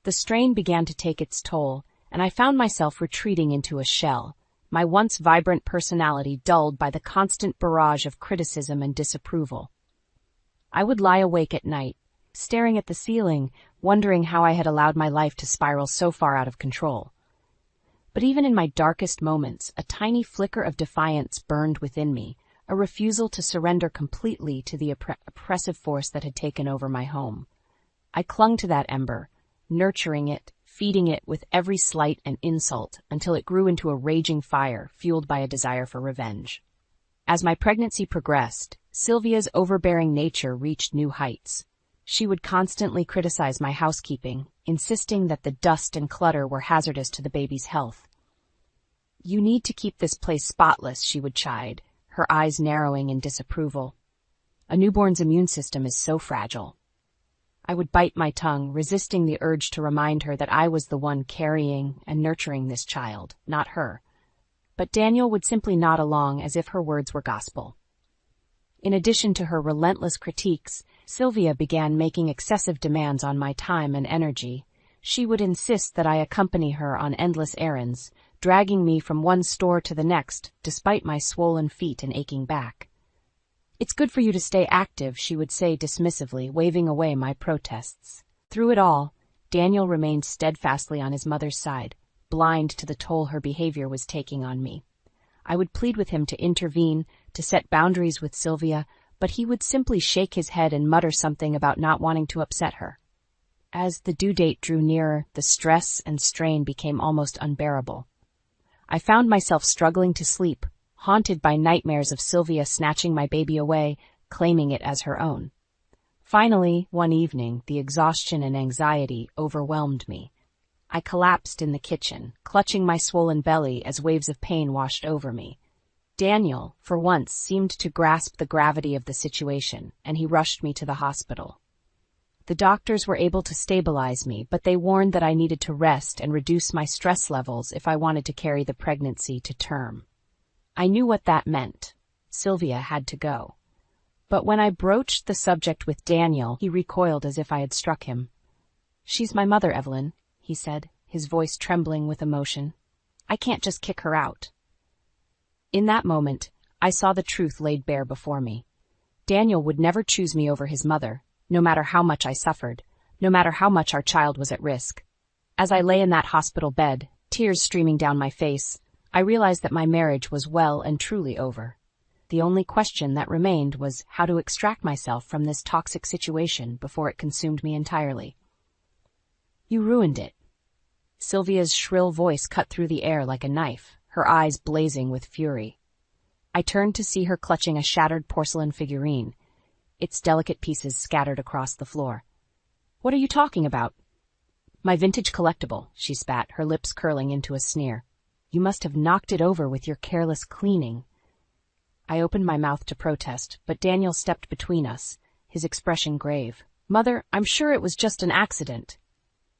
The strain began to take its toll, and I found myself retreating into a shell, my once vibrant personality dulled by the constant barrage of criticism and disapproval. I would lie awake at night, staring at the ceiling, wondering how I had allowed my life to spiral so far out of control. But even in my darkest moments, a tiny flicker of defiance burned within me, a refusal to surrender completely to the oppressive force that had taken over my home. I clung to that ember, nurturing it, feeding it with every slight and insult until it grew into a raging fire fueled by a desire for revenge. As my pregnancy progressed, Sylvia's overbearing nature reached new heights. She would constantly criticize my housekeeping, insisting that the dust and clutter were hazardous to the baby's health. "You need to keep this place spotless," she would chide, her eyes narrowing in disapproval. "A newborn's immune system is so fragile." I would bite my tongue, resisting the urge to remind her that I was the one carrying and nurturing this child, not her. But Daniel would simply nod along as if her words were gospel. In addition to her relentless critiques, Sylvia began making excessive demands on my time and energy. She would insist that I accompany her on endless errands, dragging me from one store to the next, despite my swollen feet and aching back. "It's good for you to stay active," she would say dismissively, waving away my protests. Through it all, Daniel remained steadfastly on his mother's side, blind to the toll her behavior was taking on me. I would plead with him to intervene, to set boundaries with Sylvia, but he would simply shake his head and mutter something about not wanting to upset her. As the due date drew nearer, the stress and strain became almost unbearable. I found myself struggling to sleep, haunted by nightmares of Sylvia snatching my baby away, claiming it as her own. Finally, one evening, the exhaustion and anxiety overwhelmed me. I collapsed in the kitchen, clutching my swollen belly as waves of pain washed over me. Daniel, for once, seemed to grasp the gravity of the situation, and he rushed me to the hospital. The doctors were able to stabilize me, but they warned that I needed to rest and reduce my stress levels if I wanted to carry the pregnancy to term. I knew what that meant. Sylvia had to go. But when I broached the subject with Daniel, he recoiled as if I had struck him. "She's my mother, Evelyn," he said, his voice trembling with emotion. "I can't just kick her out." In that moment, I saw the truth laid bare before me. Daniel would never choose me over his mother, no matter how much I suffered, no matter how much our child was at risk. As I lay in that hospital bed, tears streaming down my face, I realized that my marriage was well and truly over. The only question that remained was how to extract myself from this toxic situation before it consumed me entirely. "You ruined it." Sylvia's shrill voice cut through the air like a knife, her eyes blazing with fury. I turned to see her clutching a shattered porcelain figurine, its delicate pieces scattered across the floor. "What are you talking about?" "My vintage collectible," she spat, her lips curling into a sneer. "You must have knocked it over with your careless cleaning." I opened my mouth to protest, but Daniel stepped between us, his expression grave. "Mother, I'm sure it was just an accident."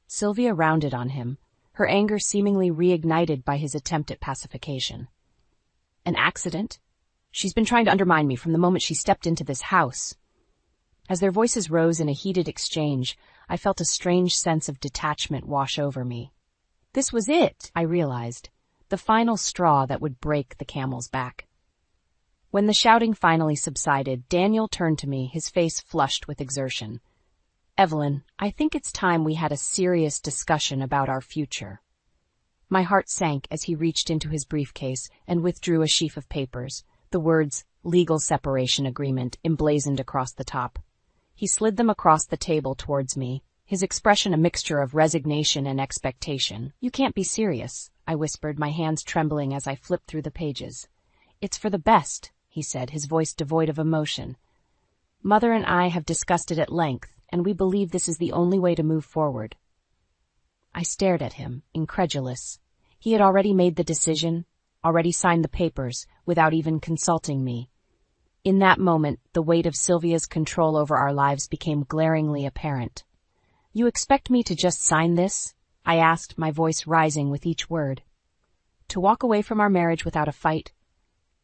Sylvia rounded on him, her anger seemingly reignited by his attempt at pacification. "An accident? She's been trying to undermine me from the moment she stepped into this house." As their voices rose in a heated exchange, I felt a strange sense of detachment wash over me. This was it, I realized, the final straw that would break the camel's back. When the shouting finally subsided, Daniel turned to me, his face flushed with exertion. "Evelyn, I think it's time we had a serious discussion about our future." My heart sank as he reached into his briefcase and withdrew a sheaf of papers, the words "legal separation agreement" emblazoned across the top. He slid them across the table towards me, his expression a mixture of resignation and expectation. "You can't be serious," I whispered, my hands trembling as I flipped through the pages. "It's for the best," he said, his voice devoid of emotion. "Mother and I have discussed it at length, and we believe this is the only way to move forward." I stared at him, incredulous. He had already made the decision, already signed the papers, without even consulting me. In that moment, the weight of Sylvia's control over our lives became glaringly apparent. "You expect me to just sign this?" I asked, my voice rising with each word. "To walk away from our marriage without a fight?"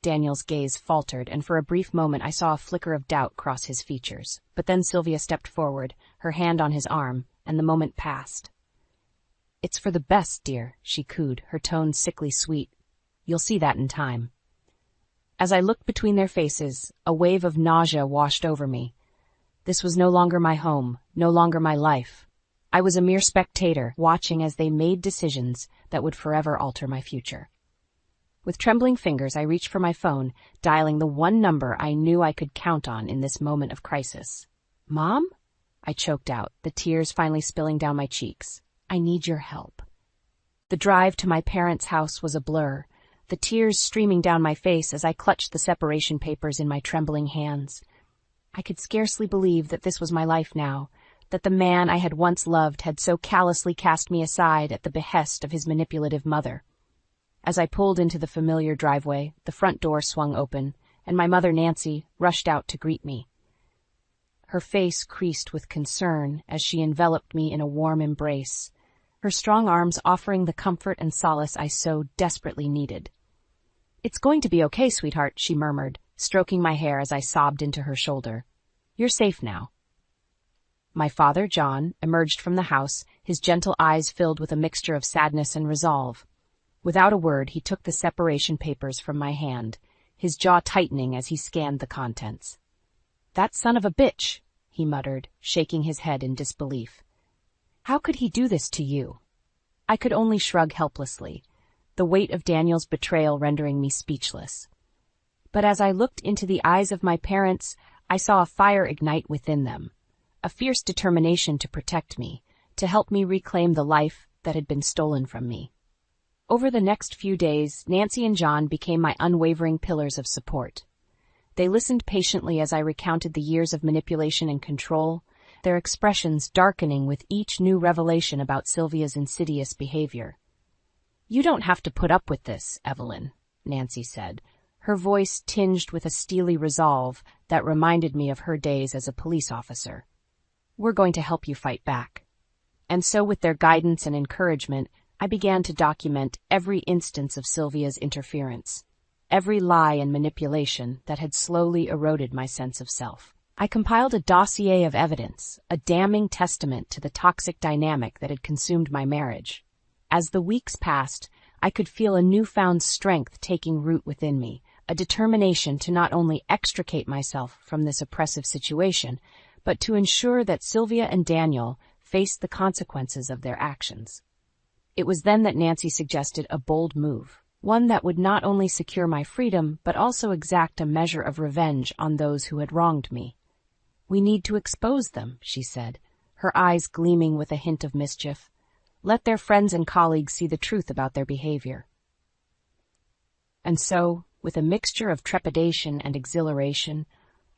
Daniel's gaze faltered, and for a brief moment I saw a flicker of doubt cross his features. But then Sylvia stepped forward, her hand on his arm, and the moment passed. "It's for the best, dear," she cooed, her tone sickly sweet. "You'll see that in time." As I looked between their faces, a wave of nausea washed over me. This was no longer my home, no longer my life. I was a mere spectator, watching as they made decisions that would forever alter my future. With trembling fingers, I reached for my phone, dialing the one number I knew I could count on in this moment of crisis. "Mom?" I choked out, the tears finally spilling down my cheeks. "I need your help." The drive to my parents' house was a blur, the tears streaming down my face as I clutched the separation papers in my trembling hands. I could scarcely believe that this was my life now, that the man I had once loved had so callously cast me aside at the behest of his manipulative mother. As I pulled into the familiar driveway, the front door swung open, and my mother, Nancy, rushed out to greet me. Her face creased with concern as she enveloped me in a warm embrace, her strong arms offering the comfort and solace I so desperately needed. "It's going to be okay, sweetheart," she murmured, stroking my hair as I sobbed into her shoulder. "You're safe now." My father, John, emerged from the house, his gentle eyes filled with a mixture of sadness and resolve. Without a word, he took the separation papers from my hand, his jaw tightening as he scanned the contents. "That son of a bitch," he muttered, shaking his head in disbelief. "How could he do this to you?" I could only shrug helplessly, the weight of Daniel's betrayal rendering me speechless. But as I looked into the eyes of my parents, I saw a fire ignite within them, a fierce determination to protect me, to help me reclaim the life that had been stolen from me. Over the next few days, Nancy and John became my unwavering pillars of support. They listened patiently as I recounted the years of manipulation and control, their expressions darkening with each new revelation about Sylvia's insidious behavior. "You don't have to put up with this, Evelyn," Nancy said, her voice tinged with a steely resolve that reminded me of her days as a police officer. We're going to help you fight back. And so with their guidance and encouragement, I began to document every instance of Sylvia's interference, every lie and manipulation that had slowly eroded my sense of self. I compiled a dossier of evidence, a damning testament to the toxic dynamic that had consumed my marriage. As the weeks passed, I could feel a newfound strength taking root within me, a determination to not only extricate myself from this oppressive situation, but to ensure that Sylvia and Daniel faced the consequences of their actions. It was then that Nancy suggested a bold move, one that would not only secure my freedom, but also exact a measure of revenge on those who had wronged me. "We need to expose them," she said, her eyes gleaming with a hint of mischief. "Let their friends and colleagues see the truth about their behavior." And so, with a mixture of trepidation and exhilaration,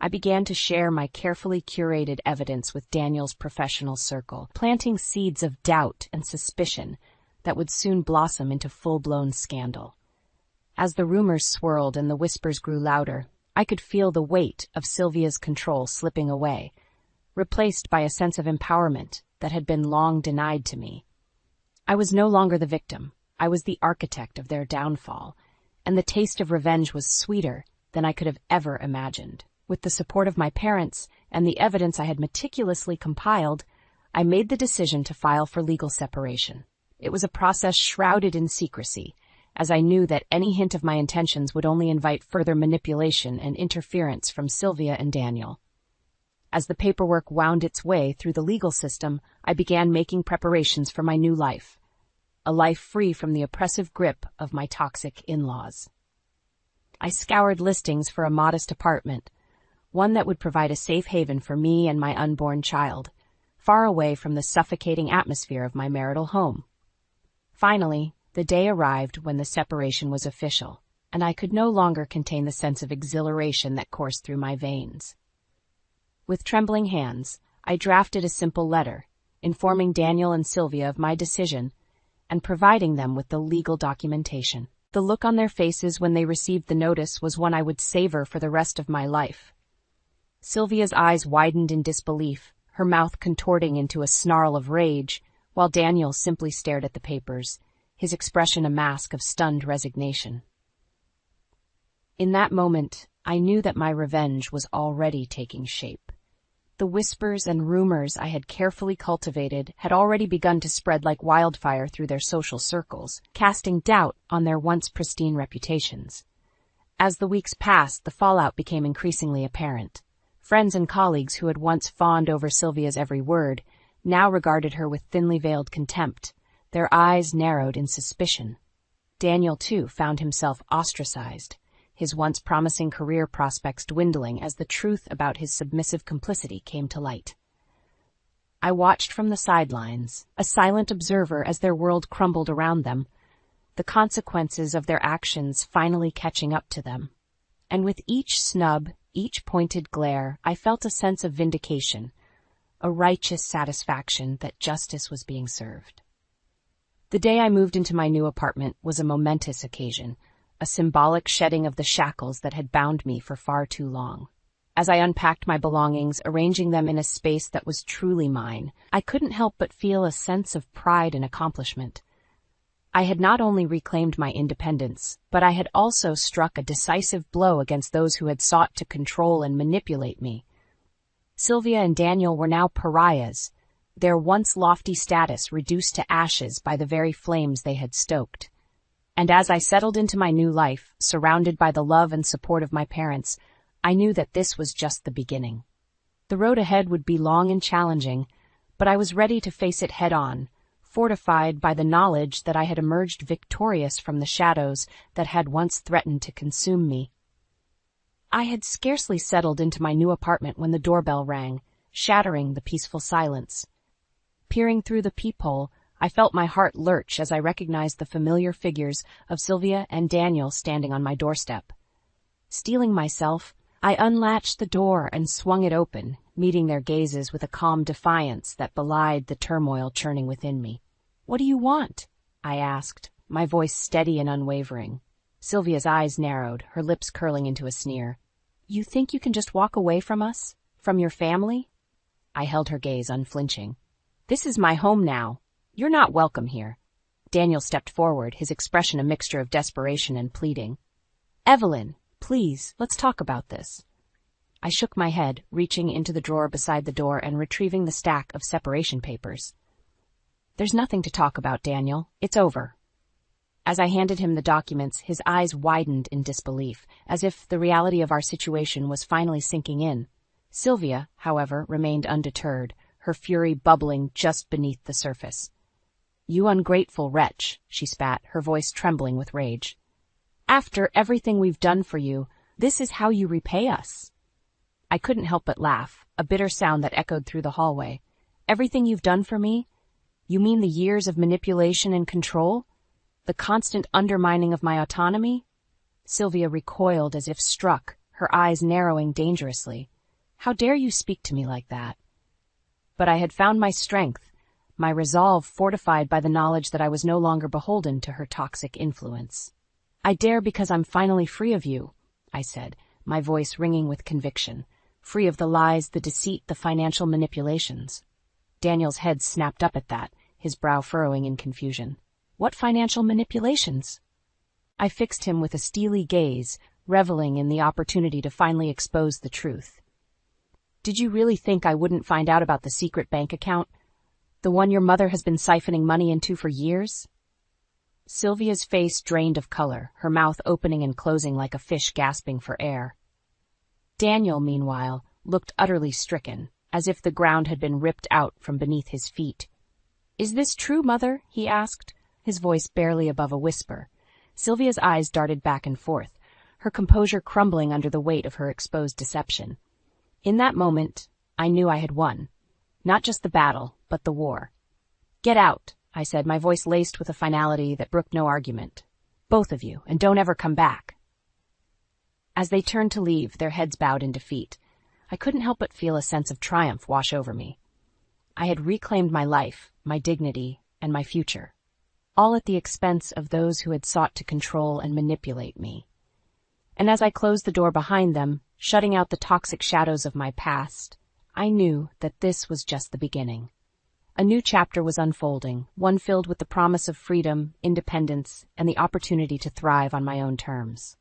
I began to share my carefully curated evidence with Daniel's professional circle, planting seeds of doubt and suspicion that would soon blossom into full-blown scandal. As the rumors swirled and the whispers grew louder, I could feel the weight of Sylvia's control slipping away, replaced by a sense of empowerment that had been long denied to me. I was no longer the victim. I was the architect of their downfall, and the taste of revenge was sweeter than I could have ever imagined. With the support of my parents and the evidence I had meticulously compiled, I made the decision to file for legal separation. It was a process shrouded in secrecy, as I knew that any hint of my intentions would only invite further manipulation and interference from Sylvia and Daniel. As the paperwork wound its way through the legal system, I began making preparations for my new life, a life free from the oppressive grip of my toxic in-laws. I scoured listings for a modest apartment, one that would provide a safe haven for me and my unborn child, far away from the suffocating atmosphere of my marital home. Finally, the day arrived when the separation was official, and I could no longer contain the sense of exhilaration that coursed through my veins. With trembling hands, I drafted a simple letter, informing Daniel and Sylvia of my decision and providing them with the legal documentation. The look on their faces when they received the notice was one I would savor for the rest of my life. Sylvia's eyes widened in disbelief, her mouth contorting into a snarl of rage, while Daniel simply stared at the papers, his expression a mask of stunned resignation. In that moment, I knew that my revenge was already taking shape. The whispers and rumors I had carefully cultivated had already begun to spread like wildfire through their social circles, casting doubt on their once pristine reputations. As the weeks passed, the fallout became increasingly apparent. Friends and colleagues who had once fawned over Sylvia's every word now regarded her with thinly veiled contempt, their eyes narrowed in suspicion. Daniel, too, found himself ostracized, his once promising career prospects dwindling as the truth about his submissive complicity came to light. I watched from the sidelines, a silent observer as their world crumbled around them, the consequences of their actions finally catching up to them. And with each snub, each pointed glare, I felt a sense of vindication, a righteous satisfaction that justice was being served. The day I moved into my new apartment was a momentous occasion, a symbolic shedding of the shackles that had bound me for far too long. As I unpacked my belongings, arranging them in a space that was truly mine, I couldn't help but feel a sense of pride and accomplishment. I had not only reclaimed my independence, but I had also struck a decisive blow against those who had sought to control and manipulate me. Sylvia and Daniel were now pariahs, their once lofty status reduced to ashes by the very flames they had stoked. And as I settled into my new life, surrounded by the love and support of my parents, I knew that this was just the beginning. The road ahead would be long and challenging, but I was ready to face it head-on, fortified by the knowledge that I had emerged victorious from the shadows that had once threatened to consume me. I had scarcely settled into my new apartment when the doorbell rang, shattering the peaceful silence. Peering through the peephole, I felt my heart lurch as I recognized the familiar figures of Sylvia and Daniel standing on my doorstep. Steeling myself, I unlatched the door and swung it open, meeting their gazes with a calm defiance that belied the turmoil churning within me. "What do you want?" I asked, my voice steady and unwavering. Sylvia's eyes narrowed, her lips curling into a sneer. "You think you can just walk away from us? From your family?" I held her gaze unflinching. This is my home now. You're not welcome here. Daniel stepped forward, his expression a mixture of desperation and pleading. Evelyn, please, let's talk about this. I shook my head, reaching into the drawer beside the door and retrieving the stack of separation papers. There's nothing to talk about, Daniel. It's over. As I handed him the documents, his eyes widened in disbelief, as if the reality of our situation was finally sinking in. Sylvia, however, remained undeterred, her fury bubbling just beneath the surface. You ungrateful wretch, she spat, her voice trembling with rage. After everything we've done for you, this is how you repay us. I couldn't help but laugh, a bitter sound that echoed through the hallway. Everything you've done for me? You mean the years of manipulation and control? The constant undermining of my autonomy? Sylvia recoiled as if struck, her eyes narrowing dangerously. How dare you speak to me like that? But I had found my strength, my resolve fortified by the knowledge that I was no longer beholden to her toxic influence. I dare because I'm finally free of you, I said, my voice ringing with conviction, free of the lies, the deceit, the financial manipulations. Daniel's head snapped up at that, his brow furrowing in confusion. What financial manipulations? I fixed him with a steely gaze, reveling in the opportunity to finally expose the truth. Did you really think I wouldn't find out about the secret bank account? The one your mother has been siphoning money into for years? Sylvia's face drained of color, her mouth opening and closing like a fish gasping for air. Daniel, meanwhile, looked utterly stricken, as if the ground had been ripped out from beneath his feet. Is this true, Mother? He asked, his voice barely above a whisper. Sylvia's eyes darted back and forth, her composure crumbling under the weight of her exposed deception. In that moment, I knew I had won. Not just the battle, but the war. Get out, I said, my voice laced with a finality that brooked no argument. Both of you, and don't ever come back. As they turned to leave, their heads bowed in defeat, I couldn't help but feel a sense of triumph wash over me. I had reclaimed my life, my dignity, and my future, all at the expense of those who had sought to control and manipulate me. And as I closed the door behind them, shutting out the toxic shadows of my past, I knew that this was just the beginning. A new chapter was unfolding, one filled with the promise of freedom, independence, and the opportunity to thrive on my own terms.